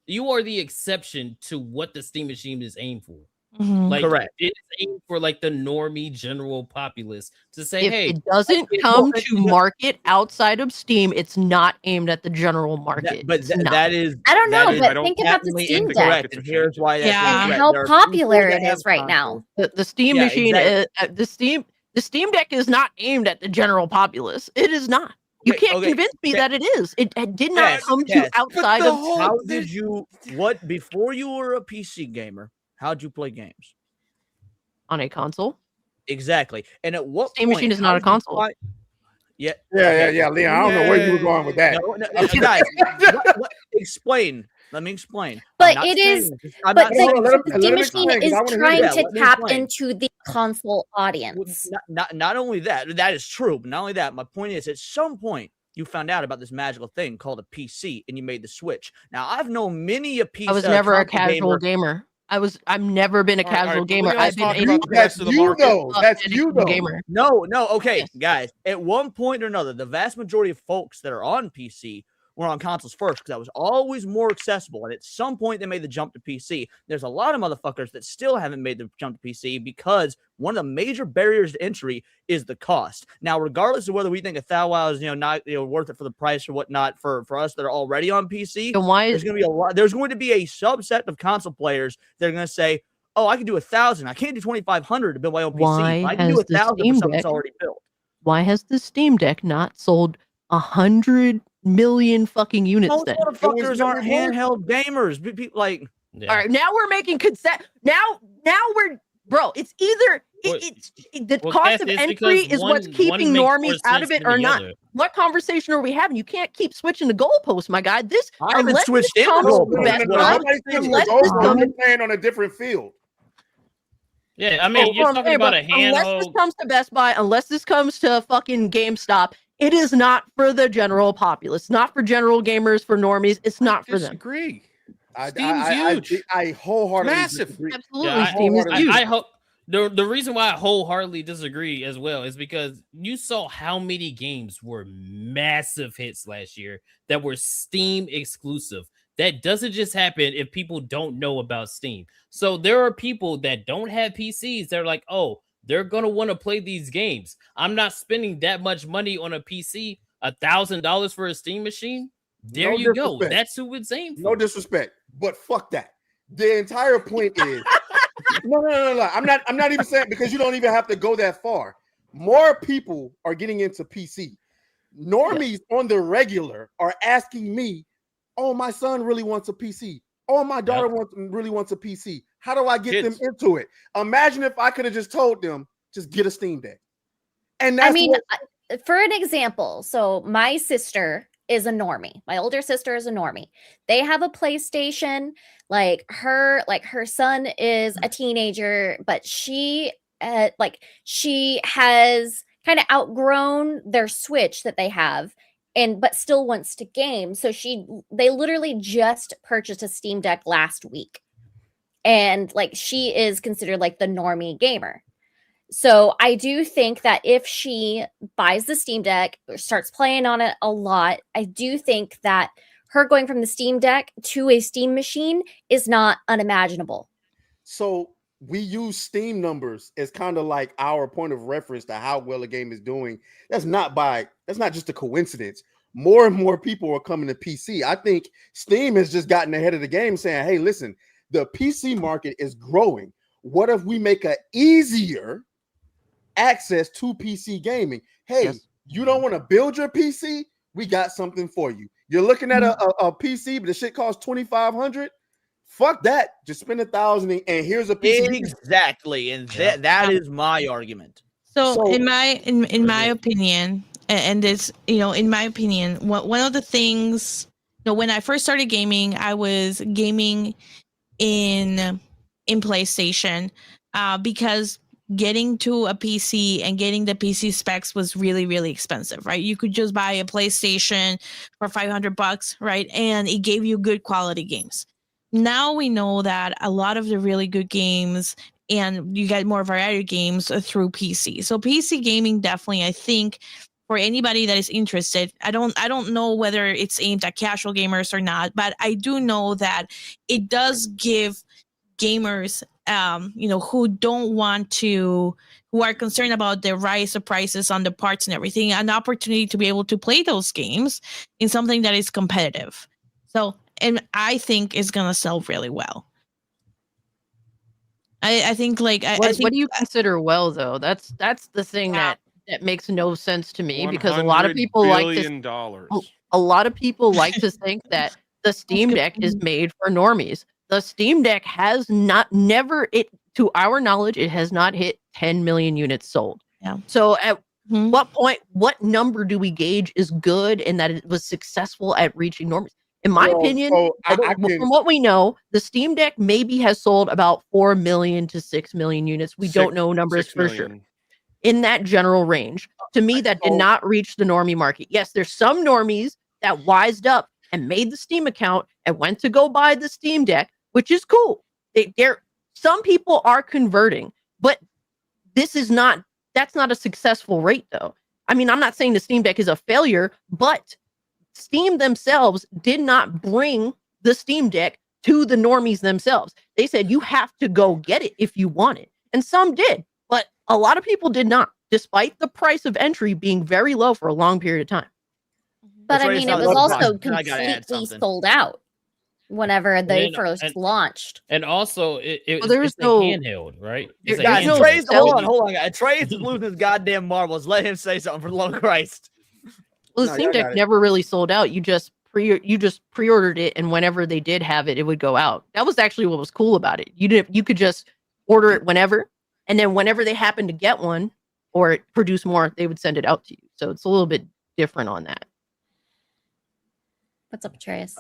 you are the exception to what the Steam machine is aimed for. Mhm. Like, Correct. it's aimed for like the normie general populace to say, If hey, it doesn't come to market outside of Steam, it's not aimed at the general market. But It's not. that is. I don't know, that is but think about the patently Steam Deck incorrect, and here's why that's and incorrect. how There are people popular that it have is right now. The Steam Yeah, machine, exactly. the Steam Deck is not aimed at the general populace. It is not. You Okay, can't okay, convince me Ca- that it is. It did not Cass, come to Cass, outside of. How did you? What before you were a PC gamer? How'd you play games? On a console? Exactly. And at what Steam point? machine is how not a did you console. find- Yeah. Yeah, Leon. I don't know where you were going with that. No, guys, explain. Let me explain. But it is, but the Steam machine is trying to tap into the console audience. Not only that is true, but not only that, my point is at some point you found out about this magical thing called a PC and you made the switch. Now I've known many a PC. I was never a casual gamer. I've never been a casual gamer. I've been a That's you though. gamer. No, okay, guys. At one point or another, the vast majority of folks that are on PC were on consoles first because that was always more accessible. And at some point, they made the jump to PC. There's a lot of motherfuckers that still haven't made the jump to PC because one of the major barriers to entry is the cost. Now, regardless of whether we think $1,000 is not worth it for the price or whatnot for us that are already on PC, there's going to be a subset of console players that are going to say, "Oh, I can do 1,000. I can't do 2,500 to build my own PC. But I can do 1,000 for something that's already built." Why has the Steam Deck not sold 100 million fucking units Most then? motherfuckers aren't handheld gamers. People like. All right, now we're making consent. Now we're, bro. It's either the cost of entry is what's keeping normies out of it or not. What conversation are we having? You can't keep switching the goalposts, my guy. This I haven't unless switched this in the comes to goalposts. Best What Buy, I'm saying unless is this comes We're playing on a different field. Yeah, I mean, you're talking about a unless this handheld. comes to Best Buy, unless this comes to fucking GameStop, it is not for the general populace. Not for general gamers, for normies. It's not for them. Disagree. Steam's huge. I wholeheartedly Massive. disagree. Absolutely, Steam is huge. I hope the reason why I wholeheartedly disagree as well is because you saw how many games were massive hits last year that were Steam exclusive. That doesn't just happen if people don't know about Steam. So there are people that don't have PCs. They're like, oh, they're gonna want to play these games. I'm not spending that much money on a PC. $1,000 for a Steam machine. There No you go. disrespect. That's who it's aimed for. No disrespect, but fuck that. The entire point is no. I'm not even saying, because you don't even have to go that far. More people are getting into PC. Normies on the regular are asking me, "Oh, my son really wants a PC. Oh, my daughter really wants a PC. How do I get them into it?" Imagine if I could have just told them, just get a Steam Deck. And that's for an example, so my sister is a normie. My older sister is a normie. They have a PlayStation. Like her son is a teenager, but she has kind of outgrown their Switch that they have, but still wants to game. So they literally just purchased a Steam Deck last week, and she is considered like the normie gamer. So I do think that if she buys the Steam Deck or starts playing on it a lot, I do think that her going from the Steam Deck to a Steam machine is not unimaginable. So we use Steam numbers as kind of like our point of reference to how well a game is doing. That's not just a coincidence. More and more people are coming to PC. I think Steam has just gotten ahead of the game, saying, "Hey, listen, the PC market is growing. What if we make a easier access to PC gaming? Hey, you don't want to build your PC? We got something for you. You're looking at a PC, but the shit costs $2,500. Fuck that. Just spend $1,000 and here's a PC. Exactly, and that is my argument. So in my opinion, and this, in my opinion, one of the things, when I first started gaming, I was gaming in PlayStation, because getting to a PC and getting the PC specs was really, really expensive, right? You could just buy a PlayStation for $500, right? And it gave you good quality games. Now we know that a lot of the really good games, and you get more variety of games through PC. So PC gaming, definitely, I think, for anybody that is interested, I don't know whether it's aimed at casual gamers or not, but I do know that it does give gamers, who are concerned about the rise of prices on the parts and everything, an opportunity to be able to play those games in something that is competitive. So, and I think it's gonna sell really well. I think, like, what do you consider well, though? That's the thing that makes no sense to me, because a lot of people like to think that the Steam Deck is made for normies. The Steam Deck has to our knowledge, it has not hit 10 million units sold. Yeah. So at what point, what number do we gauge is good and that it was successful at reaching normies? In my opinion, from what we know, the Steam Deck maybe has sold about 4 million to 6 million units. We don't know numbers for sure. In that general range. To me, that did not reach the normie market. Yes, there's some normies that wised up and made the Steam account and went to go buy the Steam Deck, which is cool. Some people are converting, but that's not a successful rate, though. I mean, I'm not saying the Steam Deck is a failure, but Steam themselves did not bring the Steam Deck to the normies themselves. They said you have to go get it if you want it. And some did, but a lot of people did not, despite the price of entry being very low for a long period of time. But I mean, it was also completely sold out whenever they first launched. And also, it's a handheld, right? Hold on, guys. Trey's losing his goddamn marbles. Let him say something, for the love of Christ. Well, the Steam Deck never really sold out. You just pre-ordered it, and whenever they did have it, it would go out. That was actually what was cool about it. You could just order it whenever, and then whenever they happened to get one or produce more, they would send it out to you. So it's a little bit different on that. What's up, Atreus?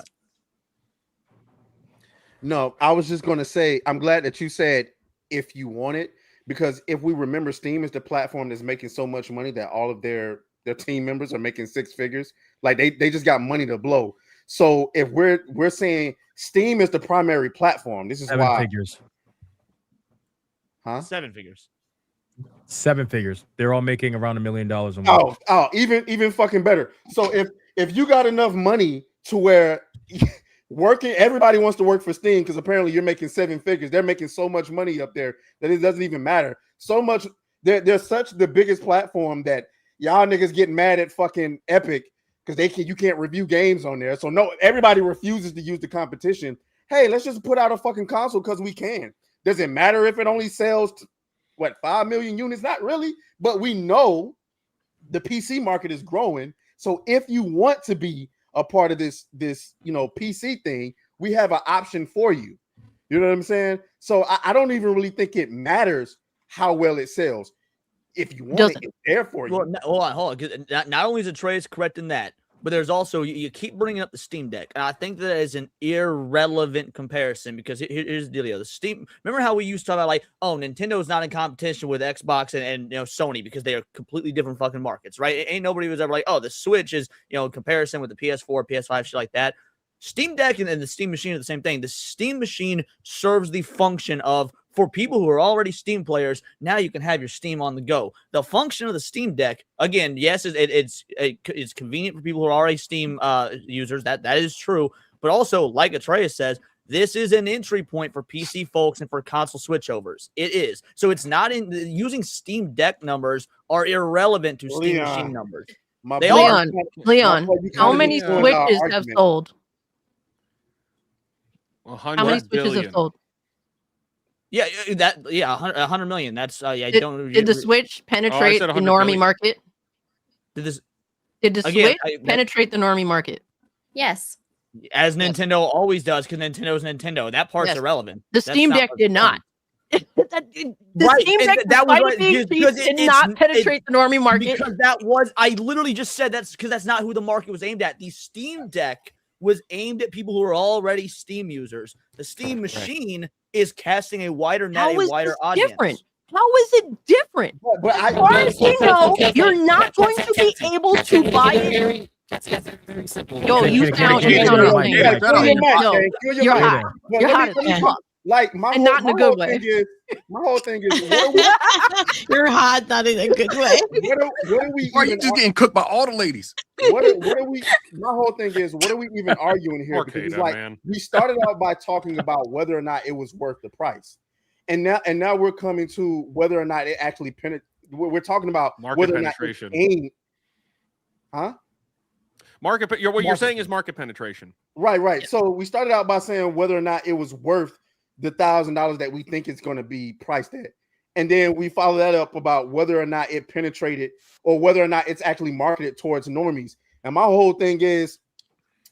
No, I was just going to say, I'm glad that you said if you want it, because if we remember, Steam is the platform that's making so much money that all of their team members are making six figures. Like they just got money to blow. So if we're saying Steam is the primary platform, this is Seven why. figures. Huh? 7 figures. 7 figures. They're all making around $1 million a month. Oh, even fucking better. So if you got enough money to where everybody wants to work for Steam, because apparently you're making 7 figures. They're making so much money up there that it doesn't even matter. So much. They're such the biggest platform that y'all niggas getting mad at fucking Epic because you can't review games on there. So no, everybody refuses to use the competition. Hey, let's just put out a fucking console because we can. Does it matter if it only sells 5 million units? Not really, but we know the PC market is growing. So if you want to be a part of this PC thing, we have an option for you. You know what I'm saying? So I don't even really think it matters how well it sells. If you want it, it's there for you. Well, hold on. Not only is Atreus correct in that, but there's also, you keep bringing up the Steam Deck, and I think that is an irrelevant comparison, because here's the deal. The Steam. Remember how we used to talk about, like, oh, Nintendo's not in competition with Xbox and Sony because they are completely different fucking markets, right? Ain't nobody was ever like, oh, the Switch is in comparison with the PS4, PS5, shit like that. Steam Deck and the Steam Machine are the same thing. The Steam Machine serves the function of, for people who are already Steam players, now you can have your Steam on the go. The function of the Steam Deck, again, yes, it's convenient for people who are already Steam users. That is true. But also, like Atreus says, this is an entry point for PC folks and for console switchovers. It is. So it's not using Steam Deck numbers are irrelevant to Steam Machine numbers. Leon, how many Switches have sold? 100 how many Switches billion. have sold? Yeah, 100 million. That's Did the Switch penetrate the normie market? Did the Switch penetrate the normie market? Yes. As Nintendo always does, because Nintendo's Nintendo. That part's Yes. irrelevant. The That's Steam not Deck what's did not. important. The Right, Steam and Deck, that was despite right, it being because cheap, did not penetrate the normie market. Because that was, I literally just said that's because that's not who the market was aimed at. The Steam Deck was aimed at people who are already Steam users. The Steam machine is casting a wider net, How a is wider this audience. different? How is it different? But As far as we know, you're not going to be able to buy it. Yo, you sound Kill your mic, no, man. Kill your you're mic. hot. But You're let hot me- as let me- fuck. Like my And whole, not in a my good whole way. thing is, my whole thing is, what are we, You're hot, not in a good way. what are we Why are you even just getting cooked by all the ladies? what are we? My whole thing is, what are we even arguing here? Because it's Arcade, like man. we started out by talking about whether or not it was worth the price, and now we're coming to whether or not it actually We're talking about Market whether or not penetration. it aimed, huh? What you're saying is market penetration. Right. So we started out by saying whether or not it was worth the $1,000 that we think it's going to be priced at, and then we follow that up about whether or not it penetrated or whether or not it's actually marketed towards normies. And my whole thing is,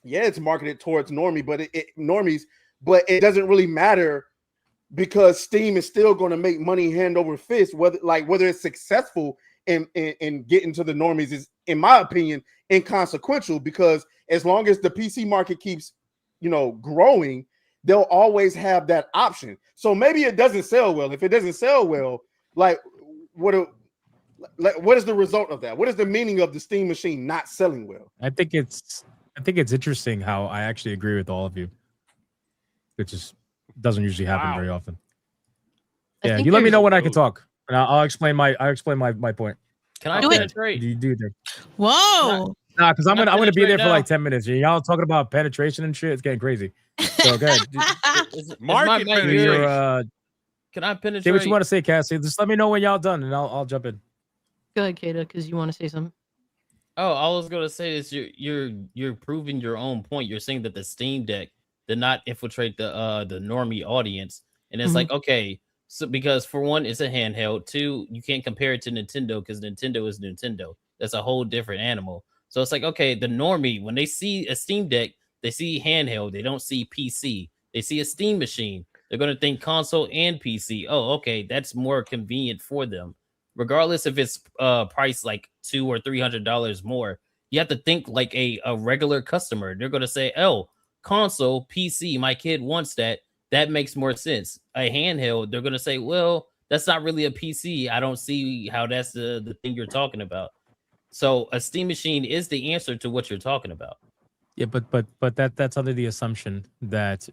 yeah, it's marketed towards normies, but it doesn't really matter because Steam is still going to make money hand over fist. Whether it's successful in getting to the normies is, in my opinion, inconsequential, because as long as the PC market keeps, growing, they'll always have that option. So maybe it doesn't sell well. If it doesn't sell well, what is the result of that? What is the meaning of the Steam machine not selling well? I think it's interesting how I actually agree with all of you, which doesn't usually happen very often. Yeah, you let me know when I can talk, and I'll explain my point. Can I Okay. penetrate? You do that. Whoa. Nah, because I'm gonna be there for now? like 10 minutes. Y'all talking about penetration and shit. It's getting crazy. So go ahead. Market Do penetration. your, Can I say penetrate? what you want to say, Cassie. Just let me know when y'all done, and I'll jump in. Go ahead, Kata, because you want to say something. Oh, I was gonna say this. You're proving your own point. You're saying that the Steam Deck did not infiltrate the normie audience, and it's like, okay, so because for one, it's a handheld. Two, you can't compare it to Nintendo because Nintendo is Nintendo. That's a whole different animal. So it's like, okay, the normie, when they see a Steam Deck, they see handheld. They don't see PC. They see a Steam machine. They're gonna think console and PC. Oh, okay, that's more convenient for them. Regardless if it's priced like $200 or $300 more, you have to think like a regular customer. They're gonna say, "Oh, console, PC, my kid wants that. That makes more sense." A handheld, they're gonna say, "Well, that's not really a PC. I don't see how that's the thing you're talking about." So a Steam machine is the answer to what you're talking about. Yeah, but that's under the assumption that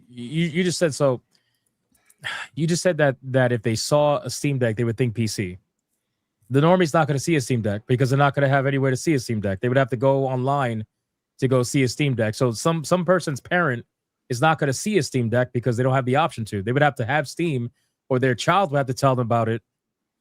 you just said so. You just said that if they saw a Steam Deck, they would think PC. The normie's not going to see a Steam Deck because they're not going to have anywhere to see a Steam Deck. They would have to go online to go see a Steam Deck. So some person's parent is not going to see a Steam Deck because they don't have the option to. They would have to have Steam, or their child would have to tell them about it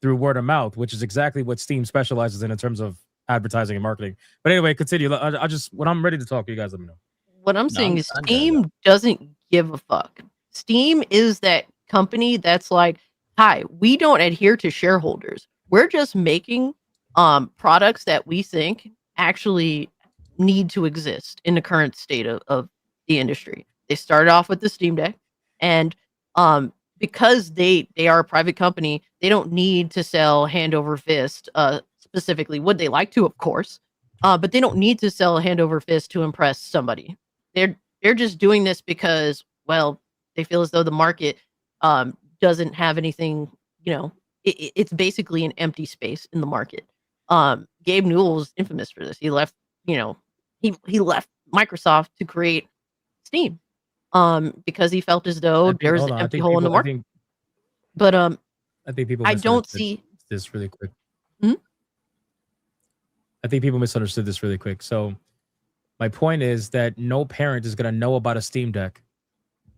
through word of mouth, which is exactly what Steam specializes in terms of advertising and marketing. But anyway, continue. I just, when I'm ready to talk, you guys let me know. What I'm saying is Steam doesn't give a fuck. Steam is that company that's like, hi, we don't adhere to shareholders. We're just making products that we think actually need to exist in the current state of the industry. They started off with the Steam Deck, and because they are a private company, they don't need to sell hand over fist. Specifically, would they like to? Of course, but they don't need to sell hand over fist to impress somebody. They're just doing this because, well, they feel as though the market doesn't have anything. It's basically an empty space in the market. Gabe Newell's infamous for this. He left, he left Microsoft to create Steam, because he felt as though there's an empty hole in the market. I think people. I don't see this really quick. Hmm? I think people misunderstood this really quick. So, my point is that no parent is going to know about a Steam Deck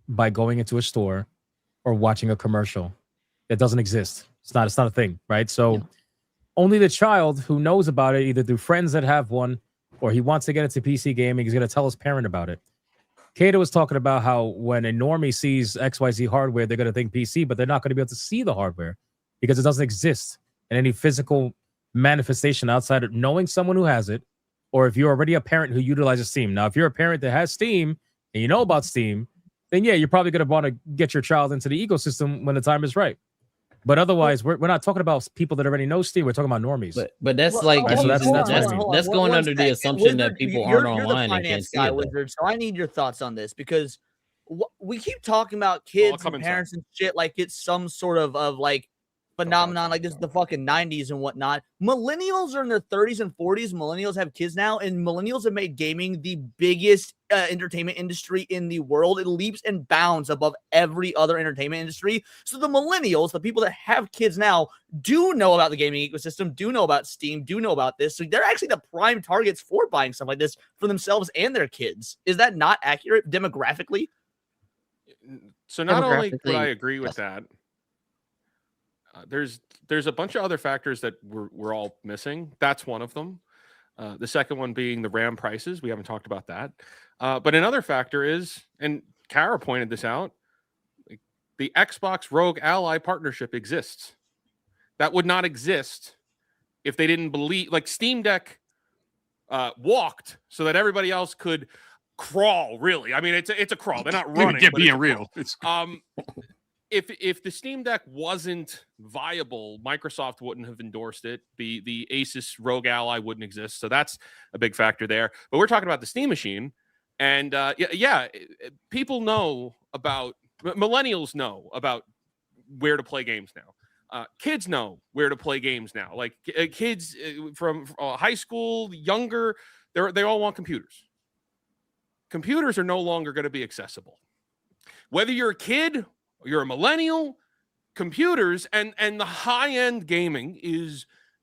by going into a store or watching a commercial. That doesn't exist. It's not a thing, right? So only the child who knows about it, either through friends that have one, or he wants to get into PC gaming, he's going to tell his parent about it. Kato was talking about how when a normie sees XYZ hardware, they're going to think PC, but they're not going to be able to see the hardware because it doesn't exist in any physical manifestation outside of knowing someone who has it or if you're already a parent who utilizes Steam. Now, if you're a parent that has Steam and you know about Steam, then yeah, you're probably going to want to get your child into the ecosystem when the time is right. But otherwise, we're not talking about people that already know Steam. We're talking about normies. But that's like Right, so that's using- what I that's mean. that's going One under the second. assumption that Wizard, people you're aren't the online and can't finance see guy, it. Though. Wizard. So I need your thoughts on this because we keep talking about kids come and inside. parents and shit like it's some sort of like phenomenon, like this is the fucking 90s and whatnot. Millennials are in their 30s and 40s. Millennials have kids now, and millennials have made gaming the biggest entertainment industry in the world. It leaps and bounds above every other entertainment industry. So the millennials, the people that have kids now, do know about the gaming ecosystem, do know about Steam, do know about this. So they're actually the prime targets for buying stuff like this for themselves and their kids. Is that not accurate demographically? So not only would Demographically, I agree with that, there's a bunch of other factors that we're all missing. That's one of them. The second one being the RAM prices. We haven't talked about that. But another factor is, and Kara pointed this out, like, the Xbox Rogue Ally partnership exists. That would not exist if they didn't believe, like Steam Deck walked so that everybody else could crawl. Really, I mean, it's a crawl. They're not running. Get but being it's a real. crawl. If the Steam Deck wasn't viable, Microsoft wouldn't have endorsed it. The Asus Rogue Ally wouldn't exist. So that's a big factor there. But we're talking about the Steam machine. And people know about, millennials know about where to play games now. Kids know where to play games now. Like kids from high school, younger, they all want computers. Computers are no longer going to be accessible. Whether you're a kid, you're a millennial, computers and the high-end gaming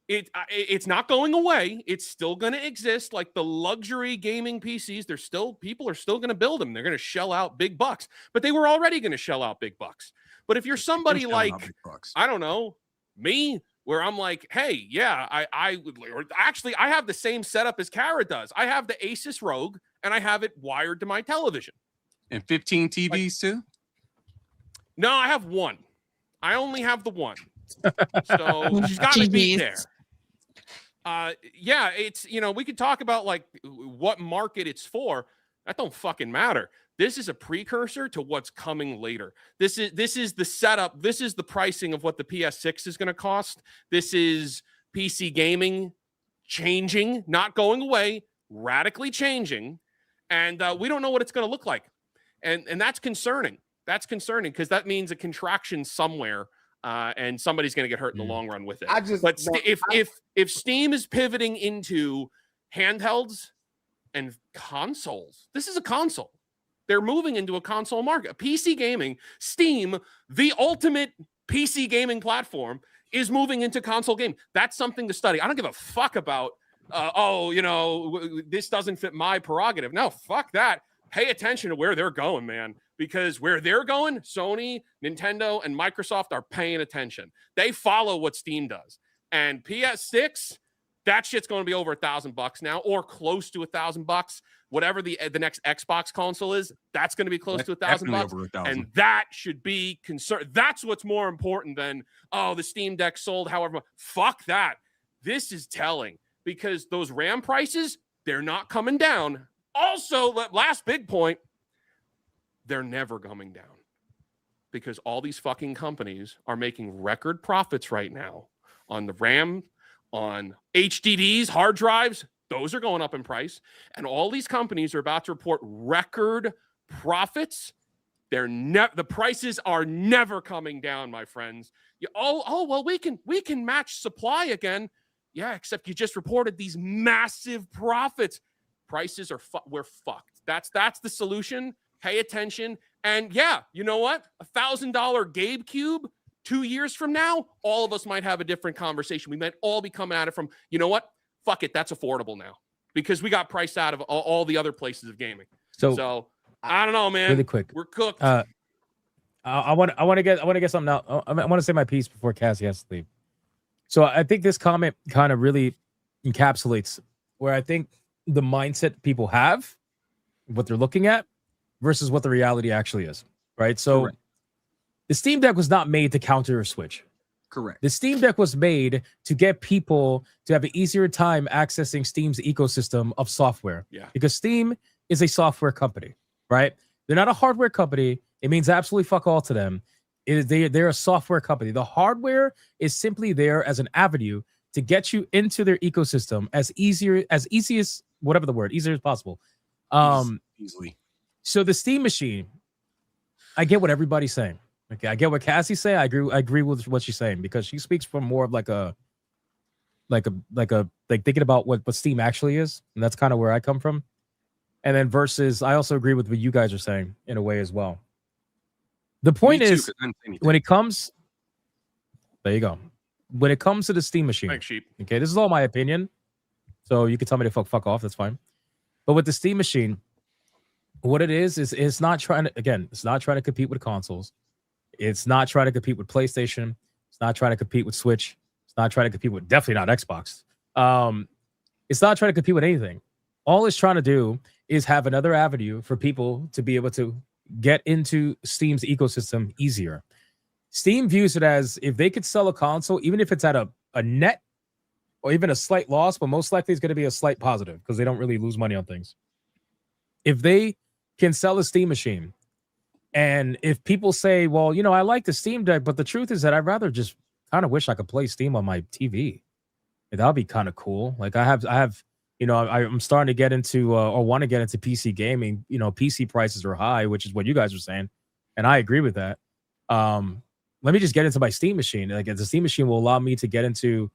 it's not going away. It's still going to exist. Like the luxury gaming PCs, people are still going to build them. They're going to shell out big bucks, but they were already going to shell out big bucks. But if you're somebody like, I don't know, me, where I'm like, hey, yeah, I have the same setup as Kara does. I have the Asus Rogue and I have it wired to my television. And 15 TVs too? No, I have one. I only have the one. So she's got me beat there. It's, we could talk about like what market it's for. That don't fucking matter. This is a precursor to what's coming later. This is the setup. This is the pricing of what the PS6 is going to cost. This is PC gaming changing, not going away, radically changing. And we don't know what it's going to look like. And that's concerning. That's concerning because that means a contraction somewhere, and somebody's going to get hurt in the long run with it. If Steam is pivoting into handhelds and consoles, this is a console. They're moving into a console market. PC gaming, Steam, the ultimate PC gaming platform, is moving into console game. That's something to study. I don't give a fuck about. This doesn't fit my prerogative. No, fuck that. Pay attention to where they're going, man. Because where they're going, Sony, Nintendo, and Microsoft are paying attention. They follow what Steam does. And PS6, that shit's going to be over $1,000 now, or close to $1,000. Whatever the next Xbox console is, that's going to be close to $1,000. And that should be concerned. That's what's more important than, the Steam Deck sold however much. Fuck that. This is telling because those RAM prices, they're not coming down. Also, last big point, they're never coming down because all these fucking companies are making record profits right now on the RAM, on HDDs, hard drives. Those are going up in price. And all these companies are about to report record profits. The prices are never coming down, my friends. Well, we can match supply again. Yeah, except you just reported these massive profits. Prices are we're fucked. That's the solution. Pay attention. And yeah, you know what? $1,000 Gabe Cube 2 years from now, all of us might have a different conversation. We might all be coming at it from, you know what? Fuck it. That's affordable now because we got priced out of all the other places of gaming. So I don't know, man. Really quick. We're cooked. I want to get something out. I want to say my piece before Cassie has to leave. So I think this comment kind of really encapsulates where I think the mindset people have, what they're looking at, versus what the reality actually is, right? So the Steam Deck was not made to counter a Switch. Correct. The Steam Deck was made to get people to have an easier time accessing Steam's ecosystem of software. Yeah. Because Steam is a software company, right? They're not a hardware company. It means absolutely fuck all to them. They're a software company. The hardware is simply there as an avenue to get you into their ecosystem as easy as whatever the word, easier as possible. Easily. So the Steam machine, I get what everybody's saying. Okay, I get what Cassie's saying. I agree with what she's saying because she speaks from more of like thinking about what Steam actually is, and that's kind of where I come from. And then versus, I also agree with what you guys are saying in a way as well. The point is, when it comes, there you go. When it comes to the Steam machine, Thanks, Sheep. okay, this is all my opinion, so you can tell me to fuck off. That's fine. But with the Steam machine, what it is it's not trying to compete with consoles. It's not trying to compete with PlayStation. It's not trying to compete with Switch. It's not trying to compete with definitely not Xbox. It's not trying to compete with anything. All it's trying to do is have another avenue for people to be able to get into Steam's ecosystem easier. Steam views it as if they could sell a console, even if it's at a net or even a slight loss, but most likely it's going to be a slight positive because they don't really lose money on things. If they can sell a Steam machine, and if people say, well, I like the Steam Deck, but the truth is that I'd rather just kind of wish I could play Steam on my TV. That'd be kind of cool. Like I have, I'm starting to get into or want to get into PC gaming. PC prices are high, which is what you guys are saying, and I agree with that. Let me just get into my Steam machine. Like the Steam machine will allow me to get into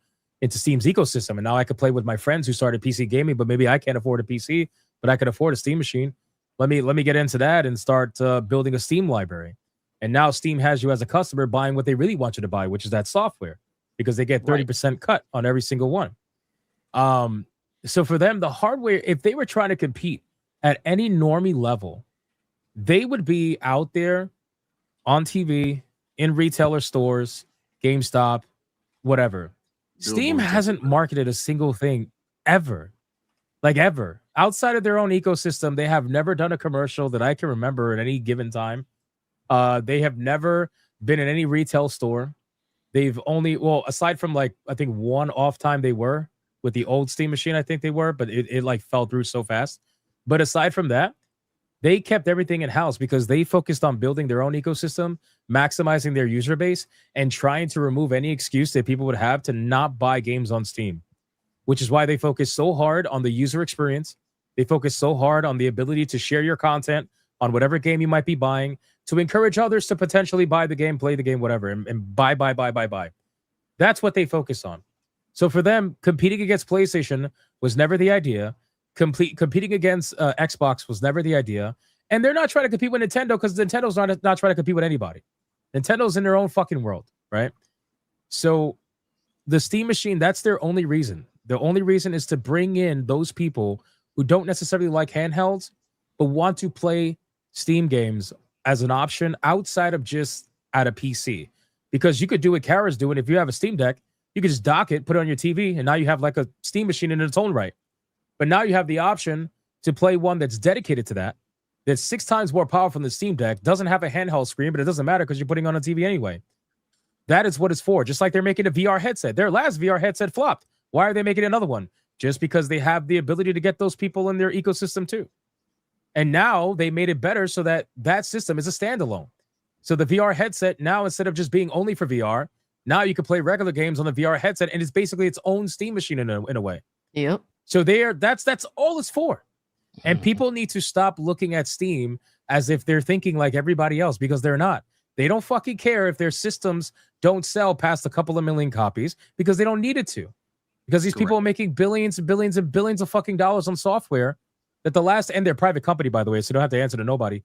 Steam's ecosystem, and now I could play with my friends who started PC gaming, but maybe I can't afford a PC, but I could afford a Steam machine. Let me get into that and start building a Steam library. And now Steam has you as a customer buying what they really want you to buy, which is that software, because they get 30% cut on every single one. So for them, the hardware, if they were trying to compete at any normie level, they would be out there on TV, in retailer stores, GameStop, whatever. Steam hasn't marketed a single thing ever. Like ever. Outside of their own ecosystem, they have never done a commercial that I can remember at any given time. They have never been in any retail store. They've only, aside from I think one off time they were with the old Steam machine, I think they were, but it fell through so fast. But aside from that, they kept everything in-house because they focused on building their own ecosystem, maximizing their user base, and trying to remove any excuse that people would have to not buy games on Steam, which is why they focus so hard on the user experience. They focus so hard on the ability to share your content on whatever game you might be buying, to encourage others to potentially buy the game, play the game, whatever, and buy. That's what they focus on. So for them, competing against PlayStation was never the idea. Competing against Xbox was never the idea. And they're not trying to compete with Nintendo because Nintendo's not trying to compete with anybody. Nintendo's in their own fucking world, right? So the Steam machine, that's their only reason. The only reason is to bring in those people who don't necessarily like handhelds, but want to play Steam games as an option outside of just at a PC. Because you could do what Kara's doing. If you have a Steam Deck, you could just dock it, put it on your TV, and now you have like a Steam machine in its own right. But now you have the option to play one that's dedicated to that, that's 6 times more powerful than the Steam Deck, doesn't have a handheld screen, but it doesn't matter because you're putting on a TV anyway. That is what it's for. Just like they're making a VR headset. Their last VR headset flopped. Why are they making another one? Just because they have the ability to get those people in their ecosystem too. And now they made it better so that system is a standalone. So the VR headset now, instead of just being only for VR, now you can play regular games on the VR headset, and it's basically its own Steam machine in a way. Yep. So that's all it's for. And people need to stop looking at Steam as if they're thinking like everybody else, because they're not. They don't fucking care if their systems don't sell past a couple of million copies because they don't need it to. Because these people are making billions and billions and billions of fucking dollars on software that and they're a private company, by the way, so you don't have to answer to nobody.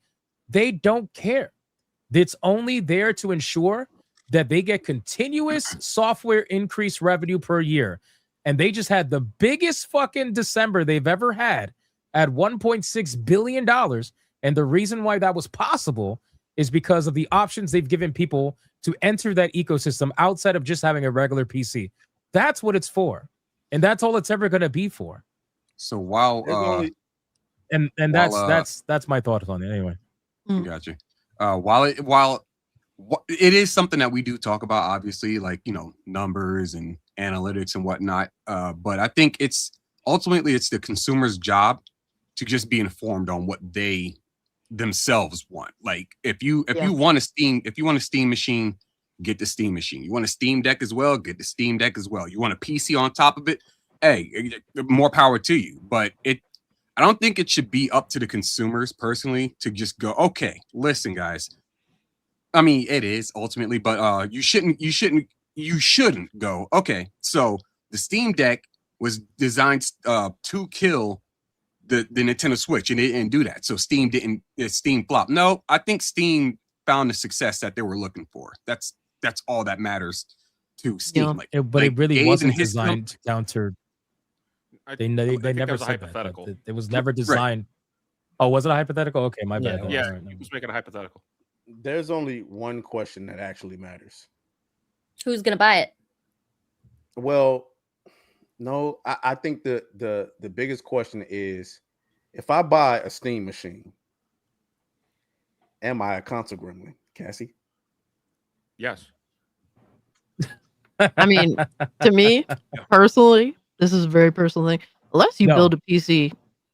They don't care. It's only there to ensure that they get continuous software increase revenue per year. And they just had the biggest fucking December they've ever had at $1.6 billion. And the reason why that was possible is because of the options they've given people to enter that ecosystem outside of just having a regular PC. That's what it's for. And that's all it's ever going to be for. So while that's my thoughts on it anyway. Gotcha. While it is something that we do talk about, obviously, like, you know, numbers and analytics and whatnot. But I think it's ultimately the consumer's job to just be informed on what they themselves want. Like if you want a Steam machine, get the Steam machine. You want a Steam Deck as well, get the Steam Deck as well. You want a PC on top of it, hey, more power to you. But I don't think it should be up to the consumers personally to just go, okay, listen, guys. I mean, it is ultimately, but you shouldn't go, okay, so the Steam Deck was designed to kill the Nintendo Switch, and it didn't do that. So Steam flopped. No, I think Steam found the success that they were looking for. That's all that matters to Steam. But it really wasn't designed to counter. They never said hypothetical. That. It was never designed. Oh, was it a hypothetical? Okay, my bad. Yeah, he was making a hypothetical. There's only one question that actually matters. Who's gonna buy it? Well, no, I think the biggest question is, if I buy a Steam machine, am I a console gremlin, Cassie? Yes. I mean, to me personally, this is a very personal thing. Unless you build a PC,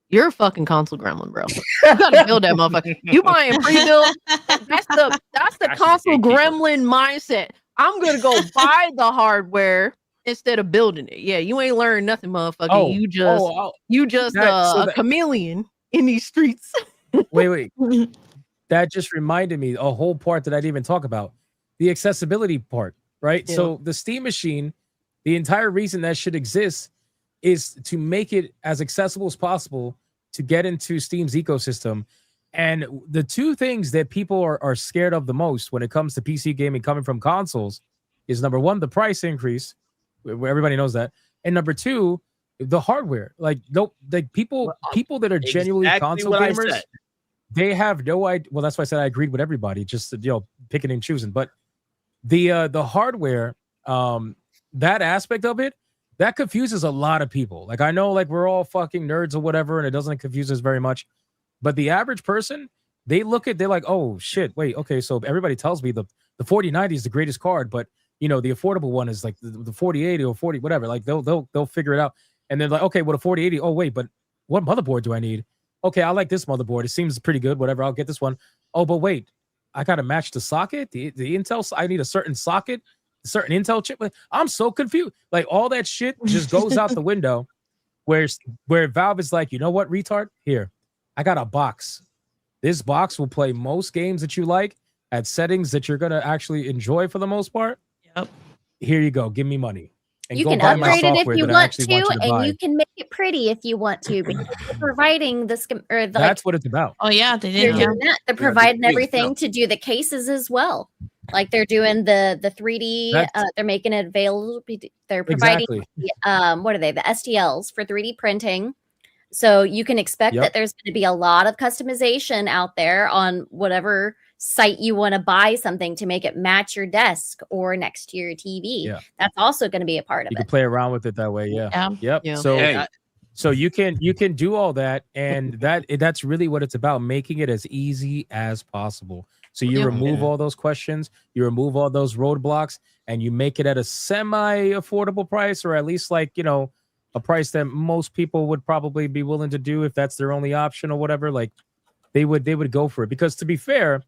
you're a fucking console gremlin, bro. You gotta build that motherfucker. You buying pre-built? That's the console gremlin mindset. I'm gonna go buy the hardware instead of building it. Yeah, you ain't learned nothing, motherfucker. You just a chameleon in these streets. Wait. That just reminded me a whole part that I didn't even talk about. The accessibility part, right? Yeah. So the Steam machine, the entire reason that should exist is to make it as accessible as possible to get into Steam's ecosystem. And the two things that people are scared of the most when it comes to PC gaming coming from consoles is, number one, the price increase. Everybody knows that. And number two, the hardware. Like people that are genuinely console gamers, they have no idea. Well, that's why I said I agreed with everybody, just picking and choosing. But the hardware, that aspect of it, that confuses a lot of people. Like, I know, like, we're all fucking nerds or whatever, and it doesn't confuse us very much. But the average person, they're like, oh shit, wait, okay, so everybody tells me the 4090 is the greatest card, but the affordable one is like the 4080 or 40 whatever. Like they'll figure it out, and they're like, okay, well, the 4080. Oh wait, but what motherboard do I need? Okay, I like this motherboard. It seems pretty good. Whatever, I'll get this one. Oh, but wait, I gotta match the socket. The Intel. I need a certain socket, a certain Intel chip. I'm so confused. Like, all that shit just goes out the window. Where Valve is like, you know what, retard? Here, I got a box. This box will play most games that you like at settings that you're gonna actually enjoy for the most part. Yep. Here you go. Give me money. And You go can buy my upgrade it if software you that I want actually to, want you to and buy. you can make it pretty if you want to. Because they're providing That's what it's about. Oh yeah, they they're did. doing that. They're providing everything to do the cases as well. Like, they're doing the 3D. They're making it available. They're providing what are they? The STLs for 3D printing. So you can expect that there's going to be a lot of customization out there on whatever site you want to buy something to make it match your desk or next to your TV. Yeah. That's also going to be a part of You it. can play around with it that way. Yeah. Yep. Yeah. So you can do all that, and that's really what it's about, making it as easy as possible. So you remove all those questions, you remove all those roadblocks, and you make it at a semi-affordable price, or at least a price that most people would probably be willing to do if that's their only option or whatever. Like, they would go for it, because, to be fair,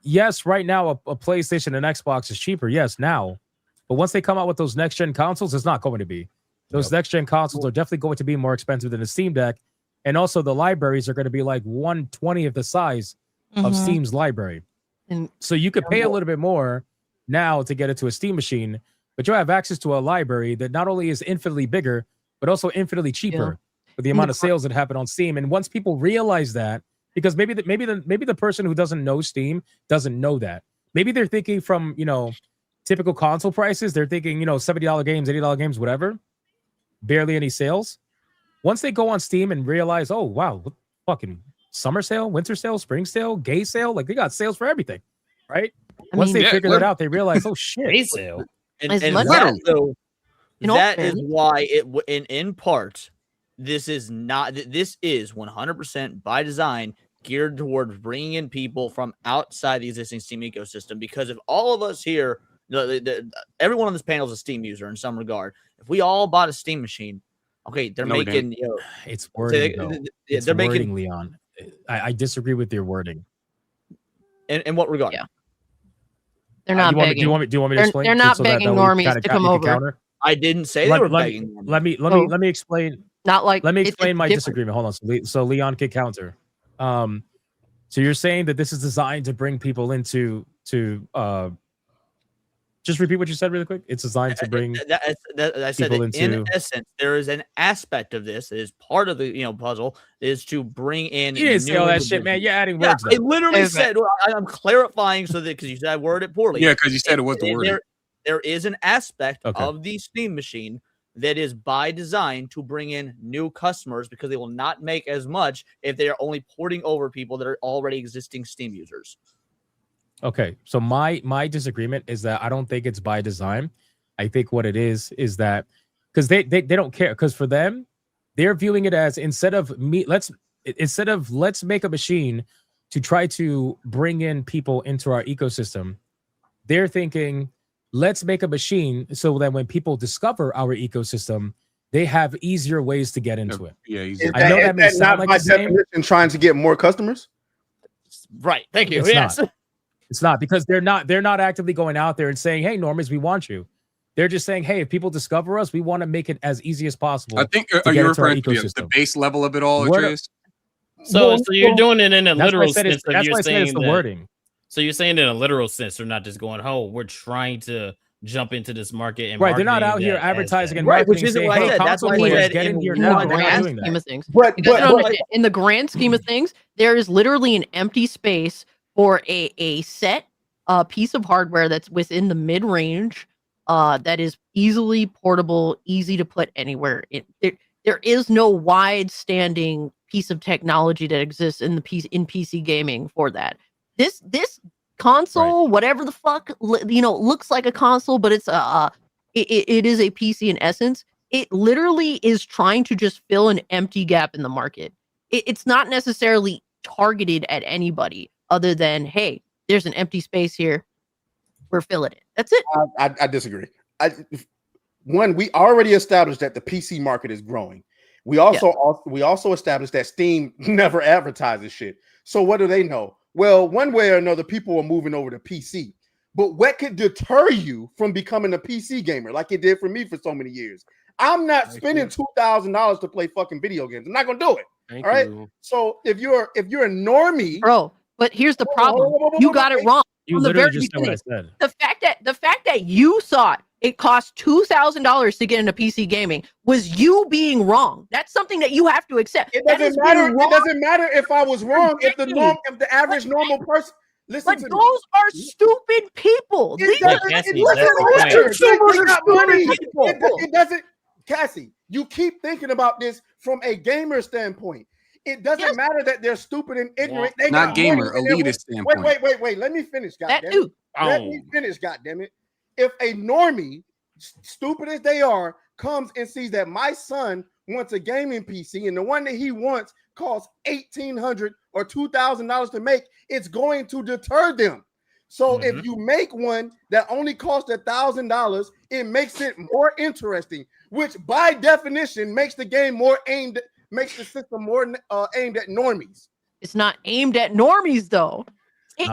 yes, right now a PlayStation and Xbox is cheaper. Yes, now, but once they come out with those next gen consoles, it's not going to be. Those next gen consoles are definitely going to be more expensive than a Steam Deck, and also the libraries are going to be like 1/20 of the size of Steam's library. And so you could pay a little bit more now to get into a Steam machine, but you'll have access to a library that not only is infinitely bigger, but also infinitely cheaper for the amount of sales that happen on Steam. And once people realize that, because maybe the person who doesn't know Steam doesn't know that. Maybe they're thinking from typical console prices. They're thinking $70 games, $80 games, whatever. Barely any sales. Once they go on Steam and realize, oh wow, what fucking summer sale, winter sale, spring sale, gay sale, like, they got sales for everything, right? Once they figure that out, they realize, oh shit, gay sale. And that is why in part, this is 100% by design geared towards bringing in people from outside the existing Steam ecosystem. Because if all of us here, everyone on this panel is a Steam user in some regard. If we all bought a Steam machine, okay, they're making. It's wording, though. It's they're wording, making. Leon. I disagree with your wording. In what regard? Yeah. They're not begging. Do you want me to explain? They're not begging normies to come over. I didn't say they were begging. Let me explain. Not like. Let me explain my disagreement. Hold on. So Leon could counter. So you're saying that this is designed to bring people into just repeat what you said really quick. It's designed to bring. I said that in essence, there is an aspect of this that is part of the puzzle is to bring in. You didn't say all that shit, man. You're adding words. I literally said I'm clarifying so that because you said I worded it poorly. Yeah, because you said it was the word. There is an aspect of the Steam machine that is by design to bring in new customers because they will not make as much if they are only porting over people that are already existing Steam users. Okay, so my disagreement is that I don't think it's by design. I think what it is that because they don't care, because for them, they're viewing it as instead of let's make a machine to try to bring in people into our ecosystem, they're thinking let's make a machine so that when people discover our ecosystem, they have easier ways to get into it. Yeah, easier. I know that may sound like by the same. definition trying to get more customers. Right. Thank you. It's Yes. not. It's not, because they're not actively going out there and saying, "Hey, normies, we want you." They're just saying, "Hey, if people discover us, we want to make it as easy as possible." I think to are get you into our referring to the base level of it all, What- Atreus? So you're doing it in a That's why I literal said sense. that's You're why I said it's saying the that- wording. So you're saying in a literal sense, they're not just going, "Oh, we're trying to jump into this market." And Right, they're not marketing out here that as advertising that. and Right, marketing, which isn't saying, what I "Hey, said. That's console why I players, said get in in here In now." the They're not grand doing scheme that. of things, But in the grand scheme of things, there is literally an empty space for a set piece of hardware that's within the mid range, that is easily portable, easy to put anywhere. There is no wide standing piece of technology that exists in PC gaming for that. This console, whatever the fuck, looks like a console, but it's it is a PC in essence. It literally is trying to just fill an empty gap in the market. It's not necessarily targeted at anybody other than, hey, there's an empty space here, we're filling it. That's it. I disagree. We already established that the PC market is growing. We also established that Steam never advertises shit. So what do they know? Well, one way or another, people are moving over to PC. But what could deter you from becoming a PC gamer like it did for me for so many years? I'm not spending $2,000 to play fucking video games. I'm not gonna do it. All right. So if you're a normie, bro, but here's the problem. You got it wrong. You From the literally very just said what I beginning. said. The fact that you thought it cost $2,000 to get into PC gaming was you being wrong. That's something that you have to accept. It doesn't matter. It doesn't matter if I was wrong. If the average normal person. Listen to those are stupid people. It doesn't, Cassie. You keep thinking about this from a gamer standpoint. It doesn't matter that they're stupid and ignorant. They Not got gamer, money in their- elitist standpoint. Wait. Let me finish, That goddammit. too. Let me finish, goddammit. If a normie, stupid as they are, comes and sees that my son wants a gaming PC and the one that he wants costs $1,800 or $2,000 to make, it's going to deter them. So if you make one that only costs $1,000, it makes it more interesting, which by definition makes the game makes the system more aimed at normies. It's not aimed at normies though. It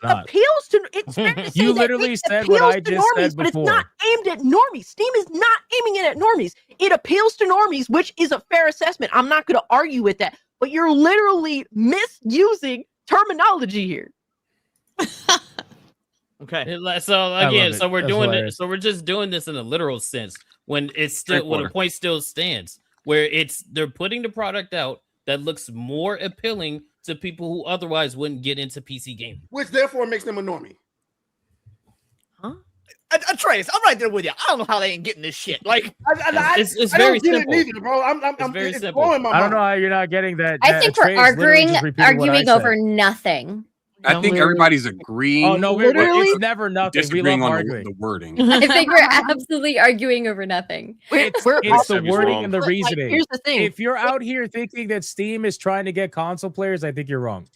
appeals to. It's fair to say You that literally it said what appeals I to just normies, said but it's before. not aimed at normies. Steam is not aiming it at normies. It appeals to normies, which is a fair assessment. I'm not going to argue with that, but you're literally misusing terminology here. Okay. So again, it. so we're That's doing hilarious. it. So we're just doing this in a literal sense when it's still when the Straightforward. point still stands, where they're putting the product out that looks more appealing to people who otherwise wouldn't get into PC gaming. Which therefore makes them a normie. Atreus, I'm right there with you. I don't know how they ain't getting this shit. Like, It's I very don't get simple. it neither, bro. It's very it's simple. blowing my I don't mind. know how you're not getting that. I that think we're Atreus literally just repeated what I arguing said. over nothing. I think everybody's agreeing. Oh no, it's never nothing. We disagreeing love on arguing. the wording. I think we're absolutely arguing over nothing. It's the wording and the reasoning. Here's the thing. If you're out here thinking that Steam is trying to get console players, I think you're wrong.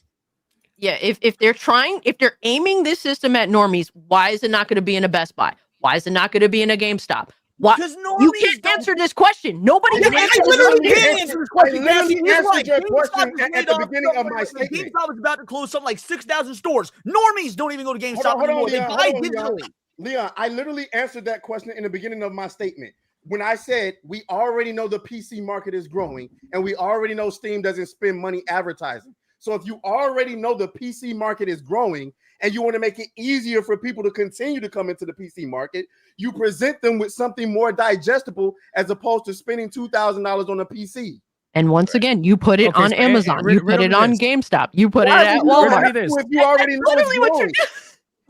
Yeah, if they're aiming this system at normies, why is it not going to be in a Best Buy? Why is it not going to be in a GameStop? Why? Because You can't answer this question. Nobody can answer this question. I literally answered your question at the beginning of my statement. GameStop is about to close something like 6,000 stores. Normies don't even go to GameStop anymore. They buy digitally. Leon, I literally answered that question in the beginning of my statement. When I said we already know the PC market is growing and we already know Steam doesn't spend money advertising. So if you already know the PC market is growing and you want to make it easier for people to continue to come into the PC market, you present them with something more digestible as opposed to spending $2,000 on a PC. And once again, you put it on Amazon. You put it on GameStop. You put it at Walmart. If you already know it's growing.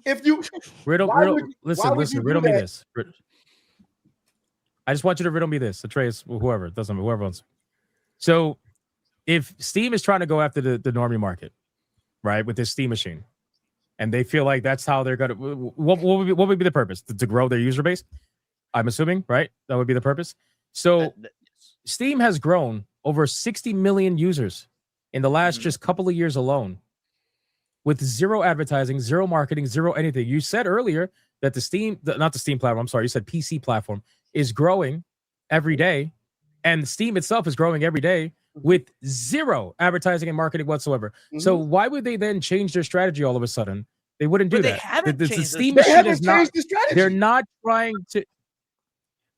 If you riddle me this. I just want you to riddle me this. Atreus, whoever wants. So if Steam is trying to go after the normie market, right, with this Steam machine, and they feel like that's how they're gonna, what would be the purpose? To grow their user base? I'm assuming, right? That would be the purpose. So Steam has grown over 60 million users in the last just couple of years alone, with zero advertising, zero marketing, zero anything. You said earlier that not the Steam platform, I'm sorry, you said PC platform is growing every day, and Steam itself is growing every day with zero advertising and marketing whatsoever. So why would they then change their strategy all of a sudden? They wouldn't do that. The Steam machine is not. They're not trying to.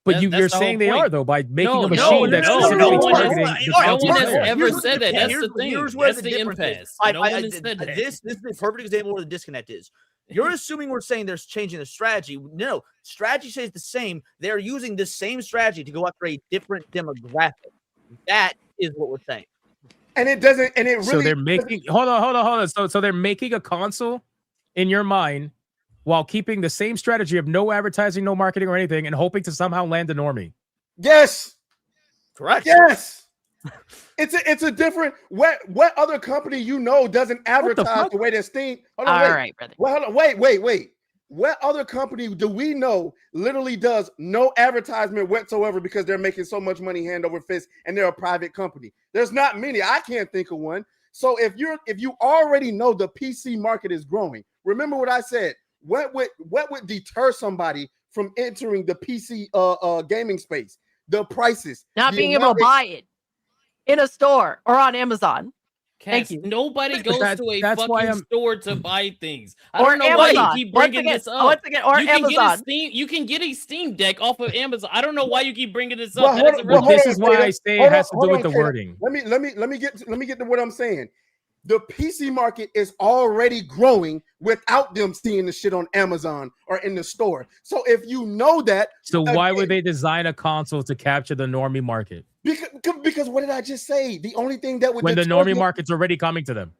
But you're saying they are, though, by making a machine that's specifically targeting. No one has ever said that. That's the thing. Here's where That's the the impasse. difference is. No one has said that. This is the perfect example where the disconnect is. You're assuming we're saying they're changing the strategy. No, strategy stays the same. They're using the same strategy to go after a different demographic. That is what we're saying. And it doesn't. And it really. So they're making. Hold on. So they're making a console in your mind while keeping the same strategy of no advertising, no marketing or anything, and hoping to somehow land a normie. Yes. Correct. Yes. It's a different. What other company doesn't advertise the way that Steam? Hold on, right, brother. Well, hold on, wait. What other company do we know literally does no advertisement whatsoever because they're making so much money hand over fist and they're a private company? There's not many. I can't think of one. So if you already know the PC market is growing, remember what I said. What would deter somebody from entering the PC gaming space? The prices, not being able to buy it in a store or on Amazon. Thank you. Nobody goes to a fucking store to buy things. I Or don't know Amazon. why you keep bringing this up. Once again, or you can Amazon. You can get a Steam Deck off of Amazon. I don't know why you keep bringing this up. This is why I say it has to do with the wording. Let me get to what I'm saying. The PC market is already growing without them seeing the shit on Amazon or in the store. So if you know that, why would they design a console to capture the normie market? Because what did I just say? The only thing that would when the normie market's already coming to them.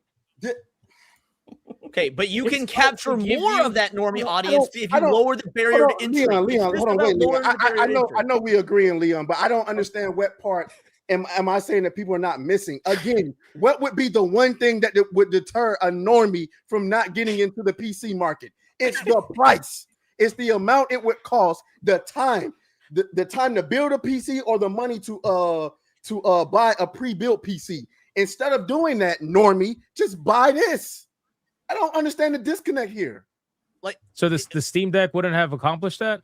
Okay, but you can capture more of that normie audience if you lower the barrier to entry. Leon, hold on, wait, Leon. I know we agree in Leon, but I don't understand what part am I saying that people are not missing. Again, what would be the one thing that would deter a normie from not getting into the PC market? It's the price. It's the amount it would cost, the time, the time to build a PC or the money to buy a pre-built PC. Instead of doing that, normie, just buy this. I don't understand the disconnect here. So the Steam Deck wouldn't have accomplished that?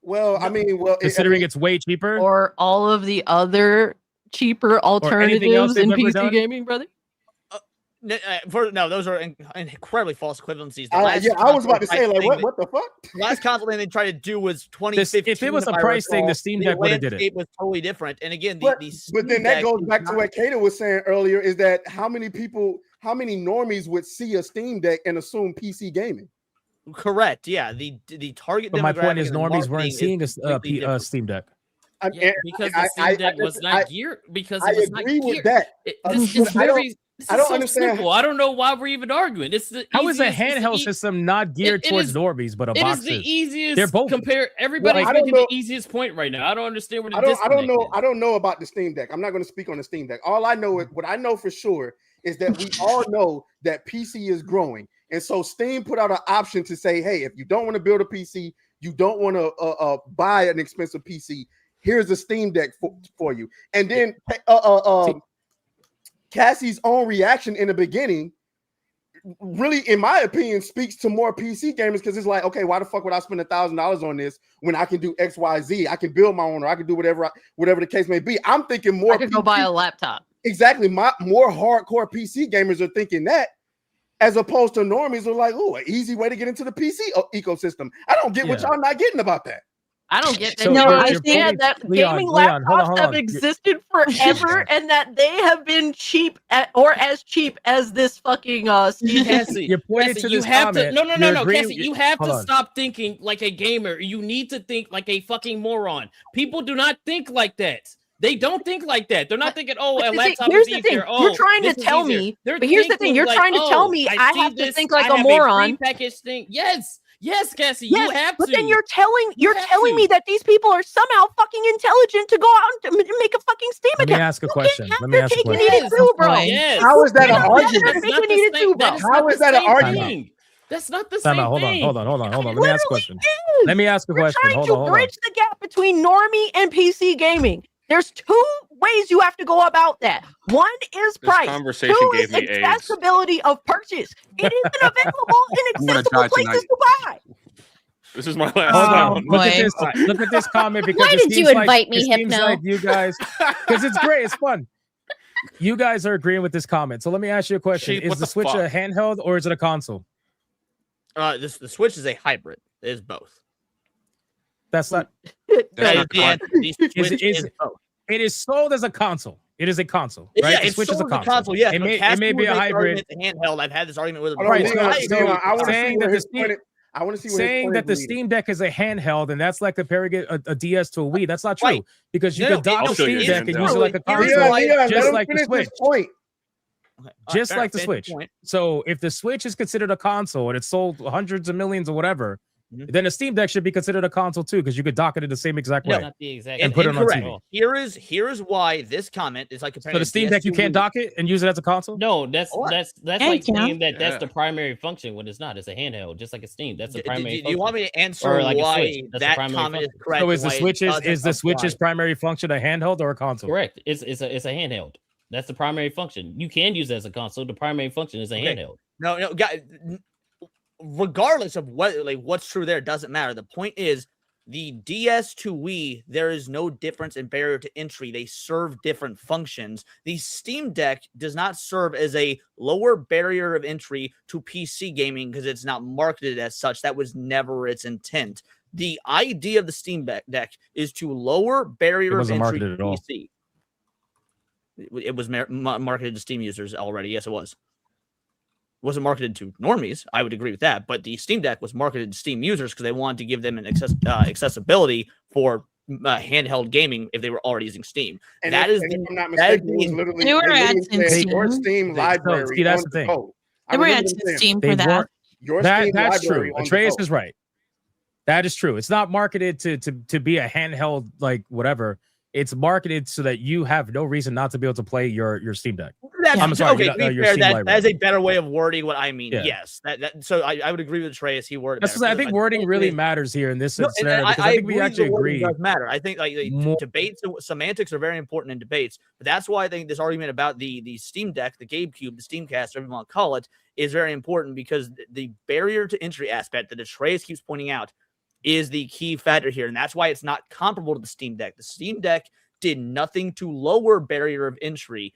Well, I mean, considering it's way cheaper, or all of the other cheaper alternatives in PC gaming, brother. No, those are incredibly false equivalencies. I was about to say, like, what the fuck? The last console thing they tried to do was 2015. If it was a price thing, the Steam Deck would have did it. It was totally different. And again, but then that goes back to what Kato was saying earlier: is that how many normies would see a Steam Deck and assume PC gaming? Correct. Yeah. The target. But my point is, normies weren't seeing a Steam Deck. Because the Steam Deck was not geared. Because I agree with that. I don't understand. Simple. I don't know why we're even arguing. How is a handheld system not geared towards normies, but a box? It is the easiest. They're both. Everybody's making the easiest point right now. I don't understand what I don't know about the Steam Deck. I'm not going to speak on the Steam Deck. All I know is what I know for sure is that we all know that PC is growing. And so Steam put out an option to say, hey, if you don't want to build a PC, you don't want to buy an expensive PC, here's a Steam Deck for you. And then Cassie's own reaction in the beginning really, in my opinion, speaks to more PC gamers, because it's like, okay, why the fuck would I spend $1,000 on this when I can do X, Y, Z? I can build my own, or I can do whatever the case may be. I'm thinking more. I could go buy a laptop. Exactly. More hardcore PC gamers are thinking that, as opposed to normies who are like, oh, an easy way to get into the PC ecosystem. I don't get what y'all not getting about that. I don't get that. So No, you're- I you're understand that Leon, gaming Leon, hold on, laptops hold have on. existed forever, and that they have been cheap or as cheap as this fucking Steam. Cassie, You're pointing Cassie, to you this have comment. to no, You're Cassie, agreeing- you have hold to on. stop thinking like a gamer. You need to think like a fucking moron. People do not think like that. They don't think like that. They're not thinking, oh, a But laptop here's is the thing. easier. Oh, You're trying to this is tell easier. me, They're but here's the thing. thinking You're like, trying to tell oh, me I I see have to this, think like I a have moron. prepackaged thing. Yes, Cassie, Yes, you have but to. then you're telling have me to. that these people are somehow fucking intelligent to go out and make a fucking Steam Let me account. ask a question. Let me ask a Cake and question. eat it too, bro. Yes. How is that an You're not argument? better That's cake not and the eat it same- too, bro. that is How not is the that an same argument? thing. That's not the Time same out. Hold on. thing. Hold on. Let me ask a question. Is. Let me ask a We're question. trying Hold to on. bridge the gap between normie and PC gaming. There's two ways you have to go about that. One is This price. conversation Two gave is me AIDS. accessibility of purchase. It isn't available in I'm gonna accessible die places tonight. to buy. This is my last Hold on. round. Look at this. Look at this comment, because Why it did you seems like- invite me, it seems Hypno? like you guys, because it's great. It's fun. You guys are agreeing with this comment. So let me ask you a question: Sheep, is what the the Switch a fuck? handheld or is it a console? The Switch is a hybrid. It is both. That's not. That's not the answer. The Switch is- is both. It is sold as a console. It is a console, Yeah, right? The it's Switch is sold a as console. Yes, It but may Cassie be would a make the hybrid. argument it's a handheld. I've had this argument with him. Hold on, Right, Leon, so- Leon, I want to see saying where that his the Steam- point. I want to see where his Saying point that is the leading. Steam Deck is a handheld and that's like comparing a DS to a Wii. That's not true, Right. because you No, could dock I'll the show you Steam a Deck and handheld. use it like a Here's console, why- Leon, let just him like the finish Switch. this point. Just fair like the enough. Finish Switch. your point. So if the Switch is considered a console and it's sold hundreds of millions or whatever, then a Steam Deck should be considered a console too, because you could dock it in the same exact way. Not the exact And put it on Incorrect. TV. Here is why this comment is like comparing So the Steam Deck, you can't dock it and use it as a console? No, that's Or- that's Yeah, like you can. saying that that's Yeah. the primary function when it's not. It's a handheld, just like a Steam. That's the Do primary you function. want me to answer Or like a why Switch. That's the that primary comment is function. correct? So is the why it Switch's doesn't Switch's apply? primary function a handheld or a console? Correct. It's a handheld. That's the primary function. You can use it as a console. The primary function is a Okay. handheld. No, guys. Regardless of what's true, there doesn't matter. The point is, the DS to Wii, there is no difference in barrier to entry. They serve different functions. The Steam Deck does not serve as a lower barrier of entry to PC gaming because it's not marketed as such. That was never its intent. The idea of the Steam Deck is to lower barrier of wasn't entry marketed to at all. PC. It was marketed to Steam users already. Yes, it was. Wasn't marketed to normies. I would agree with that. But the Steam Deck was marketed to Steam users because they wanted to give them an accessibility for handheld gaming if they were already using Steam. And That if, is and the- if I'm not that is mistaken, it was the- literally They were literally ads in said your Steam. Steam library. See, that's on the thing. code. I There were remember ads them in saying, Steam They for that. weren't- Your Steam That's library true. on the Atreus code. is right. That is true. It's not marketed to be a handheld, like whatever. It's marketed so that you have no reason not to be able to play your Steam Deck. That's I'm sorry, okay. your To be your fair, Steam that library. is a better way of wording what I mean. Yeah. Yes, so I would agree with Atreus. He worded. That's better. because I think wording point really is- matters here in this No, and scenario, because I think we agree actually the wording agree. does matter. I think debates, semantics are very important in debates. But that's why I think this argument about the Steam Deck, the GameCube, the Steamcast, whatever you want to call it, is very important because the barrier to entry aspect that Atreus keeps pointing out is the key factor here, and that's why it's not comparable to the Steam Deck. The Steam Deck did nothing to lower barrier of entry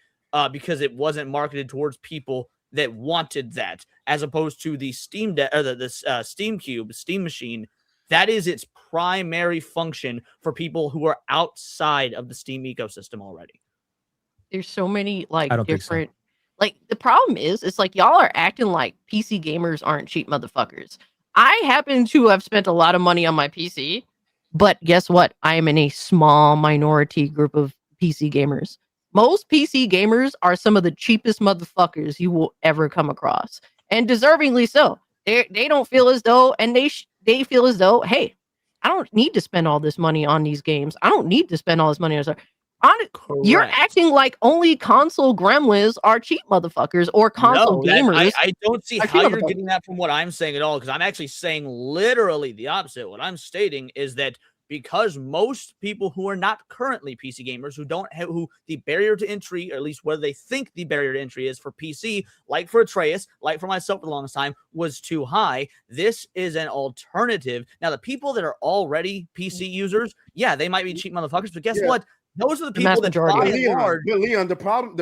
because it wasn't marketed towards people that wanted that, as opposed to the Steam Deck or the Steam Cube, the Steam machine. That is its primary function for people who are outside of the Steam ecosystem already. There's so many like I don't think so. different like the problem is it's like y'all are acting like PC gamers aren't cheap motherfuckers. I happen to have spent a lot of money on my PC, but guess what? I am in a small minority group of PC gamers. Most PC gamers are some of the cheapest motherfuckers you will ever come across, and deservingly so. They don't feel as though, and they feel as though, hey, I don't need to spend all this money on these games. I don't need to spend all this money on stuff. You're Correct. acting like only console gremlins are cheap motherfuckers or console No, gamers. I don't see are how cheap you're motherfuckers. getting that from what I'm saying at all, because I'm actually saying literally the opposite. What I'm stating is that because most people who are not currently PC gamers, who don't have, who the barrier to entry, or at least whether they think the barrier to entry is for PC, like for Atreus, like for myself for the longest time, was too high. This is an alternative. Now, the people that are already PC users, yeah, they might be cheap motherfuckers, but guess Yeah. what? Those are the The mass people that majority by of and them. large. But Leon, the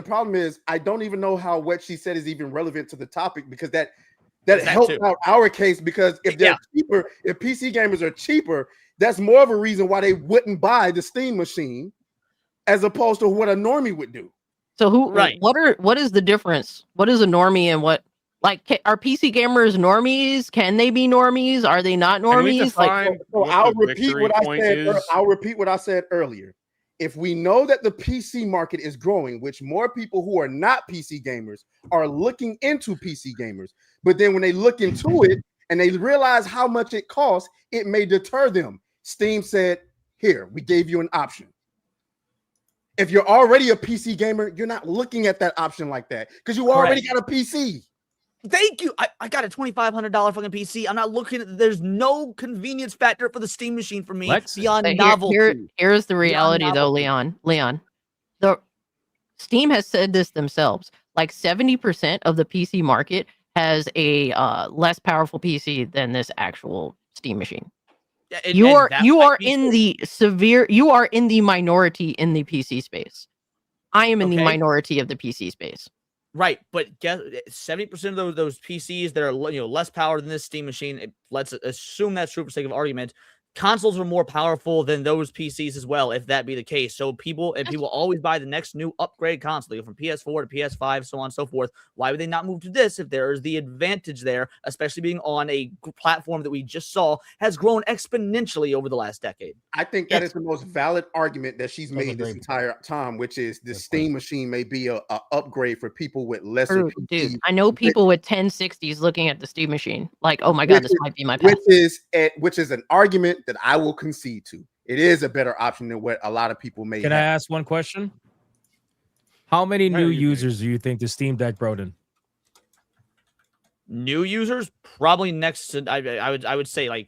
problem is I don't even know how what she said is even relevant to the topic, because that That helps too. out our case, because if they're cheaper, if PC gamers are cheaper, that's more of a reason why they wouldn't buy the Steam machine as opposed to what a normie would do. So Right. what is the difference? What is a normie and what, like, are PC gamers normies? Can they be normies? Are they not Can we normies? Like, define So what I'll the repeat victory what I point said. is? I'll repeat what I said earlier. If we know that the PC market is growing, which more people who are not PC gamers are looking into PC gamers, but then when they look into it and they realize how much it costs, it may deter them. Steam said, "Here, we gave you an option." If you're already a PC gamer, you're not looking at that option like that because you already got a PC. Thank you. I got a $2,500 fucking PC. I'm not looking at. There's no convenience factor for the Steam machine for me beyond But novelty. here's the Beyond reality, though, novelty. Leon. The Steam has said this themselves. Like 70% of the PC market has a less powerful PC than this actual Steam machine. And You are that might be in you are in the minority in the PC space. I am in the Okay. minority of the PC space. Right, but guess 70% of those PCs that are less power than this Steam machine. Let's assume that's true for sake of argument. Consoles are more powerful than those PCs as well, if that be the case. So people always buy the next new upgrade console, from PS4 to PS5, so on and so forth. Why would they not move to this if there is the advantage there, especially being on a platform that we just saw has grown exponentially over the last decade? I think that is the most valid argument that she's made this entire time, which is the Steam machine may be a upgrade for people with lesser True, PC. dude. I know people with 1060s looking at the Steam machine like, oh my god, this might be my path. Which is an argument that I will concede to. It is a better option than what a lot of people may Can I ask one question? How many new users do you think the Steam Deck brought in? New users, probably next to I would say like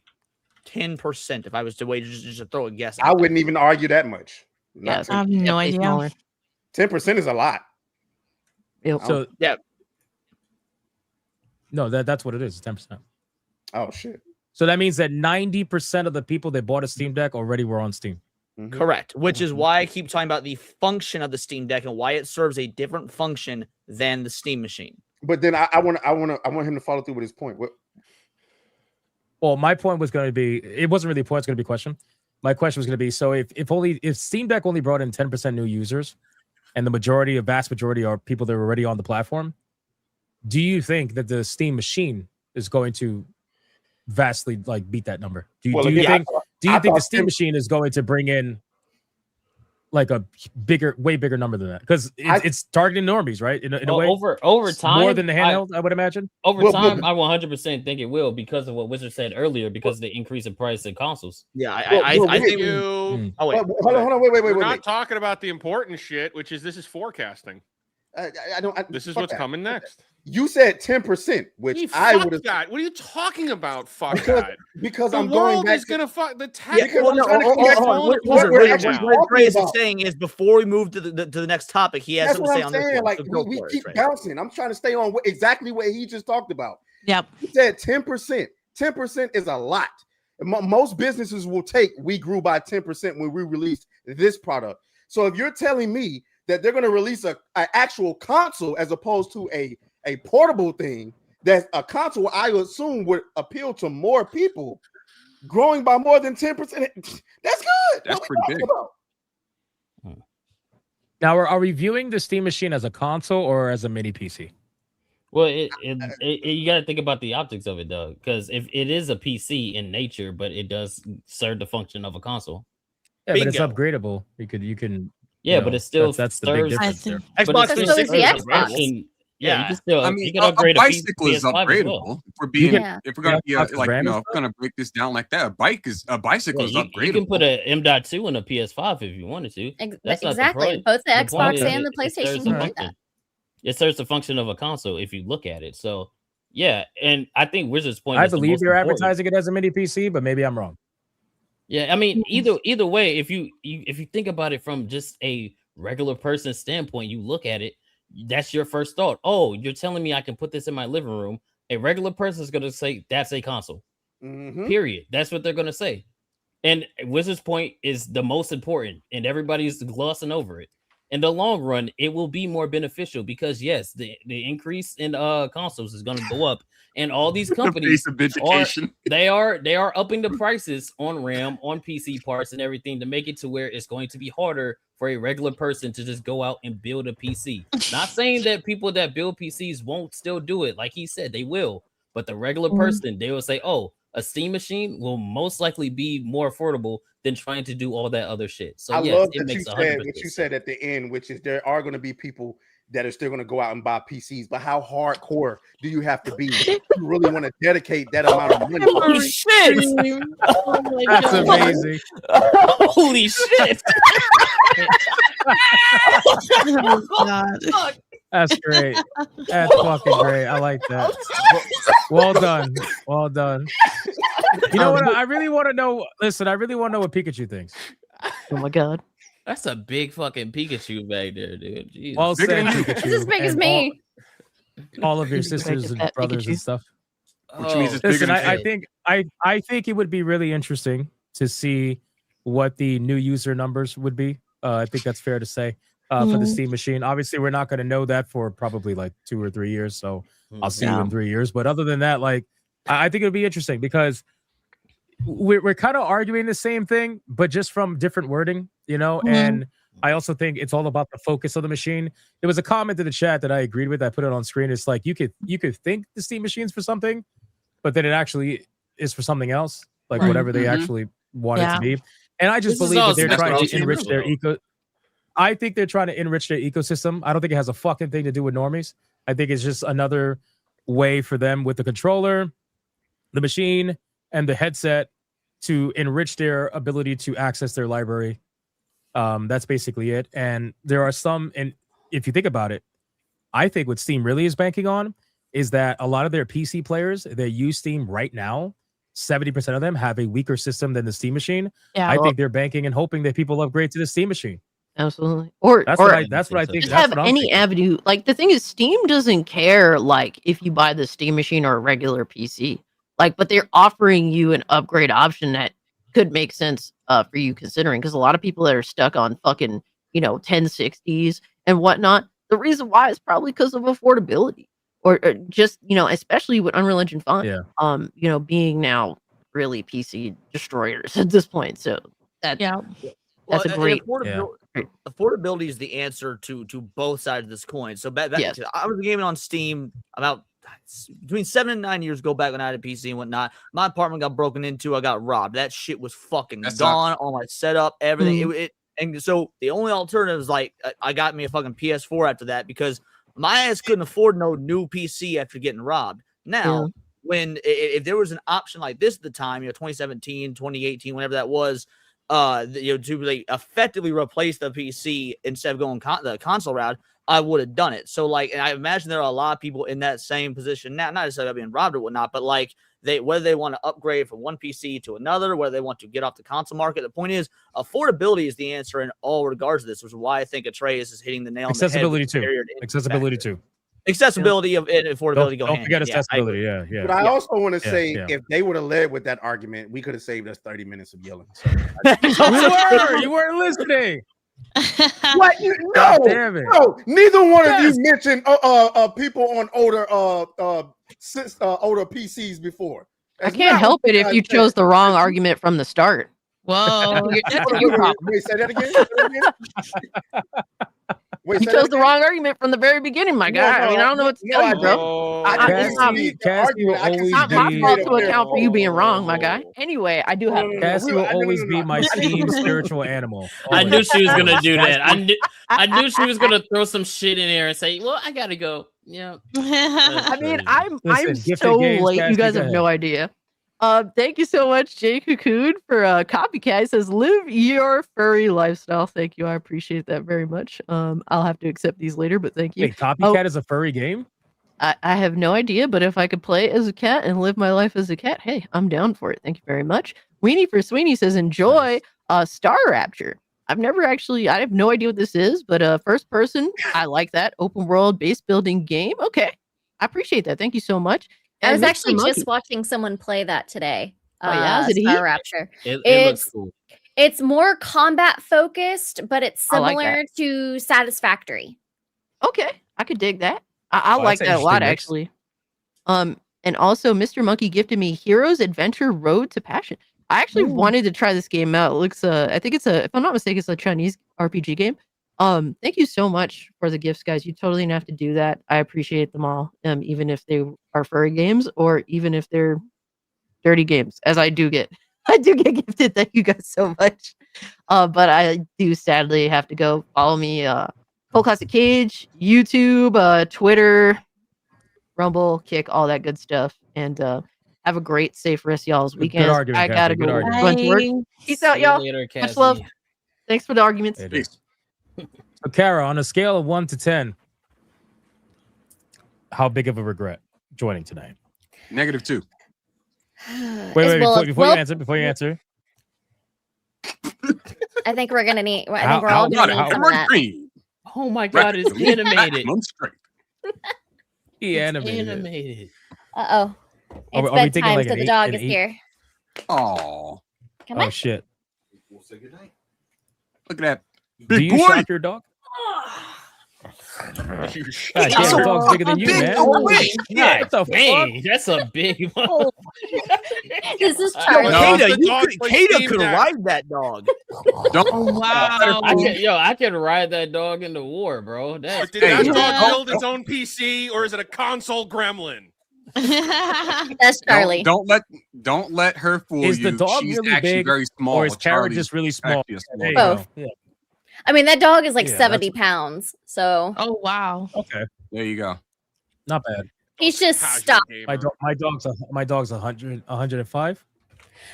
10% if I was to wager, just to throw a guess. I wouldn't even argue that much. I have no idea. 10% is a lot. So yeah. No, that's what it is. 10%. Oh shit. So that means that 90% of the people that bought a Steam Deck already were on Steam. Correct, which is why I keep talking about the function of the Steam Deck and why it serves a different function than the Steam machine. But then I want him to follow through with his point. Well, my point was going to be, it wasn't really a point, it's going to be a question. My question was going to be, so if Steam Deck only brought in 10% new users and the vast majority are people that are already on the platform, do you think that the Steam machine is going to vastly beat that number? Do you think the Steam machine is going to bring in like a way bigger number than that? Because it's targeting normies, right? In a way, over time, more than the handheld, I would imagine. Over time, I 100% think it will, because of what Wizard said earlier, because of the increase in price of consoles. Yeah, I think you. Oh wait, hold on, wait. We're not talking about the important shit, which is this is forecasting. This is what's coming next. You said 10%, which I would have. What are you talking about? Fuck that. Because the I'm going world back is gonna fuck the tech. Yeah, what Grace is saying is before we move to the next topic, he has That's something to say what on I'm this saying. one. Like So we keep bouncing. I'm trying to stay on exactly what he just talked about. Yep. He said 10%. 10% is a lot. Most businesses will take, we grew by 10% when we released this product. So if you're telling me that they're going to release an actual console as opposed to a portable thing, that a console I would assume would appeal to more people, growing by more than 10%, that's good. That's pretty big. Now, are we viewing the Steam machine as a console or as a mini PC? Well, you got to think about the optics of it, though, because if it is a PC in nature, but it does serve the function of a console. Yeah, but it's upgradable. You can. Yeah, but it still that's the big serves. difference there. Xbox 360 is the Xbox. Yeah, you can still. I you mean, can a upgrade bicycle is PS5 as well. upgradable. If we're being, Yeah. if we're gonna be Xbox like, RAM you and know, gonna break this down like that, a bicycle is Yeah, upgradable. you can put a M.2 in a PS5 if you wanted to. That's not the Exactly. point. Both the The point Xbox is and the it serves PlayStation the can do function. that. It serves the function of a console if you look at it. So yeah, and I think Wizards' point I is the believe most they're important. advertising it as a mini PC, but maybe I'm wrong. Yeah, I mean, either way, if you think about it from just a regular person's standpoint, you look at it, that's your first thought. Oh, you're telling me I can put this in my living room. A regular person is going to say that's a console. Mhm. Period. That's what they're going to say. And Wizards' point is the most important, and everybody's glossing over it. In the long run, it will be more beneficial because yes, the increase in consoles is going to go up, and all these companies face of vindication. they are upping the prices on RAM, on PC parts, and everything to make it to where it's going to be harder for a regular person to just go out and build a PC. Not saying that people that build PCs won't still do it, like he said, they will, but the regular person, they will say, "Oh, a Steam machine will most likely be more affordable than trying to do all that other shit." So I yes, love it that you makes said 100%. what you said at the end, which is there are going to be people that are still going to go out and buy PCs. But how hardcore do you have to be to really want to dedicate that amount of money? Holy shit! Oh my That's God. amazing. Holy shit! Oh God. That's great. That's fucking great. I like that. Well done. Well done. You know what? I really want to know. Listen, I really want to know what Pikachu thinks. Oh my God. That's a big fucking Pikachu back there, dude. Jesus. Well said, Pikachu. It's as big as and me. all of your You can sisters make and that brothers Pikachu. and stuff. Which means it's Listen, bigger than I Jay. think I think it would be really interesting to see what the new user numbers would be. I think that's fair to say for the Steam machine. Obviously, we're not going to know that for probably like 2 or 3 years. So I'll see you in 3 years. But other than that, like I think it would be interesting because we're kind of arguing the same thing, but just from different wording, you know. And I also think it's all about the focus of the machine. There was a comment in the chat that I agreed with. I put it on screen. It's like you could think the Steam machine's for something, but then it actually is for something else, like whatever they actually want it to be. And I just This is believe that all they're that's trying what to I'm enrich saying, their though. eco. I think they're trying to enrich their ecosystem. I don't think it has a fucking thing to do with normies. I think it's just another way for them with the controller, the machine, and the headset to enrich their ability to access their library. That's basically it. And there are some, and if you think about it, I think what Steam really is banking on is that a lot of their PC players that use Steam right now, 70% of them have a weaker system than the Steam machine. Yeah. I think they're banking and hoping that people upgrade to the Steam machine. Absolutely. Or That's or what I think. just That's have what I'm any thinking. avenue. Like the thing is, Steam doesn't care like if you buy the Steam machine or a regular PC. Like, but they're offering you an upgrade option that could make sense for you considering, because a lot of people that are stuck on fucking 1060s and whatnot. The reason why is probably because of affordability, or just especially with Unreal Engine 5. Yeah. Being now really PC destroyers at this point. So that's that's a great. Affordability is the answer to both sides of this coin. So back Yes. I was gaming on Steam about between 7 and 9 years ago, back when I had a PC and whatnot. My apartment got broken into. I got robbed. That shit was fucking gone. All my setup, everything. And so the only alternative is like I got me a fucking PS4 after that because my ass couldn't afford no new PC after getting robbed. Now, if there was an option like this at the time, 2017, 2018, whenever that was, to like effectively replace the PC instead of going the console route, I would have done it. So like, and I imagine there are a lot of people in that same position now, not necessarily being robbed or whatnot, but like whether they want to upgrade from one PC to another, whether they want to get off the console market. The point is, affordability is the answer in all regards to this, which is why I think Atreus is hitting the nail on the head. Accessibility too. Accessibility too. Accessibility and affordability go Don't hand forget in hand. accessibility. Yeah. But I also want to say, yeah. if they would have led with that argument, we could have saved us 30 minutes of yelling. You weren't listening. What? God damn it. No, neither one of you mentioned people on older PCs before. I can't help it if you chose the wrong argument from the start. Whoa. That's your problem. Wait, say that again. You chose the wrong argument from the very beginning, my guy. I mean, I don't know what to tell you, bro. Cassie will always It's not my be. fault to account for you being wrong, my guy. Anyway, I do have. Cassie will always be my Steam spiritual animal. I Always. knew she was gonna do that. I knew she was gonna throw some shit in there and say, "Well, I gotta go." Yeah. I mean, crazy. I'm Listen, so games, late. You Cassie, guys go have no ahead. idea. Thank you so much, Jay Cocoon, for copycat. It says live your furry lifestyle. Thank you. I appreciate that very much. I'll have to accept these later, but thank you. Wait, Copycat is a furry game? I have no idea, but if I could play as a cat and live my life as a cat, hey, I'm down for it. Thank you very much. Weenie for Sweeney says enjoy Star Rapture. I have no idea what this is, but first person, I like that. Open world base building game. Okay. I appreciate that. Thank you so much. I was And Mr. actually Monkey. just watching someone play that today. Oh, yeah? Is it Star he? Rapture. It looks cool. It's more combat focused, but it's I like similar that. to Satisfactory. Okay, I could dig that. I Oh, like that's that a lot, interesting mix. actually. And also Mr. Monkey gifted me Heroes Adventure Road to Passion. I actually wanted to try this game out. It looks, I think it's if I'm not mistaken, it's a Chinese RPG game. Thank you so much for the gifts, guys. You totally didn't have to do that. I appreciate them all, even if they are furry games or even if they're dirty games, as I do get. I do get gifted. Thank you guys so much. But I do sadly have to go. Follow me, Cold Classic Cage, YouTube, Twitter, Rumble, Kick, all that good stuff. And have a great, safe rest of y'all's weekend. argument, I gotta Cassie, good go argument. run to work. Bye. Peace out, See you y'all. later, Much love. Cassie. Thanks for the arguments. It is. So, Kara, on a scale of 1 to 10, how big of a regret joining tonight? -2. Wait, before you answer. I think we're gonna need. I How- think we're all how- gonna how- need some of that. Oh my god, it's animated. He It's animated. animated. Uh oh. It's Are we thinking bedtime, like so an the eight- dog an is eight? here. Oh, Come Oh on. shit! look at that. Do Big you boy. shock your dog? You God damn, the dog's bigger than you, man. God What the fuck? dang, that's a big one. This is Yo, Charlie. No, Kata, the dog plays Kata Team could Death. ride that dog. Oh, wow. I can ride that dog into war, bro. That's But did that crazy. dog build its own PC or is it a console gremlin? That's Charlie. Don't let her fool Is you. the dog She's really actually big, very small. or is Kara Charlie's just really small? actually a small There you dog. Both. go. Yeah. I mean, that dog is like Yeah, 70 pounds, so Oh wow. Okay, There you go. not bad. he's just Casual stuck. gamer. My dog's 105.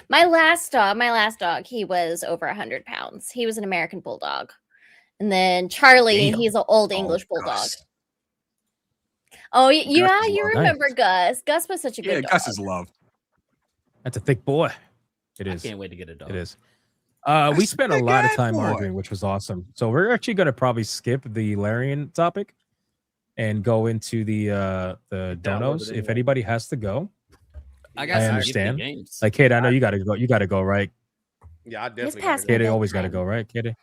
My last dog, he was over 100 pounds. He was an American bulldog. And then Charlie, Damn. he's an old English bulldog. Gus. Oh, Gus yeah, is you love. remember Gus. Gus was such a Yeah, good dog. Gus is love. That's a thick boy. It I is. can't wait to get a dog. It is. We spent a big lot of ass time boy. arguing, which was awesome. So we're actually going to probably skip the Larian topic and go into the donos. If anybody has to go, I I got some understand. gifted games. Like Kate, I know you got to go. You got to go, right? Yeah, I He's definitely. past gotta my Kate always got to bedtime. go, right? Kate.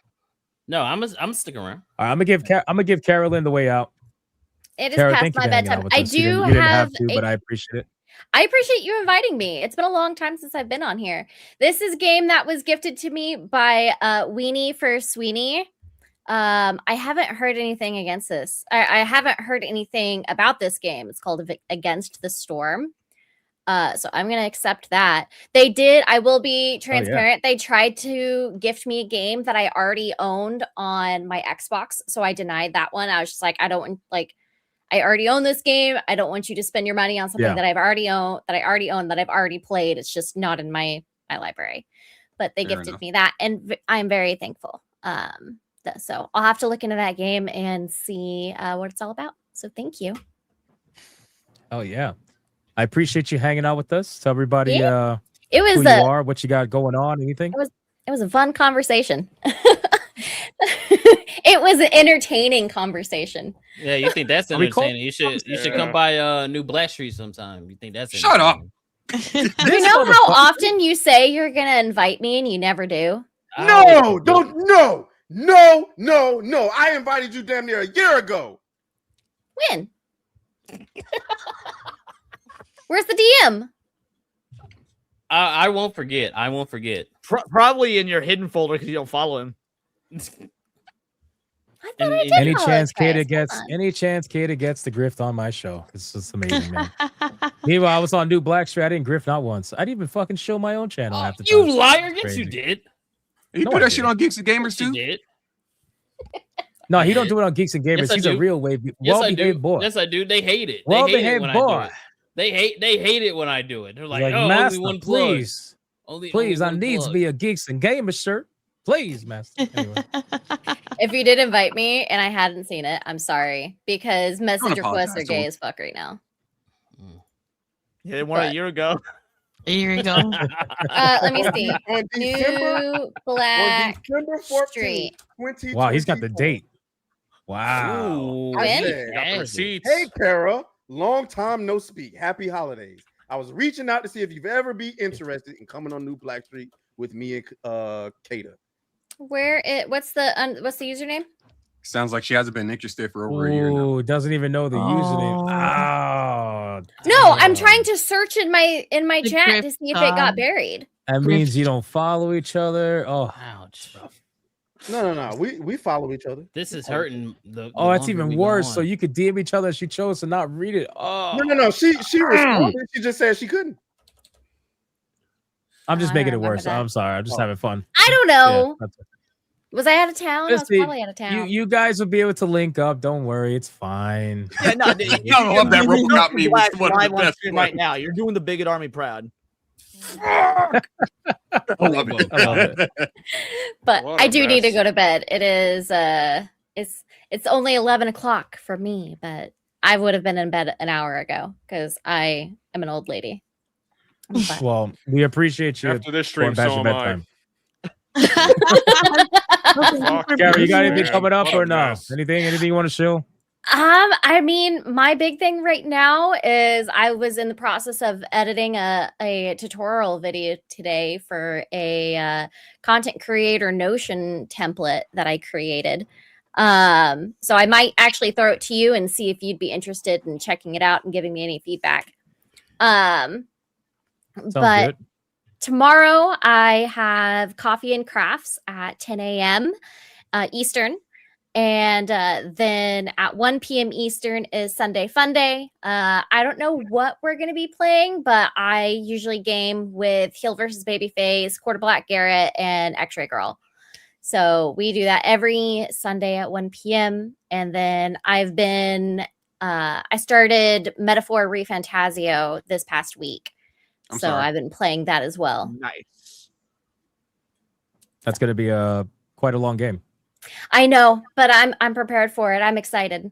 No, I'm sticking around. All right, I'm gonna give Carolyn the way out. It is Kara, past thank you my for hanging out bedtime. with I us. do You didn't have have to, but I appreciate it. I appreciate you inviting me. It's been a long time since I've been on here. This is a game that was gifted to me by Weenie for Sweeney. I haven't heard anything against this. I haven't heard anything about this game. It's called Against the Storm. So I'm gonna accept that. They did. I will be transparent. They tried to gift me a game that I already owned on my Xbox, so I denied that one. I was just like, I don't want I already own this game. I don't want you to spend your money on something that I've already owned, that I've already played. It's just not in my library. But they Fair gifted enough. me that, and I'm very thankful. So I'll have to look into that game and see what it's all about. So thank you. Oh yeah, I appreciate you hanging out with us. Tell everybody Yeah. It was who you are, what you got going on, anything. It was a fun conversation. It was an entertaining conversation. Yeah, you think that's Are we entertaining? You should come by New Black Street sometime. You think that's Shut up. entertaining. You know how often you say you're gonna invite me and you never do? No, don't. No. I invited you damn near a year ago. When? Where's the DM? I won't forget. I won't forget. Probably in your hidden folder because you don't follow him. Any chance Kata gets the grift on my show? It's just amazing, man. Meanwhile, I was on New Black Street. I didn't grift not once. I didn't even fucking show my own channel half the time. You liar! Yes, Crazy. you did. You No, put I that shit on Geeks and Gamers You too. did. No, he don't do it on Geeks and Gamers. Yes, I He's a do. real Yes, I well-behaved do. boy. Yes, I do. They hate it. Well-behaved boy. They hate it when I do it. They're like, oh, Master, only one plug. please, Only I one needs plug. me a Geeks and Gamers shirt. Please, Master. Anyway. If you did invite me and I hadn't seen it, I'm sorry because message requests apologize are to gay him. as fuck right now. Yeah, they won a But- year ago. A year ago. Let me see. On December, New Black December 14th, Street. 2024. Wow, he's got the date. Wow. Ooh, I When? said, Got the receipts. hey, Kara, long time no speak. Happy holidays. I was reaching out to see if you've ever be interested in coming on New Black Street with me and Kata. Where it? What's the username? Sounds like she hasn't been interested for over a year now. Ooh, doesn't even know the username. Oh, No, I'm damn. trying to search in my The chat to Grift see if it got song. buried. That means you don't follow each other. Oh, ouch. No. We follow each other. This is hurting. The oh, that's longer even we go worse. on. So you could DM each other. She chose to not read it. Oh, No. She responded. She just said she couldn't. I'm just I making it don't remember worse. that. I'm sorry. I'm just having fun. I don't Yeah, know. that's it. Was I out of town? I was Listen, probably out of town. You guys will be able to link up. Don't worry. It's fine. Yeah, no, I love that RoboCop meme was one of the live on best stream ones. right now. You're doing the Bigot Army proud. I love it. I love it. But What I a do need to mess. go to bed. It is it's only 11 o'clock for me, but I would have been in bed an hour ago because I am an old lady. But- Well, we appreciate you. After this going stream, past so your am I. bedtime. Fuck Gary, you this, got anything man. coming up What a or no? mess. Anything you want to show? I mean, my big thing right now is I was in the process of editing a tutorial video today for a content creator Notion template that I created. So I might actually throw it to you and see if you'd be interested in checking it out and giving me any feedback. Sounds But good. tomorrow I have coffee and crafts at 10 a.m. Eastern. And then at 1 p.m. Eastern is Sunday Fun Day. I don't know what we're going to be playing, but I usually game with Heel versus Babyface, Quarter Black Garrett, and X-Ray Girl. So we do that every Sunday at 1 p.m. And then I started Metaphor Refantasio this past week. I'm So sorry. I've been playing that as well. Nice. That's going to be quite a long game. I know, but I'm prepared for it. I'm excited.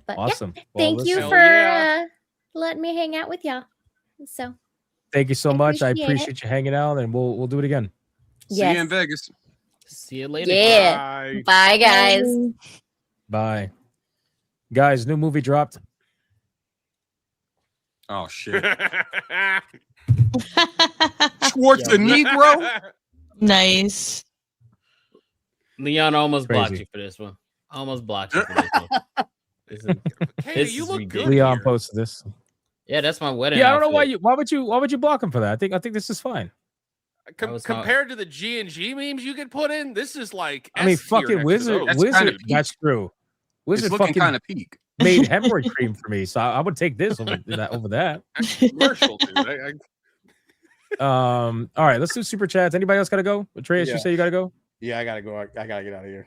But yeah, Awesome. Well, thank you listen, for yeah. letting me hang out with y'all. So Thank you so much. I appreciate it. appreciate you hanging out, and we'll do it again. See you yes, in Vegas. See you later. yeah. Bye. Bye, guys. Bye, guys. New movie dropped. Oh shit. Schwartz the Negro. Nice. Leon almost blocked Crazy. you for this one. Almost blocked you for this one. This is, Hey, this you is look ridiculous. good. Leon here. posted this. Yeah, that's my wedding. Yeah, I don't know outfit. why would you block him for that? I think this is fine. was not- Compared to the G&G memes you could put in, this is like I mean, S tier fucking next to Wizard. those. That's Wizard. kinda peak. That's true. Wizard It's looking fucking kind of peak. made hemorrhoid cream for me, so I would take this over that. Commercial, dude. All right, let's do super chats. Anybody else gotta go? Atreus, Yeah. you say you gotta go. Yeah, I gotta go. I gotta get out of here.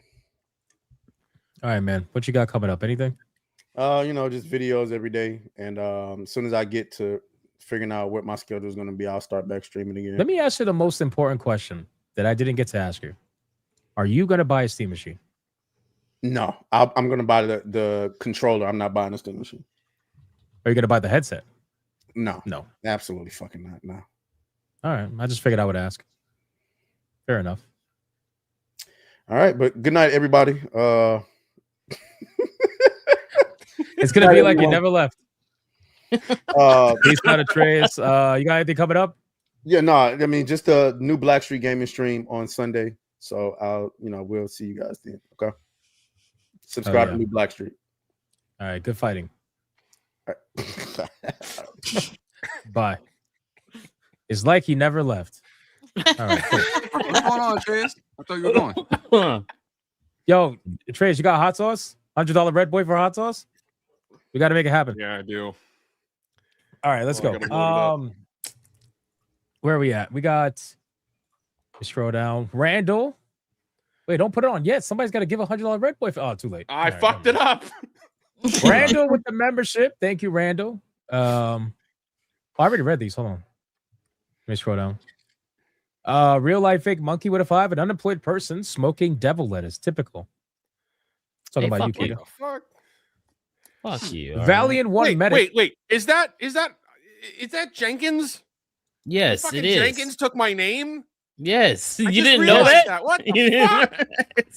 All right, man. What you got coming up? Anything? Just videos every day, and as soon as I get to figuring out what my schedule is going to be, I'll start back streaming again. Let me ask you the most important question that I didn't get to ask you. Are you gonna buy a Steam machine? No, I'm going to buy the controller. I'm not buying a Steam machine. Are you gonna buy the headset? No, No. absolutely fucking not. No. All right. I just figured I would ask. Fair enough. All right, but good night, everybody. It's gonna be like you never left. Uh, Peace out, Atreus. You got anything coming up? yeah, no, I mean just a new Black Street Gaming stream on Sunday. So we'll see you guys then. Okay. Subscribe yeah. to New Black Street. All right. Good fighting. All right. Bye. It's like he never left. All right. Cool. What's going on, Trez? I thought you were going. Yo, Trace, you got hot sauce? $100 Red Boy for hot sauce? We got to make it happen. Yeah, I do. All right, let's Well, I go. gotta load it Where are we at? We got, let's scroll down. Randall Wait, don't put it on yet. Somebody's got to give $100 Red Boy. Oh, too late. I fucked it up. Randall with the membership. Thank you, Randall. I already read these. Hold on. Let me scroll down. Real life fake monkey with a 5. An unemployed person smoking devil lettuce. Typical. Talking about you, Kato. Fuck you. Valiant One medic. Wait. Is that Jenkins? Yes, Fucking it is. Jenkins took my name. Yes, I you just didn't know realized that. What the fuck?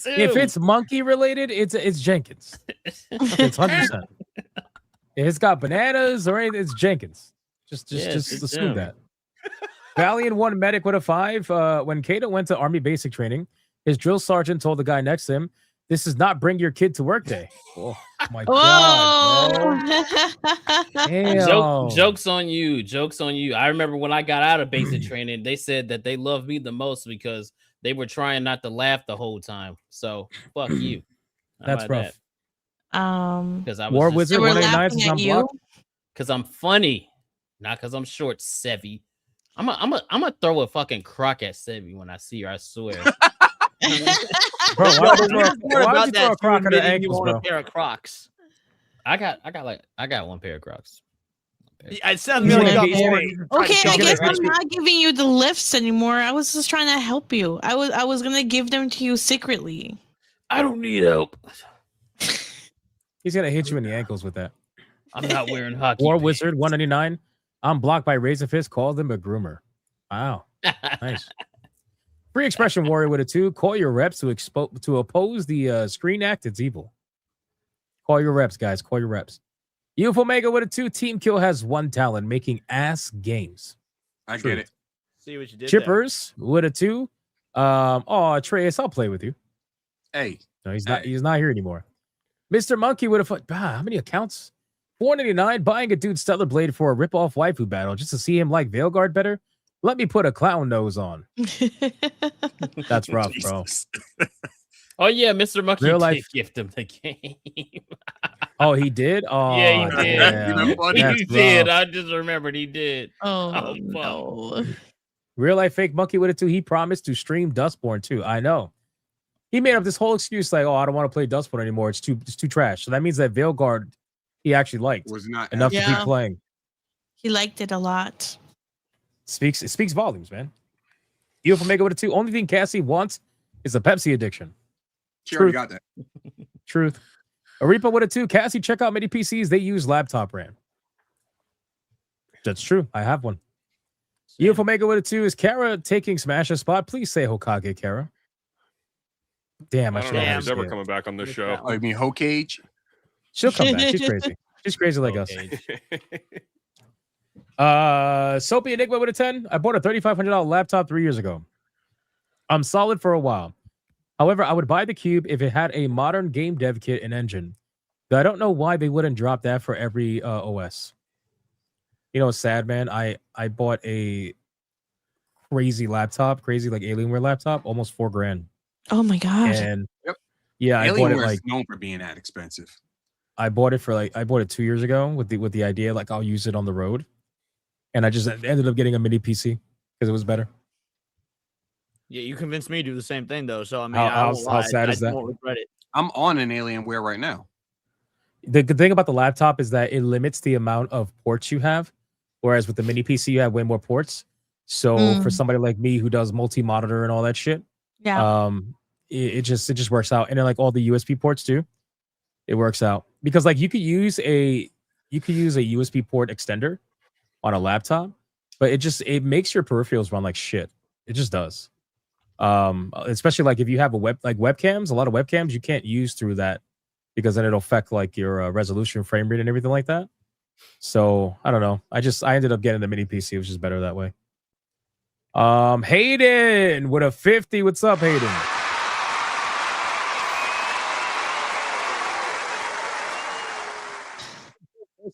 If it's monkey related, it's Jenkins. It's 100%. If it's got bananas or anything, it's Jenkins. Just assume that. Valiant One medic with a 5. When Kato went to Army basic training, his drill sergeant told the guy next to him, "This is not bring your kid to work day." Oh my god. Jokes on you. Jokes on you. I remember when I got out of basic training, they said that they loved me the most because they were trying not to laugh the whole time. So fuck you. That's rough. Because I was War Wizard 189 is unblocked. Because I'm funny, not because I'm short, Sevy. I'm gonna throw a fucking crock at Sevy when I see her. I swear. Bro, why would you throw a crock at her You ankles, want bro? a pair of Crocs. I got one pair of Crocs. It sounds like you got more. Okay, I guess I'm not giving you the lifts anymore. I was just trying to help you. I was gonna give them to you secretly. I don't need help. He's gonna hit you in the ankles with that. I'm not wearing hockey. War Wizard 199. I'm blocked by Razor Fist. Call them a groomer. Wow, nice. Free Expression Warrior with a 2. Call your reps to oppose the Screen Act. It's evil. Call your reps, guys. Call your reps. UFO Mega with a 2. Team Kill has 1 talent, making ass games. I get it. See what you did. Chippers with a 2. Atreus, I'll play with you. Hey. No, he's not here anymore. Mr. Monkey with a how many accounts? 499, buying a dude Stellar Blade for a rip-off waifu battle just to see him like Veilguard better. Let me put a clown nose on. That's rough, bro. Oh yeah, Mr. Monkey Real did life. gift him the game. Oh, he did? Oh, Yeah, he did. damn. He did. I just remembered he did. Oh, no. Real life fake monkey with it too. He promised to stream Dustborn too. I know. He made up this whole excuse like, "Oh, I don't want to play Dustborn anymore. It's too trash." So that means that Veilguard he actually liked was not enough to keep playing. He liked it a lot. It speaks volumes, man. UFO Mega with a 2. Only thing Cassie wants is a Pepsi addiction. She already got that. Truth. Arepa with a 2. Cassie, check out many PCs they use laptop RAM. That's true. I have one. UFO Mega with a 2. Is Kara taking Smash's spot? Please say Hokage, Kara. Damn, I I don't should know if have she's ever coming back on this show. Oh, you mean Hokage? She'll come back. She's crazy. She's crazy like us. Soapy Enigma with a 10. I bought a $3,500 laptop 3 years ago. I'm solid for a while. However, I would buy the Cube if it had a modern game dev kit and engine. But I don't know why they wouldn't drop that for every OS. You know, it's sad, man. I bought a crazy laptop, crazy like Alienware laptop, almost $4,000. Oh my god. And Yep. yeah, I bought it Alienware like is known for being that expensive. I bought it 2 years ago with the idea like I'll use it on the road, and I just ended up getting a mini PC because it was better. Yeah, you convinced me to do the same thing though. So I mean, How sad is that? I won't regret it. I'm on an Alienware right now. The good thing about the laptop is that it limits the amount of ports you have, whereas with the mini PC you have way more ports. So for somebody like me who does multi-monitor and all that shit, yeah, it just works out. And then like all the USB ports too, it works out because like you could use a USB port extender on a laptop, but it makes your peripherals run like shit. It just does. Especially like if you have webcams, a lot of webcams you can't use through that because then it'll affect like your resolution, frame rate, and everything like that. So I don't know. I ended up getting the mini PC, which is better that way. Hayden with a 50. What's up, Hayden?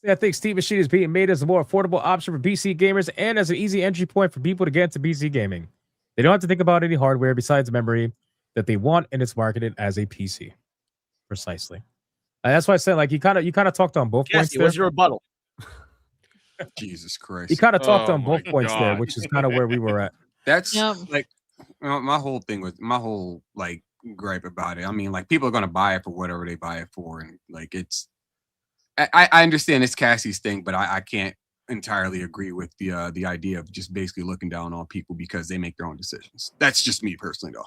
I think Steam Machine is being made as a more affordable option for PC gamers and as an easy entry point for people to get into PC gaming. They don't have to think about any hardware besides memory that they want, and it's marketed as a PC. Precisely. And that's why I said, like, you kind of talked on both points there. What's your rebuttal? Jesus Christ. You kind of talked on both points there, which is kind of where we were at. That's like my whole thing with my whole like gripe about it. I mean, like people are gonna buy it for whatever they buy it for, and like it's. I understand it's Cassie's thing, but I can't entirely agree with the idea of just basically looking down on people because they make their own decisions. That's just me personally, though.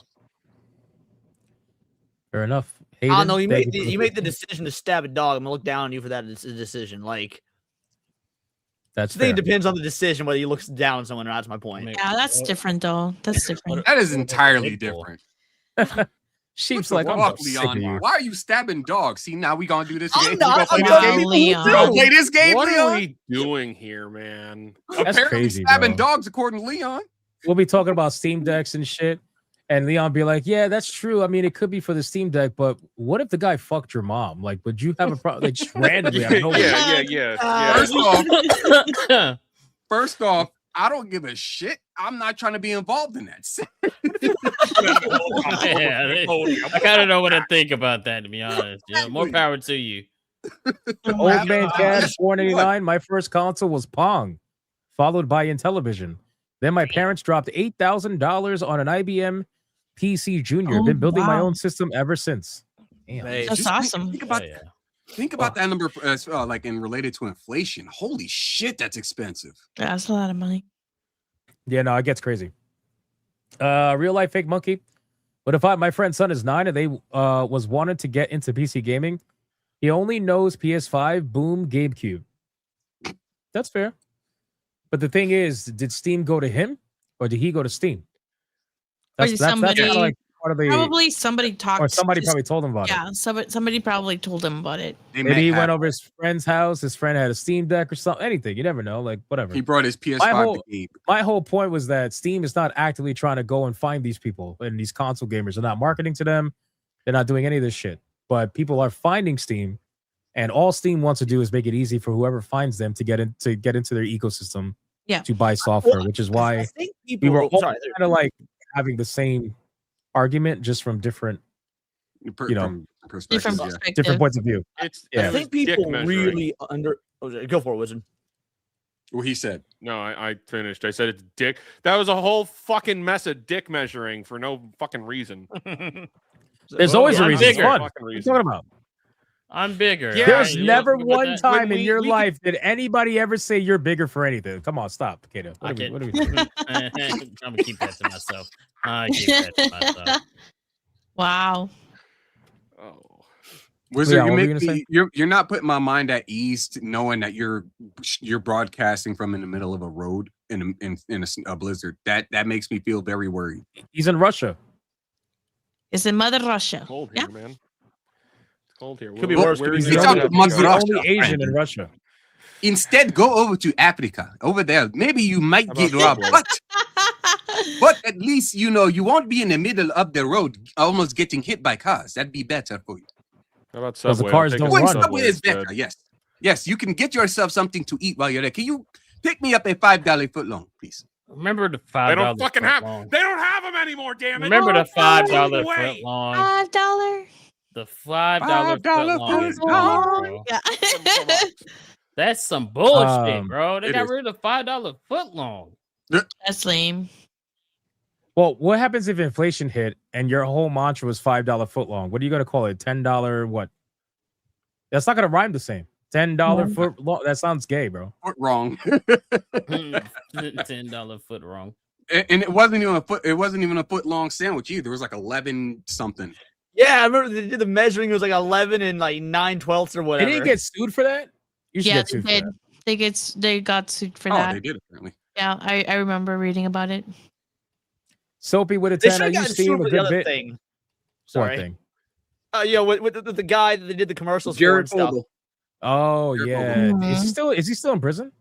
Fair enough. I don't know. Hayden, You make the decision to stab a dog. I'm gonna look down on you for that decision. Like, that's I think fair. it depends on the decision whether you look down on someone or not. That's my point. Yeah, that's different though. That's different. That is entirely different. Sheep's What like, the I'm fuck, sick of Leon. you. Why are you stabbing dogs? See, now we gonna do this I'm game. not. We I'm gonna play not, this game. Leon. We gonna play this game, What Leon. are we doing here, man? That's Apparently crazy, stabbing bro. dogs, according to Leon. We'll be talking about Steam Decks and shit. And Leon be like, yeah, that's true. I mean, it could be for the Steam Deck, but what if the guy fucked your mom? Like, would you have a problem? Like, just randomly out of nowhere. Yeah. First off, I don't give a shit. I'm not trying to be involved in that. I kind of know what to think about that, to be honest. More power to you. Old man Cad, 489. My first console was Pong, followed by Intellivision. Then my parents dropped $8,000 on an IBM PC Junior. Been building my own system ever since. Damn. That's awesome. Think about that number, like in related to inflation. Holy shit, that's expensive. Yeah, that's a lot of money. Yeah, no, it gets crazy. Real life fake monkey. But if my friend's son is 9 and they was wanted to get into PC gaming, he only knows PS5, Boom, GameCube. That's fair. But the thing is, did Steam go to him or did he go to Steam? That's kind of like part of the, probably somebody talked, or somebody probably told him about it. Yeah, somebody probably told him about it. Maybe he went over his friend's house. His friend had a Steam Deck or something. Anything. You never know. Like, whatever. He brought his PS5 to Gabe. My whole point was that Steam is not actively trying to go and find these people and these console gamers. They're not marketing to them. They're not doing any of this shit. But people are finding Steam, and all Steam wants to do is make it easy for whoever finds them to get into their ecosystem. Yeah. To buy software, which is why we were all kind of like having the same argument, just from different, different different perspectives. points of view. I Yeah. think People really go for it, Wizard. What he said. No, I finished. I said it's dick. That was a whole fucking mess of dick measuring for no fucking reason. There's always a reason. It's fun. Fucking What are you reason. talking about? I'm bigger. Yeah, There's You never know, one time in your we life did anybody ever say you're bigger for anything. Come on, stop, Kato. I What are can't. we doing? I'm gonna keep that to myself. I keep that to myself. Wow. Oh. Wizard, Yeah, you what were you make gonna me, you're not putting my mind at ease knowing that you're broadcasting from in the middle of a road in a blizzard. That makes me feel very worried. He's in Russia. It's in Mother Russia. Cold here, man. It's cold here. Could be worse. Where He's is the it? It's only, up to Mother he's the Russia, only Asian friend. in Russia. Instead, go over to Africa. Over there, maybe you might How get about robbed, that? but at least you won't be in the middle of the road, almost getting hit by cars. That'd be better for you. How about 'Cause the Subway? cars I'll take don't us Well, to run. Subway is better. instead. Yes, you can get yourself something to eat while you're there. Can you pick me up a $5 footlong, please? Remember the They $5 don't fucking have. footlong. They don't have them anymore. Damn it! Remember the $5 Wait. footlong. $5. The $5 footlong is footlong. gone, bro. Yeah. That's some bullshit, Um, bro. They it got is. rid of the $5 footlong. That's lame. Well, what happens if inflation hit and your whole mantra was $5 footlong? What are you going to call it? $10 what? That's not going to rhyme the same. $10 foot long. That sounds gay, bro. Foot wrong. $10 foot wrong. And it wasn't even a foot. It wasn't even a foot long sandwich either. It was like 11 something. Yeah, I remember they did the measuring. It was like 11 and like 9/12 or They whatever. didn't get sued for that? You should Yeah, get they sued for did. that. They got sued for Oh, that. they did apparently. Yeah, I remember reading about it. Soapy with a They 10. should I have use gotten Steam sued a for the good other bit. thing. What Sorry. thing? Yeah, with the guy that they did the commercials for Jared and stuff. Fogle. Oh, Jared yeah. Fogle. Is he still in prison?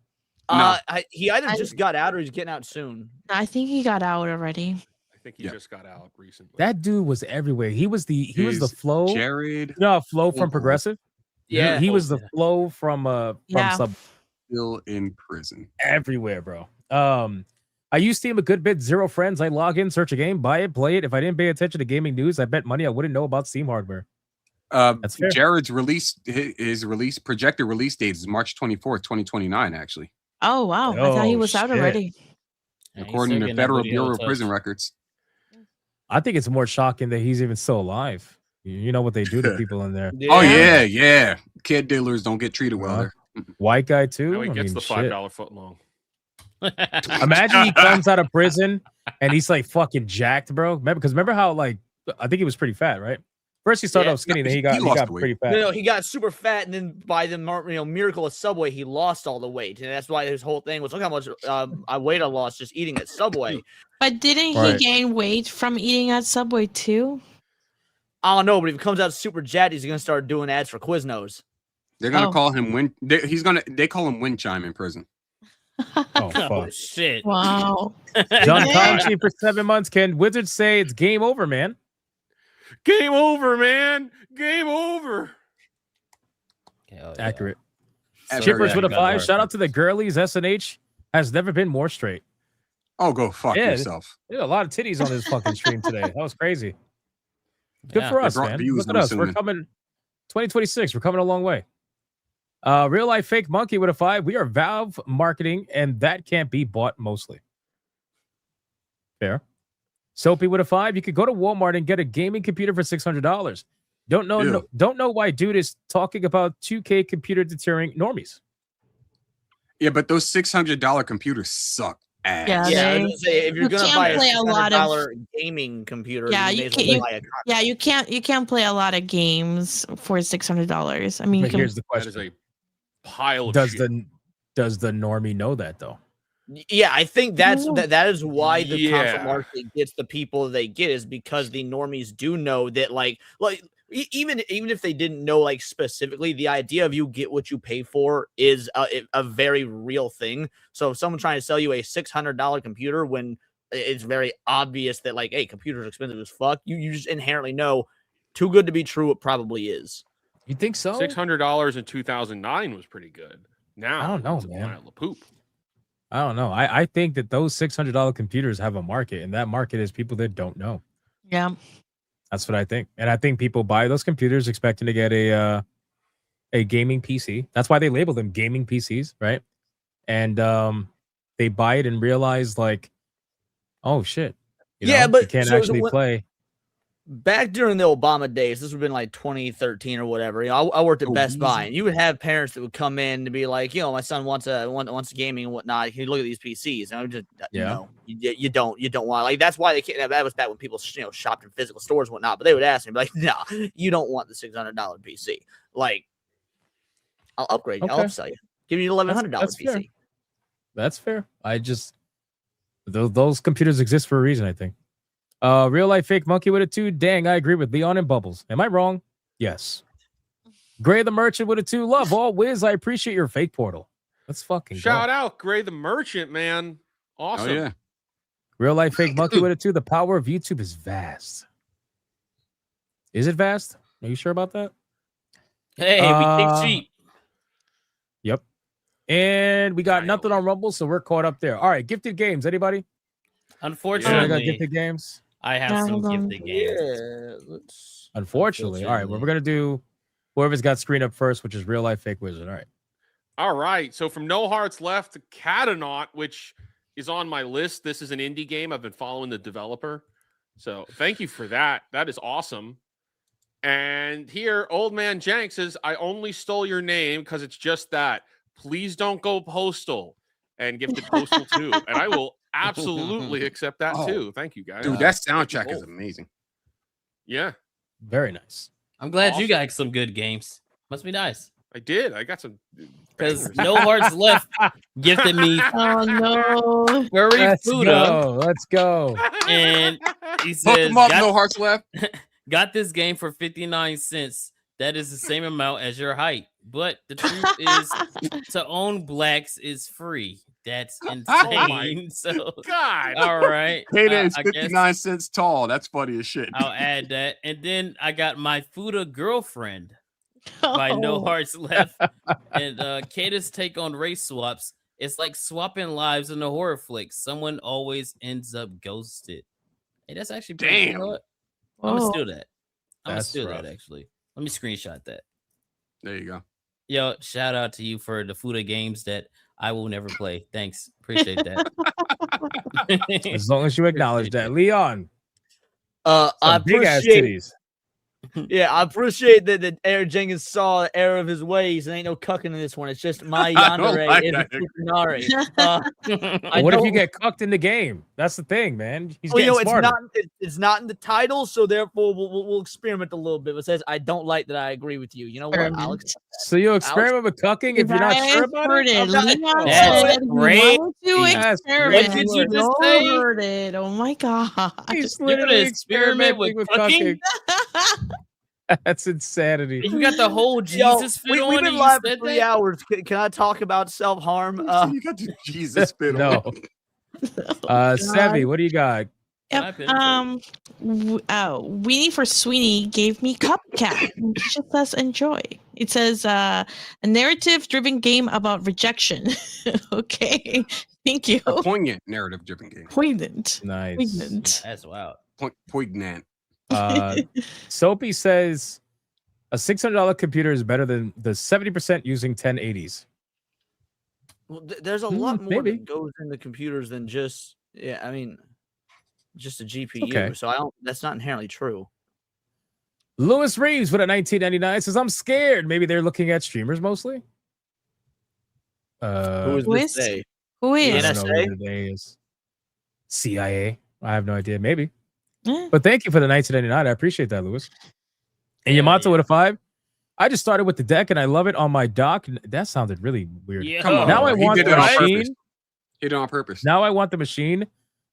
He either just got out or he's getting out soon. I think he got out already. I think he just got out recently. That dude was everywhere. He was the Is flow. Jared No, flow from Fogle Progressive. Yeah. He was the flow from Yeah. Sub still in prison. everywhere, bro. I use Steam a good bit. 0 friends. I log in, search a game, buy it, play it. If I didn't pay attention to gaming news, I bet money I wouldn't know about Steam hardware. That's fair. Jared's his projected release date is March 24th, 2029, actually. Oh wow! I thought he was out shit. already. Yeah, he's According still to getting that Federal video Bureau of touch. Prison Records. I think it's more shocking that he's even still alive. You know what they do to people in there. Oh yeah. Kid dealers don't get treated well there. White guy too. Now he I gets mean, the shit. $5 foot long. Imagine he comes out of prison and he's like fucking jacked, bro. Remember how like I think he was pretty fat, right? First he started off skinny, then he got pretty fat. No, he got super fat, and then by the miracle of Subway, he lost all the weight, and that's why his whole thing was look how much weight I lost just eating at Subway. But didn't Right. he gain weight from eating at Subway too? I don't know, but if he comes out super jacked, he's gonna start doing ads for Quiznos. They're gonna call him they call him Wind Chime in prison. Oh fuck. Shit. Wow. John Conchi for 7 months. Can Wizards say it's game over, man? Game over, man. Game over. Accurate. So Chippers with a yeah. 5. Shout out to the girlies. SNH has never been more straight. Oh, go fuck yourself. There's a lot of titties on this fucking stream today. That was crazy. Good Yeah. for They us, brought man. views, Look at I'm us. We're assuming. coming 2026. We're coming a long way. Real life fake monkey with a 5. We are Valve marketing, and that can't be bought mostly. Fair. Soapy with a 5. You could go to Walmart and get a gaming computer for $600. Don't know why dude is talking about 2K computer deterring normies. Yeah, but those $600 computers suck ass. Yeah, Yeah, I was they- gonna say, if you're you gonna can't buy a play a lot of- $600 gaming computer, Yeah, you you may as can't. well buy a Yeah, you can't play a lot of games for $600. I mean, you But can, here's the That is question: a pile of Does shit. the normie know that though? Yeah, I think that is why the Yeah. console market gets the people they get is because the normies do know that even if they didn't know like specifically, the idea of you get what you pay for is a very real thing. So if someone trying to sell you a $600 computer when it's very obvious that like, hey, computers are expensive as fuck, you just inherently know too good to be true it probably is. You think so? $600 in 2009 was pretty good. Now I don't know, it's a man. pile of poop. I don't know. I think that those $600 computers have a market, and that market is people that don't know. yeah. That's what I think. And I think people buy those computers expecting to get a gaming PC. That's why they label them gaming PCs, right? And they buy it and realize like, oh shit. Yeah, you but can't so actually when- play. Back during the Obama days, this would have been like 2013 or whatever. You know, I worked at Best Buy, and you would have parents that would come in to be like, my son wants gaming and whatnot. Can you look at these PCs? And I'm just, you don't want like that's why they can't. That was back when people shopped in physical stores and whatnot. But they would ask me like, no, you don't want the $600 PC. Like, I'll upgrade you. I'll Okay. upsell you. Give you an $1,100 That's PC. fair. That's fair. I just those computers exist for a reason, I think. Real life fake monkey with a 2. Dang, I agree with Leon and Bubbles. Am I wrong? Yes. Gray the Merchant with a 2. Love all Wiz. I appreciate your fake portal. Let's fucking Shout go. out Gray the Merchant, man. Awesome. Oh yeah. Real life fake monkey with a 2. The power of YouTube is vast. Is it vast? Are you sure about that? Hey, we think cheap. Yep. And we got nothing on Rumble, so we're caught up there. All right, gifted games. Anybody? I got Unfortunately, gifted games. I have some gifted games. Unfortunately. All right, well, we're gonna do whoever's got screen up first, which is real life fake wizard. All right. All right. So from No Hearts Left to Catanaut, which is on my list. This is an indie game. I've been following the developer. So thank you for that. That is awesome. And here, Old Man Jank says, I only stole your name because it's just that. Please don't go postal. And gifted postal too. And I will absolutely accept that too. Thank you, guys. Dude, that soundtrack is amazing. Yeah. Very nice. I'm glad you Awesome. got some good games. Must be nice. I did. I got some Because bangers. No Hearts Left gifted me Oh no. Furry Let's Fuda, go. Let's go. and he Hook says, them up, No Hearts Left. got this game for 59 cents. That is the same amount as your height. But the truth is, to own blacks is free. That's insane. So, God. all right. Payday is I guess 59 cents tall. That's funny as shit. I'll add that. And then I got my Fuda girlfriend by No Oh. Hearts Left. And Kata's take on race swaps. It's like swapping lives in a horror flick. Someone always ends up ghosted. Hey, that's actually pretty Damn. cool. You know what? I'm gonna Oh. steal that. I'm gonna That's steal rough. that actually. Let me screenshot that. There you go. Yo, shout out to you for the Fuda games that I will never play. Thanks. Appreciate that. As long as you acknowledge that. Leon. I big ass appreciate. titties. Yeah, I appreciate that Eric Jenkins saw the error of his ways. And ain't no cucking in this one. It's just my yandere like is that. Fukunari. What if you get cucked in the game? That's the thing, man. He's getting smarter. It's not in the title, so therefore we'll experiment a little bit. It says I don't like that I agree with you. You know what, Alex? So you experiment with cucking if you're not sure about it? Leon That's said he great. wanted to That's experiment. What did you just Don't say? hurt it. Oh my god. He's You're gonna literally experiment with experimenting cucking? That's insanity. You got the whole Jesus fit on. We've and been you live for said 3 that? hours. Can I talk about self-harm? You got the Jesus spit No. on. Sevi, what do you got? Yep. Weenie for Sweeney gave me Cupcat. Just let's enjoy. It says a narrative-driven game about rejection. Okay, thank you. A poignant narrative-driven game. Poignant. Nice. Poignant. That's wild. Poignant. Soapy says a $600 computer is better than the 70% using 1080s. Well, there's a lot more maybe. that goes into computers than just just a GPU. Okay. So that's not inherently true. Lewis Reeves with a 1999 says, I'm scared. Maybe they're looking at streamers mostly. Who is this they? Who I is? don't know who they is. CIA. I have no idea. Maybe. But thank you for the 1999. I appreciate that, Lewis. And Yamato with a 5. I just started with the deck and I love it on my dock. That sounded really weird. Yeah. Come on. Now I He want did the it on machine. purpose. He did it on purpose. Now I want the machine.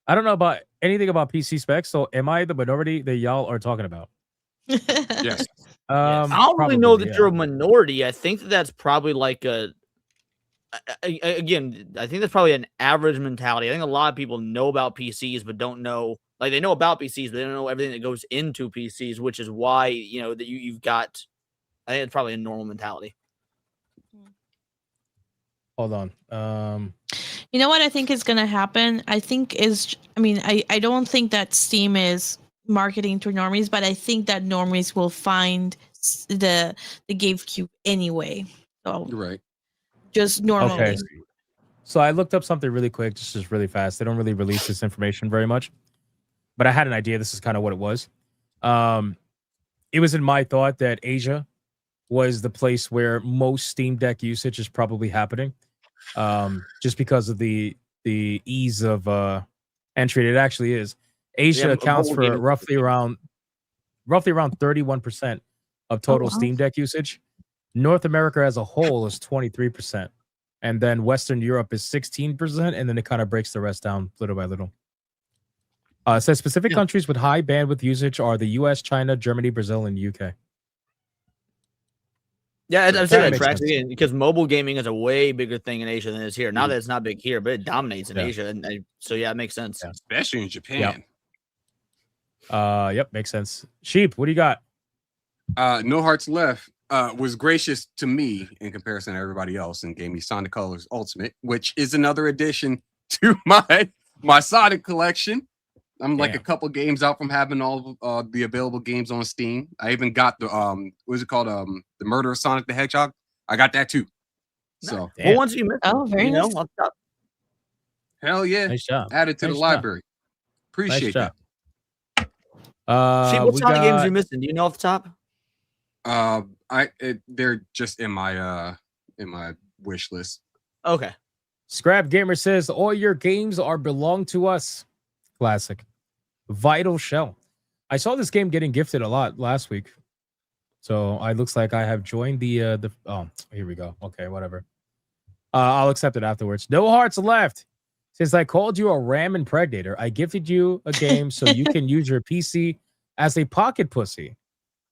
I don't know about anything about PC specs. So am I the minority that y'all are talking about? Yes. I don't really know that you're a minority. I think that's probably like again, I think that's probably an average mentality. I think a lot of people know about PCs, but don't know, like they know about PCs, but they don't know everything that goes into PCs, which is why, that you've got, I think it's probably a normal mentality. Hold on. You know what I think is going to happen? I don't think that Steam is marketing to normies, but I think that normies will find the GameCube anyway. So You're right. Just normally. Okay. So I looked up something really quick, just really fast. They don't really release this information very much, but I had an idea. This is kind of what it was. It was in my thought that Asia was the place where most Steam Deck usage is probably happening, just because of the ease of entry. It actually is. Asia accounts for roughly around 31% of total Steam Deck usage. North America as a whole is 23%, and then Western Europe is 16%, and then it kind of breaks the rest down little by little. It says specific countries with high bandwidth usage are the US, China, Germany, Brazil, and UK. Yeah, I'm That saying that makes tracks sense. again because mobile gaming is a way bigger thing in Asia than it is here. Not that it's not big here, but it dominates in Asia, and so it makes sense. Especially in Japan. Yep, makes sense. Sheep, what do you got? No Hearts Left was gracious to me in comparison to everybody else and gave me Sonic Colors Ultimate, which is another addition to my Sonic collection. I'm like a couple games out from having all of the available games on Steam. I even got the what's it called? The Murder of Sonic the Hedgehog. I got that too. So What ones you missed? Oh, very nice. Off the top. hell yeah. Nice job. Added to Nice the job. library. Appreciate Nice that. Sheep, what Sonic games are you missing? Do you know off the top? They're just in my wish list. Okay. Scrap Gamer says all your games are belong to us. Classic. Vital Shell. I saw this game getting gifted a lot last week, so it looks like I have joined the. Oh, here we go. Okay, whatever. I'll accept it afterwards. No Hearts Left. Since I called you a RAM impregnator, I gifted you a game so you can use your PC as a pocket pussy.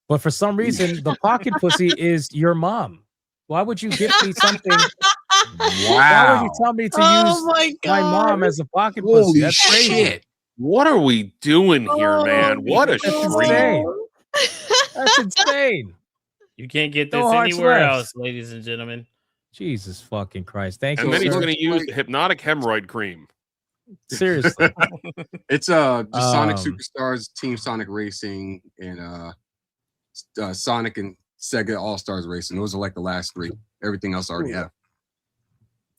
But for some reason, the pocket pussy is your mom. Why would you gift me something? Why would you tell me to use my mom as a pocket pussy? Holy That's crazy. shit. What are we doing here, man? What a That's stream. insane. That's insane. You can't get this No Hearts anywhere Left. else, ladies and gentlemen. Jesus fucking Christ. Thank And you, then he's sir. going to use the hypnotic hemorrhoid cream. Seriously. It's just Sonic Superstars, Team Sonic Racing, and Sonic and Sega All Stars Racing. Those are like the last three. Everything else I already have.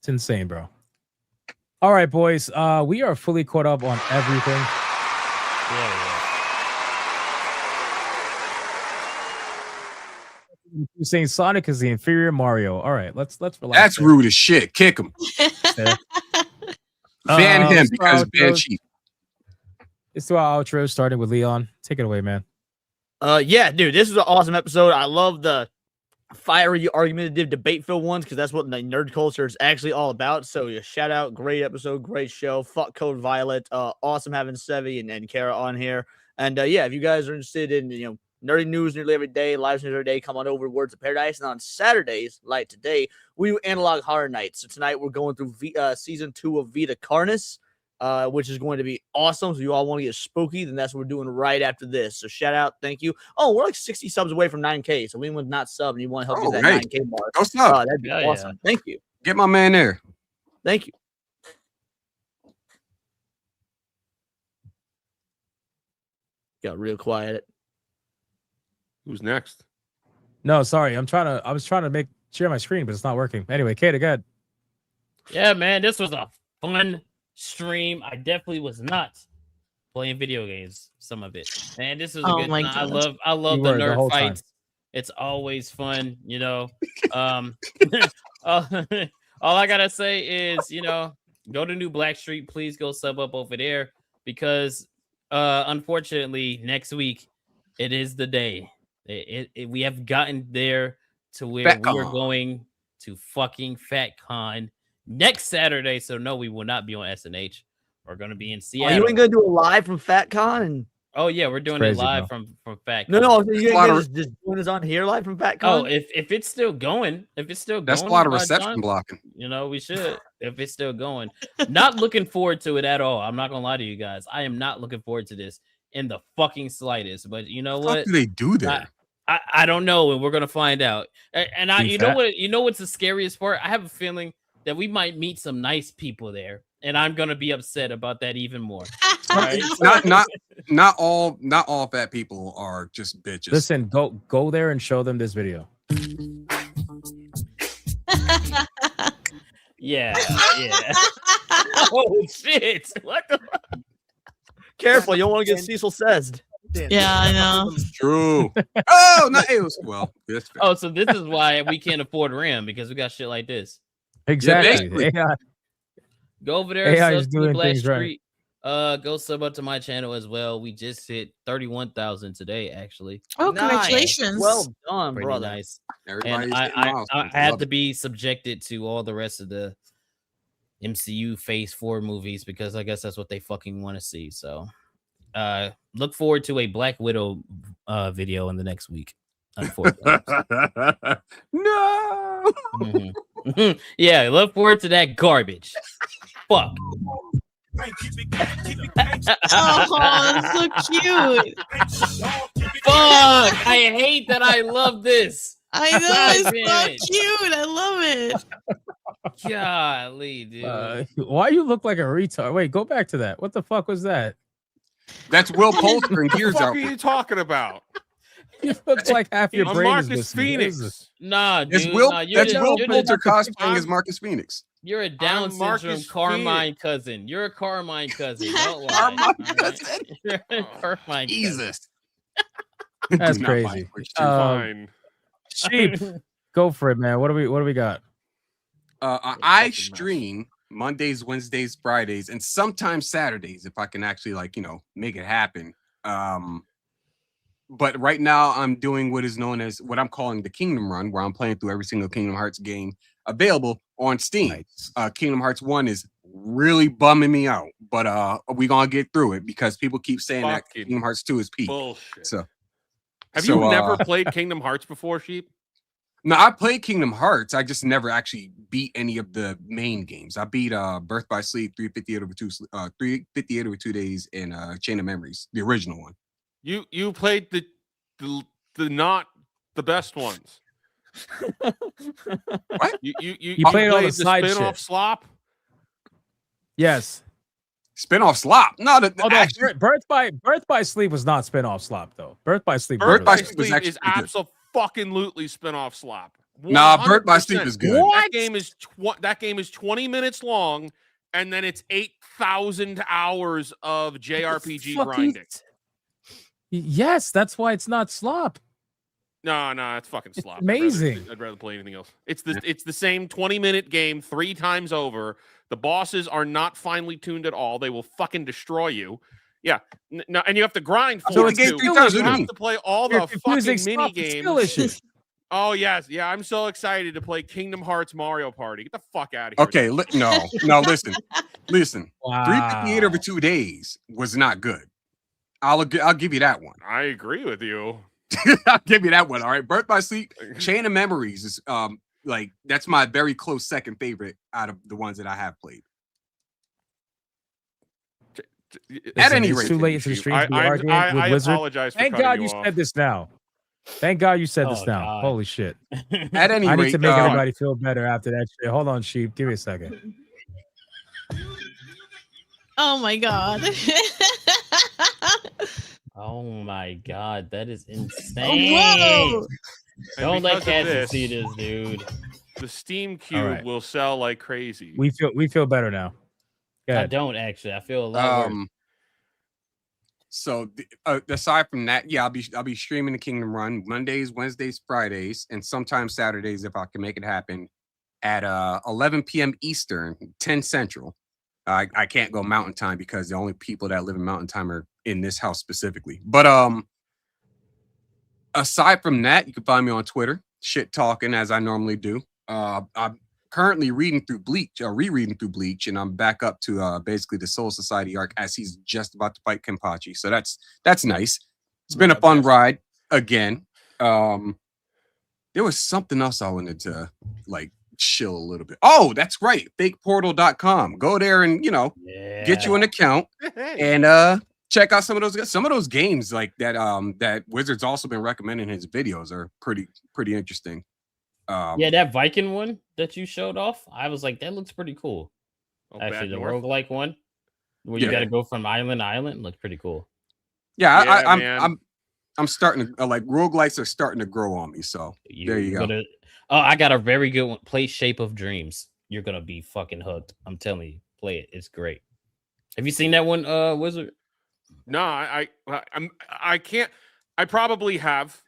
It's insane, bro. All right, boys. We are fully caught up on everything. You're saying Sonic is the inferior Mario. All right, let's relax. That's there. rude as shit. Kick him. Fair. Ban him let's do because our ban outros. Chief. Let's do our outro, starting with Leon. Take it away, man. Yeah, dude, this was an awesome episode. I love the fiery argumentative debate-filled ones because that's what the nerd culture is actually all about. So yeah, shout out, great episode, great show. Fuck Code Violet. Awesome having Sevi and Kara on here. And yeah, if you guys are interested in nerdy news nearly every day, live news every day, come on over to Words of Paradise. And on Saturdays, like today, we do Analog Horror Nights. So tonight we're going through season 2 of Vita Carnis, which is going to be awesome. So you all want to get spooky, then that's what we're doing right after this. So shout out, thank you. Oh, we're like 60 subs away from 9K. So if anyone's not subbed and you want to help get that 9K mark, Go sub. that'd be awesome. Thank you. Get my man there. Thank you. Got real quiet. Who's next? No, sorry. I was trying to share my screen, but it's not working. Anyway, Kate, go ahead. Yeah, man, this was a fun stream. I definitely was not playing video games. Some of it, man. This was a good my time. God. I love You the were the nerd whole time. fights. It's always fun, all I gotta say is, go to New Black Street. Please go sub up over there because, unfortunately, next week it is the day. We have gotten there to where we are going to fucking FatCon next Saturday. So no, we will not be on SNH. We're gonna be in Seattle. You ain't gonna do a live from FatCon? Oh yeah, we're doing crazy, it live bro. from FatCon. No, you ain't just doing this on here live from FatCon. Oh, if it's still going, That's a lot of reception John, blocking. we should. If it's still going, not looking forward to it at all. I'm not gonna lie to you guys. I am not looking forward to this in the fucking slightest. But you know What what? do they do there? I don't know, and we're gonna find out. And Be fat. what's the scariest part? I have a feeling that we might meet some nice people there, and I'm gonna be upset about that even more. All right? Not all fat people are just bitches. Listen, go there and show them this video. Yeah. Oh shit! What the? Careful, you don't want to get Cecil says. Yeah, I know. True. Oh no, it was well. That's fair. Oh, so this is why we can't afford RAM because we got shit like this. Exactly. basically. AI. Go over there, AI sub is to doing Black things right. Street. Go sub up to my channel as well. We just hit 31,000 today, actually. Oh, Nice. congratulations. Well done, Pretty brother. nice. Everybody's And getting I milestones. have Love to it. be subjected to all the rest of the MCU Phase 4 movies because I guess that's what they fucking want to see. So look forward to a Black Widow video in the next week. Unfortunately. No. Mhm. Yeah, look forward to that garbage. Fuck. Oh, so cute. Fuck. I hate that I love this. I know, God it's damn so it. cute. I love it. Golly, dude. Why you look like a retard? Wait, go back to that. What the fuck was that? That's Will Poulter and What the Gears fuck out. are you talking about? You look like half your I'm brain Marcus is missing. What is this? Phoenix. Nah, dude. It's Will. Nah, you're That's the- Will you're the- Poulter cosplaying I'm- as Marcus Phoenix. You're a Down I'm Marcus syndrome Carmine cousin. You're a Carmine cousin. Don't lie. Carmine all right? cousin? You're a Carmine cousin. Jesus. That's Do not crazy. mind which Too two. fine. Sheep, go for it, man. What do we got? I stream Mondays, Wednesdays, Fridays, and sometimes Saturdays if I can actually make it happen. But right now I'm doing what is known as what I'm calling the Kingdom Run, where I'm playing through every single Kingdom Hearts game available on Steam. Kingdom Hearts 1 is really bumming me out, but we gonna get through it because people keep saying that Fucking Kingdom Hearts 2 is peak. Bullshit. So Have so, you never played Kingdom Hearts before, Sheep? no, I played Kingdom Hearts. I just never actually beat any of the main games. I beat Birth by Sleep, 358 over 2 days, and Chain of Memories, the original one. You played the not the best ones. What? You played all the side spin-off shit. slop? Yes. Spin-off slop. No, Birth by Sleep was not spin-off slop though. Birth by Sleep. Birth by Sleep was Sleep actually is pretty good. absolutely spin-off slop. Nah, Birth by Sleep is good. That game is 20 minutes long, and then it's 8,000 hours of JRPG fuck is- grinding. Yes, that's why it's not slop. No, it's fucking slop. amazing. I'd rather play anything else. It's the same 20-minute game 3 times over. The bosses are not finely tuned at all. They will fucking destroy you. Yeah, no, and you have to grind for it too. You have to play all the fucking mini games. Oh yes, yeah. I'm so excited to play Kingdom Hearts Mario Party. Get the fuck out of here. Okay, no, listen. Wow. 358 over 2 days was not good. I'll give you that one. I agree with you. I'll give you that one. All right, Birth by Sleep, Chain of Memories is like that's my very close second favorite out of the ones that I have played. At any rate, it's too late into the stream to be arguing with Wizard. Apologize for Thank cutting God you you off. said this now. Thank God you said this Oh, now. God. Holy shit. At any I need rate, to make everybody feel better after that shit. Hold on, Sheep. Give me a second. Oh my god. Oh my god, that is insane. Whoa. Don't let because of cats see this, this, dude. The Steam Cube right. will sell like crazy. We feel better now. Go I ahead. don't actually. I feel a lot worse. So aside from that, yeah, I'll be streaming the Kingdom Run Mondays, Wednesdays, Fridays, and sometimes Saturdays if I can make it happen at 11 p.m. Eastern, 10 Central. I can't go Mountain Time because the only people that live in Mountain Time are in this house specifically. But aside from that, you can find me on Twitter, shit talking as I normally do. I'm currently rereading through Bleach, and I'm back up to basically the Soul Society arc as he's just about to fight Kenpachi. So that's nice. It's been a fun ride again. There was something else I wanted to like chill a little bit. Oh, that's right. Fakeportal.com. Go there and get you an account and check out some of those games like that that Wizard's also been recommending his videos are pretty interesting. Yeah, that Viking one that you showed off, I was like, that looks pretty cool. Actually, the North. roguelike one where you got to go from island to island looks pretty cool. Yeah, I'm starting to like roguelites are starting to grow on me. So there you go. I got a very good one. Play Shape of Dreams. You're gonna be fucking hooked. I'm telling you, play it. It's great. Have you seen that one, Wizard? No, I can't. I probably have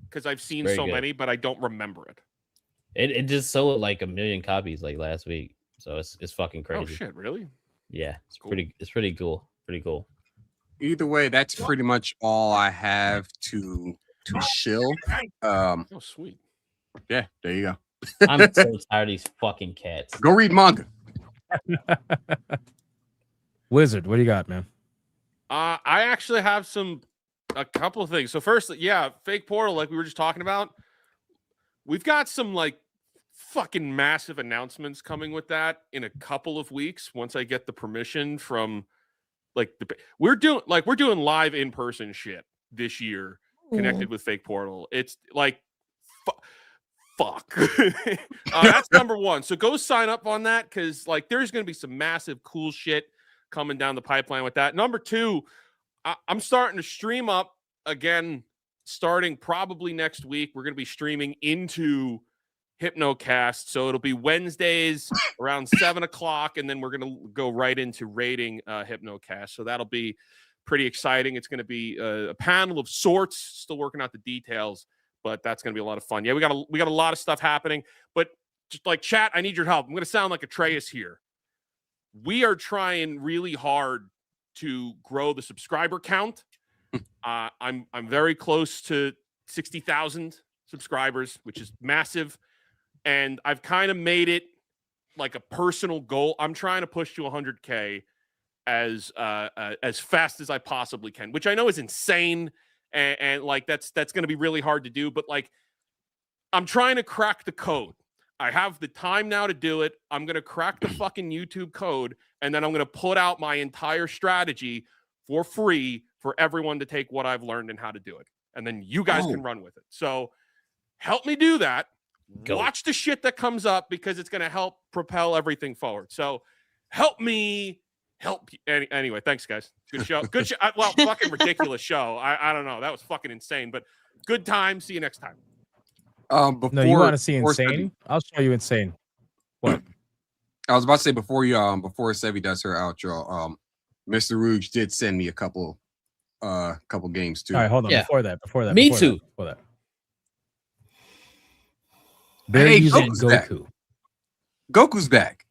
because I've seen Very so good. many, but I don't remember it. It just sold like 1 million copies like last week. So it's fucking crazy. Oh shit, really? Yeah, it's Cool. pretty cool. Pretty cool. Either way, that's pretty much all I have to chill. Oh sweet. Yeah, there you go. I'm so tired of these fucking cats. Go read manga. Wizard, what do you got, man? I actually have a couple of things. So first, yeah, Fake Portal, like we were just talking about. We've got some like fucking massive announcements coming with that in a couple of weeks. Once I get the permission from like we're doing live in person shit this year connected with Fake Portal. It's like fuck. That's number one. So go sign up on that because like there's going to be some massive cool shit coming down the pipeline with that. Number two, I'm starting to stream up again, starting probably next week. We're going to be streaming into Hypnocast. So it'll be Wednesdays around 7:00, and then we're going to go right into rating Hypnocast. So that'll be pretty exciting. It's going to be a panel of sorts, still working out the details, but that's going to be a lot of fun. Yeah, we got a lot of stuff happening, but just like chat, I need your help. I'm going to sound like Atreus here. We are trying really hard to grow the subscriber count. I'm very close to 60,000 subscribers, which is massive. And I've kind of made it like a personal goal. I'm trying to push to 100K as fast as I possibly can, which I know is insane. And like, that's going to be really hard to do, but like, I'm trying to crack the code. I have the time now to do it. I'm going to crack the fucking YouTube code, and then I'm going to put out my entire strategy for free for everyone to take what I've learned and how to do it. And then you guys can run with it. So help me do that. Watch the shit that comes up because it's going to help propel everything forward. So help me help you. Anyway, thanks guys. Good show. Good show. Well, fucking ridiculous show. I don't know. That was fucking insane, but good time. See you next time. No, you want to see insane? I'll show you insane. What? I was about to say before Sevi does her outro, Mr. Rouge did send me a couple games too. All right, hold on. Yeah. Before that. Me before too. Before that. They're Hey, using Goku's back. Goku. Goku's back.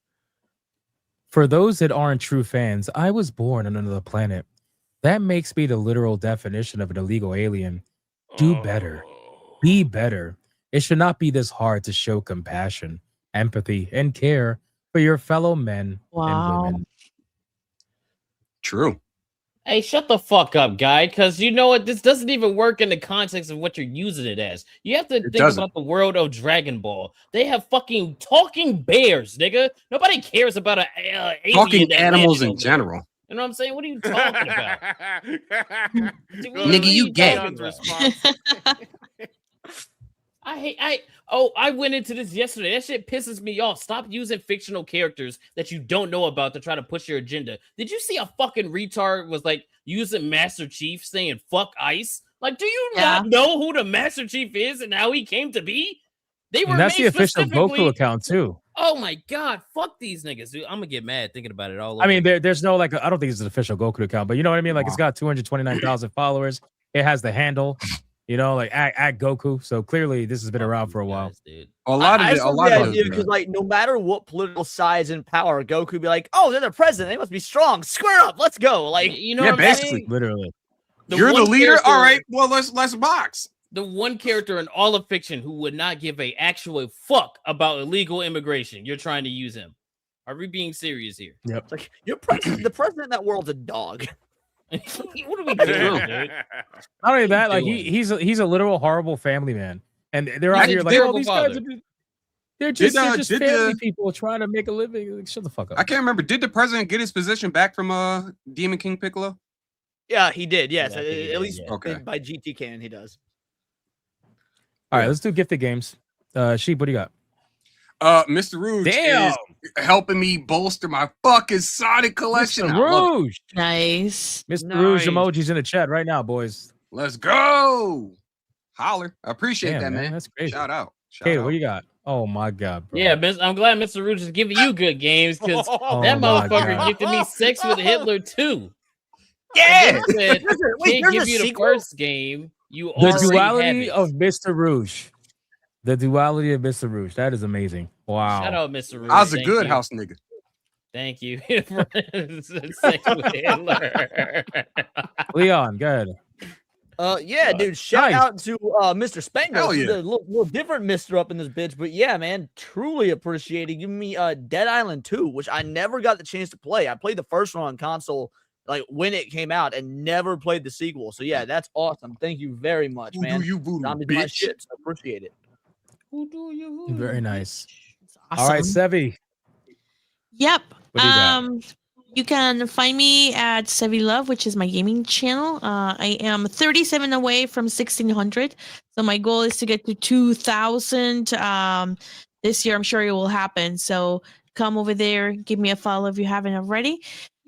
For those that aren't true fans, I was born on another planet. That makes me the literal definition of an illegal alien. Do better. Be better. It should not be this hard to show compassion, empathy, and care for your fellow men and women. True. Hey, shut the fuck up, guy, because you know what? This doesn't even work in the context of what you're using it as. You have to think doesn't. about the world of Dragon Ball. They have fucking talking bears, nigga. Nobody cares about a Talking animals in general. You know what I'm saying? What are you talking about? Nigga, you gay. I went into this yesterday. That shit pisses me off. Stop using fictional characters that you don't know about to try to push your agenda. Did you see a fucking retard was like using Master Chief saying fuck ice? Like, do you not know who the Master Chief is and how he came to be? They were And that's the made official specifically- Goku account too. Oh my god, fuck these niggas, dude. I'm gonna get mad thinking about it all over. I mean, there's no like, I don't think it's an official Goku account, but you know what I mean? Like, it's got 229,000 followers. It has the handle, you know, like at Goku. So clearly, this has been around for a while. A lot of it, because like no matter what political size and power, Goku would be like, oh, they're the president. They must be strong. Square up. Let's go. Like, you know, what I'm saying? Literally. You're the one leader. character- All right. Well, let's box. The one character in all of fiction who would not give a actual fuck about illegal immigration. You're trying to use him. Are we being serious here? Yep. It's like your president, the president of that world's a dog. What are we doing, dude? Not only that, like doing? he's a literal horrible family man, and they're out He's a here like, oh, terrible these guys father. are they're just Did family the- people trying to make a living. Like, shut the fuck up. I can't remember. Did the president get his position back from Demon King Piccolo? Yeah, he did. Yes, Yeah, I think he at did, least yeah. Okay. by GT canon, he does. All right, let's do gifted games. Sheep, what do you got? Mr. Rouge Damn. is helping me bolster my fucking Sonic collection. Mr. I love it. Rouge. Nice. Mr. Rouge Nice. emojis in the chat right now, boys. Let's go. Holler. I appreciate Damn, that, man. That's crazy. Shout out. Shout Kato, out. what you got? Oh my god, bro. Yeah, I'm glad Mr. Rouge is giving you good games because Oh that my motherfucker God. gifted me Sex with Hitler too. Yeah. Said, Wait, can't there's give a you the sequel? first game. You The already have duality it. of Mr. Rouge. The duality of Mr. Rouge. That is amazing. Wow. Shout out, Mr. Rouge. I was a Thank good you. house nigga. Thank you. Sex with Hitler. Leon, go ahead. Yeah, dude. Shout nice. out to Mr. Spangler. Hell yeah. The little different Mister up in this bitch, but yeah, man, truly appreciating giving me Dead Island 2, which I never got the chance to play. I played the first one on console like when it came out and never played the sequel. So yeah, that's awesome. Thank you very much, Who man. do you voodoo, Zombies my bitch? shit, so I appreciate it. Very nice. Awesome. All right, Sevi. Yep. What do you got? You can find me at Sevi Love, which is my gaming channel. I am 37 away from 1600. So my goal is to get to 2000 this year. I'm sure it will happen. So come over there, give me a follow if you haven't already.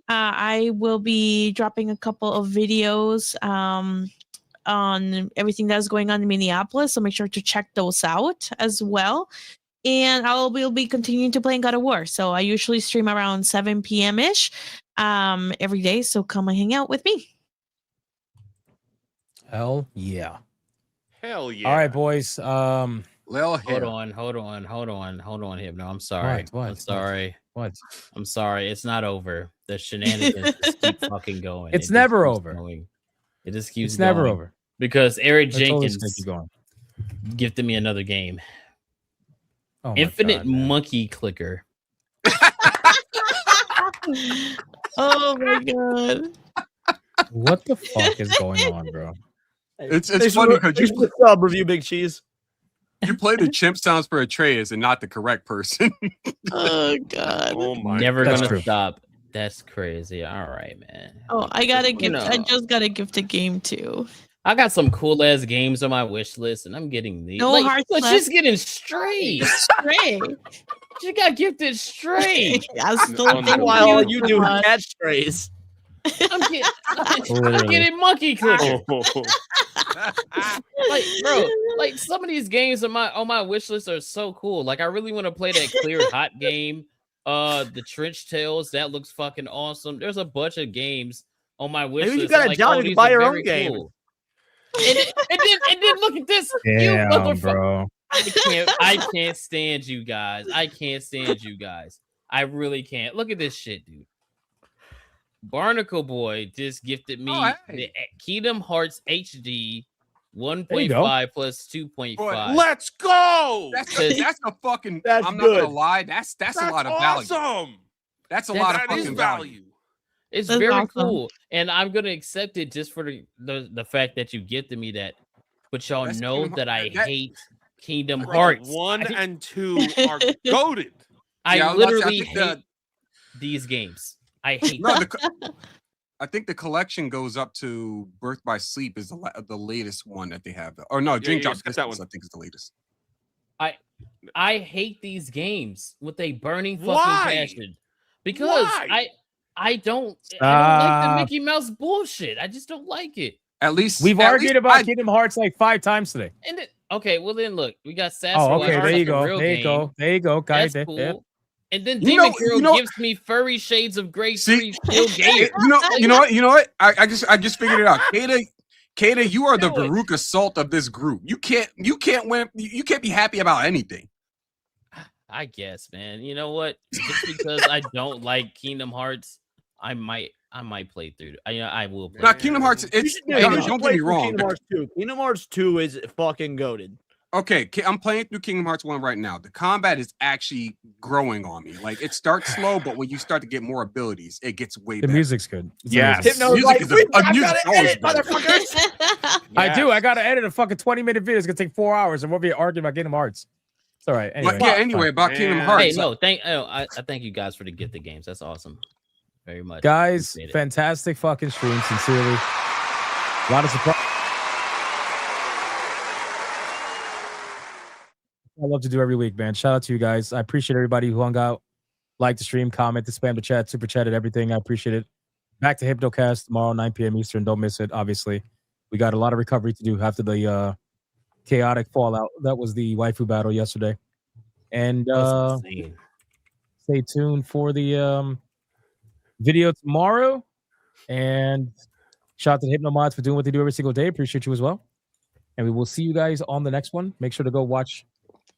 I will be dropping a couple of videos on everything that's going on in Minneapolis. So make sure to check those out as well. And will be continuing to play in God of War. So I usually stream around 7 p.m. ish every day. So come and hang out with me. Hell yeah. Hell yeah. All right, boys. Lil Hold hair. on, Hypno. I'm sorry. What? I'm sorry. What? I'm sorry. It's not over. The shenanigans just keep fucking going. It's It just never keeps over. going. It just keeps It's never going. over. Because Eric Let's always Jenkins keep going. gifted me another game. Oh my Infinite God, man. Monkey Clicker. Oh my God. What the fuck is going on, bro? It's Thanks funny for- because thanks for the sub review, Big Cheese. you play the chimp sounds for Atreus and not the correct person. Oh God. Oh my. Never That's gonna true. stop. That's crazy. All right, man. Oh, I gotta You gift. I know. just gotta gift a game too. I got some cool ass games on my wish list, and I'm getting these. No hearts look, left. she's getting straight. Stray. She got gifted straight. I still No, think no. While all you you do much. is catch strays. I'm Literally. getting Monkey Clicker. Oh. Like, bro, like some of these games on my wish list are so cool. Like, I really want to play that Clear Hot game. The Trench Tales, that looks fucking awesome. There's a bunch of games on my wish Maybe you list. got I'm a like, job oh, to these buy are your own very game. cool. And then look at this. You Damn, motherfucker. bro. I can't stand you guys. I can't stand you guys. I really can't. Look at this shit, dude. Barnacle Boy just gifted me the Kingdom Hearts HD 1.5 plus 2.5. Let's go. That's a fucking. That's I'm not good. gonna lie. That's a lot of value. Awesome. That's a lot of That is fucking value. It's That's very awesome. cool, and I'm gonna accept it just for the fact that you gifted me that. But y'all That's know Kingdom that I Hearts. hate Kingdom Bro, Hearts. 1 and 2 are goaded. I Yeah, I was about to say, I literally think hate these games. I hate No, them. I think the collection goes up to Birth by Sleep is the latest one that they have. Or no, Drink Drop skip that Distance, one. I think is the latest. I hate these games with a burning fucking Why? passion because Why? I don't like the Stop. Mickey Mouse bullshit. I just don't like it. At least We've at argued least about Kingdom Hearts like 5 times today. And okay, well then look, we got Sasquatch. Oh, okay. that's There you like a go. real There you game. go. There you go, guys. That's cool. Yeah. And then You Demon know- Hero you know- gives me Furry Shades of Grey 3 Steel Gator. You know what? I just figured it out. Kata, you are the Baruch assault of this group. You can't win. You can't be happy about anything. I guess, man. You know what? Just because I don't like Kingdom Hearts, I might play through. I will play. Now, Kingdom Hearts, it's don't get me wrong. Kingdom Hearts 2. Kingdom Hearts 2 is fucking goated. Okay, I'm playing through Kingdom Hearts 1 right now. The combat is actually growing on me. Like it starts slow, but when you start to get more abilities, it gets way The better. music's good. It's Yes. amazing. Hypno's like, music is better. I do. I gotta edit a fucking 20-minute video. It's gonna take 4 hours, and we'll be arguing about Kingdom Hearts. It's all right. Anyway, But yeah, anyway, about Kingdom Hearts. Hey, no, I thank you guys for the gift of games. That's awesome. Very much. guys, Appreciate it. fantastic fucking stream. Sincerely, a lot of surprise. I love to do every week, man. Shout out to you guys. I appreciate everybody who hung out, liked the stream, commented, spammed the chat, super chatted, everything. I appreciate it. Back to Hypnocast tomorrow, 9 p.m. Eastern. Don't miss it, obviously. We got a lot of recovery to do after the chaotic fallout. That was the waifu battle yesterday. And stay tuned for the video tomorrow. And shout out to the Hypnomods for doing what they do every single day. Appreciate you as well. And we will see you guys on the next one. Make sure to go watch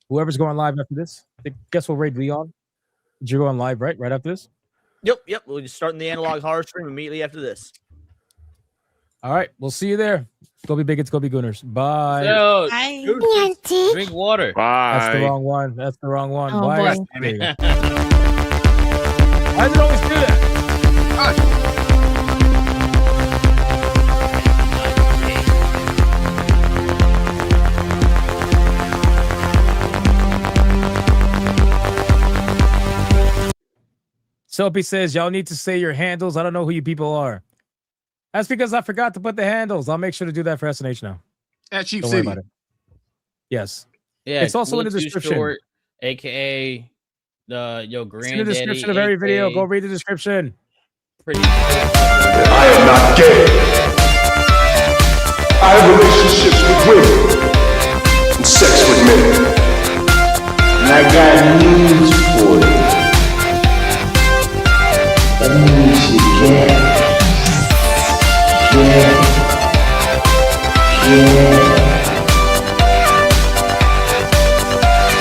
whoever's going live after this. I guess we'll raid Leon. You're going live, right? Right after this? Yep. We'll just start in the analog horror stream immediately after this. All right. We'll see you there. Go be big. It's go be Gooners. Bye. Yo, Bye. drink water. That's the wrong one. That's the wrong one. Oh, Why? boy. There you go. Why does it always do that? Soapy says, y'all need to say your handles. I don't know who you people are. That's because I forgot to put the handles. I'll make sure to do that for SNH now. At Cheap Don't worry City. about it. Yes. Yeah, It's also in the Cool Too description. Short, aka your It's granddaddy. in the description of every video. aka Go read the description. Pretty I am not gay. I have relationships with women and sex with men. And I got news for you. That means you can't.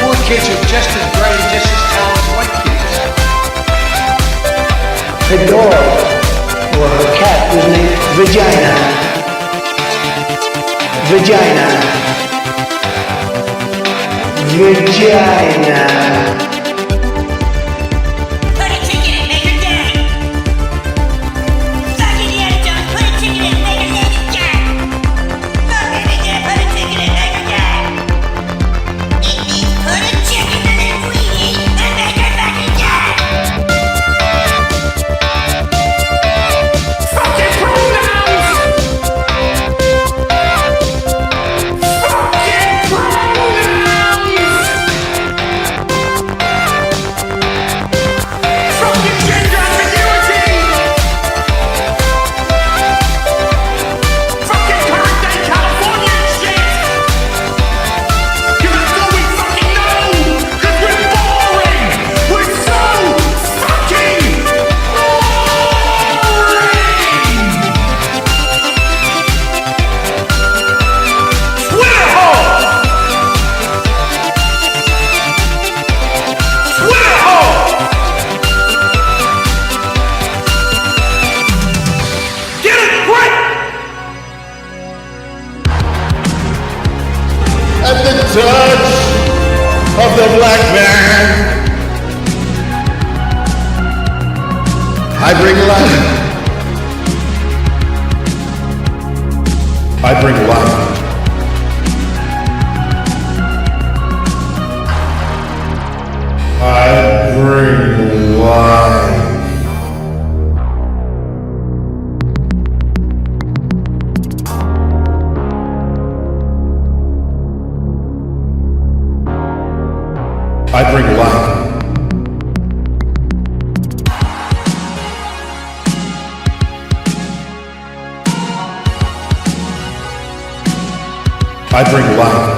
Poor kids are just as bright and just as talented as white kids. Her dog, or her cat, was named Vagina. Vagina. Vagina. black man. I bring light. I bring light. I bring light. I bring light. I bring light.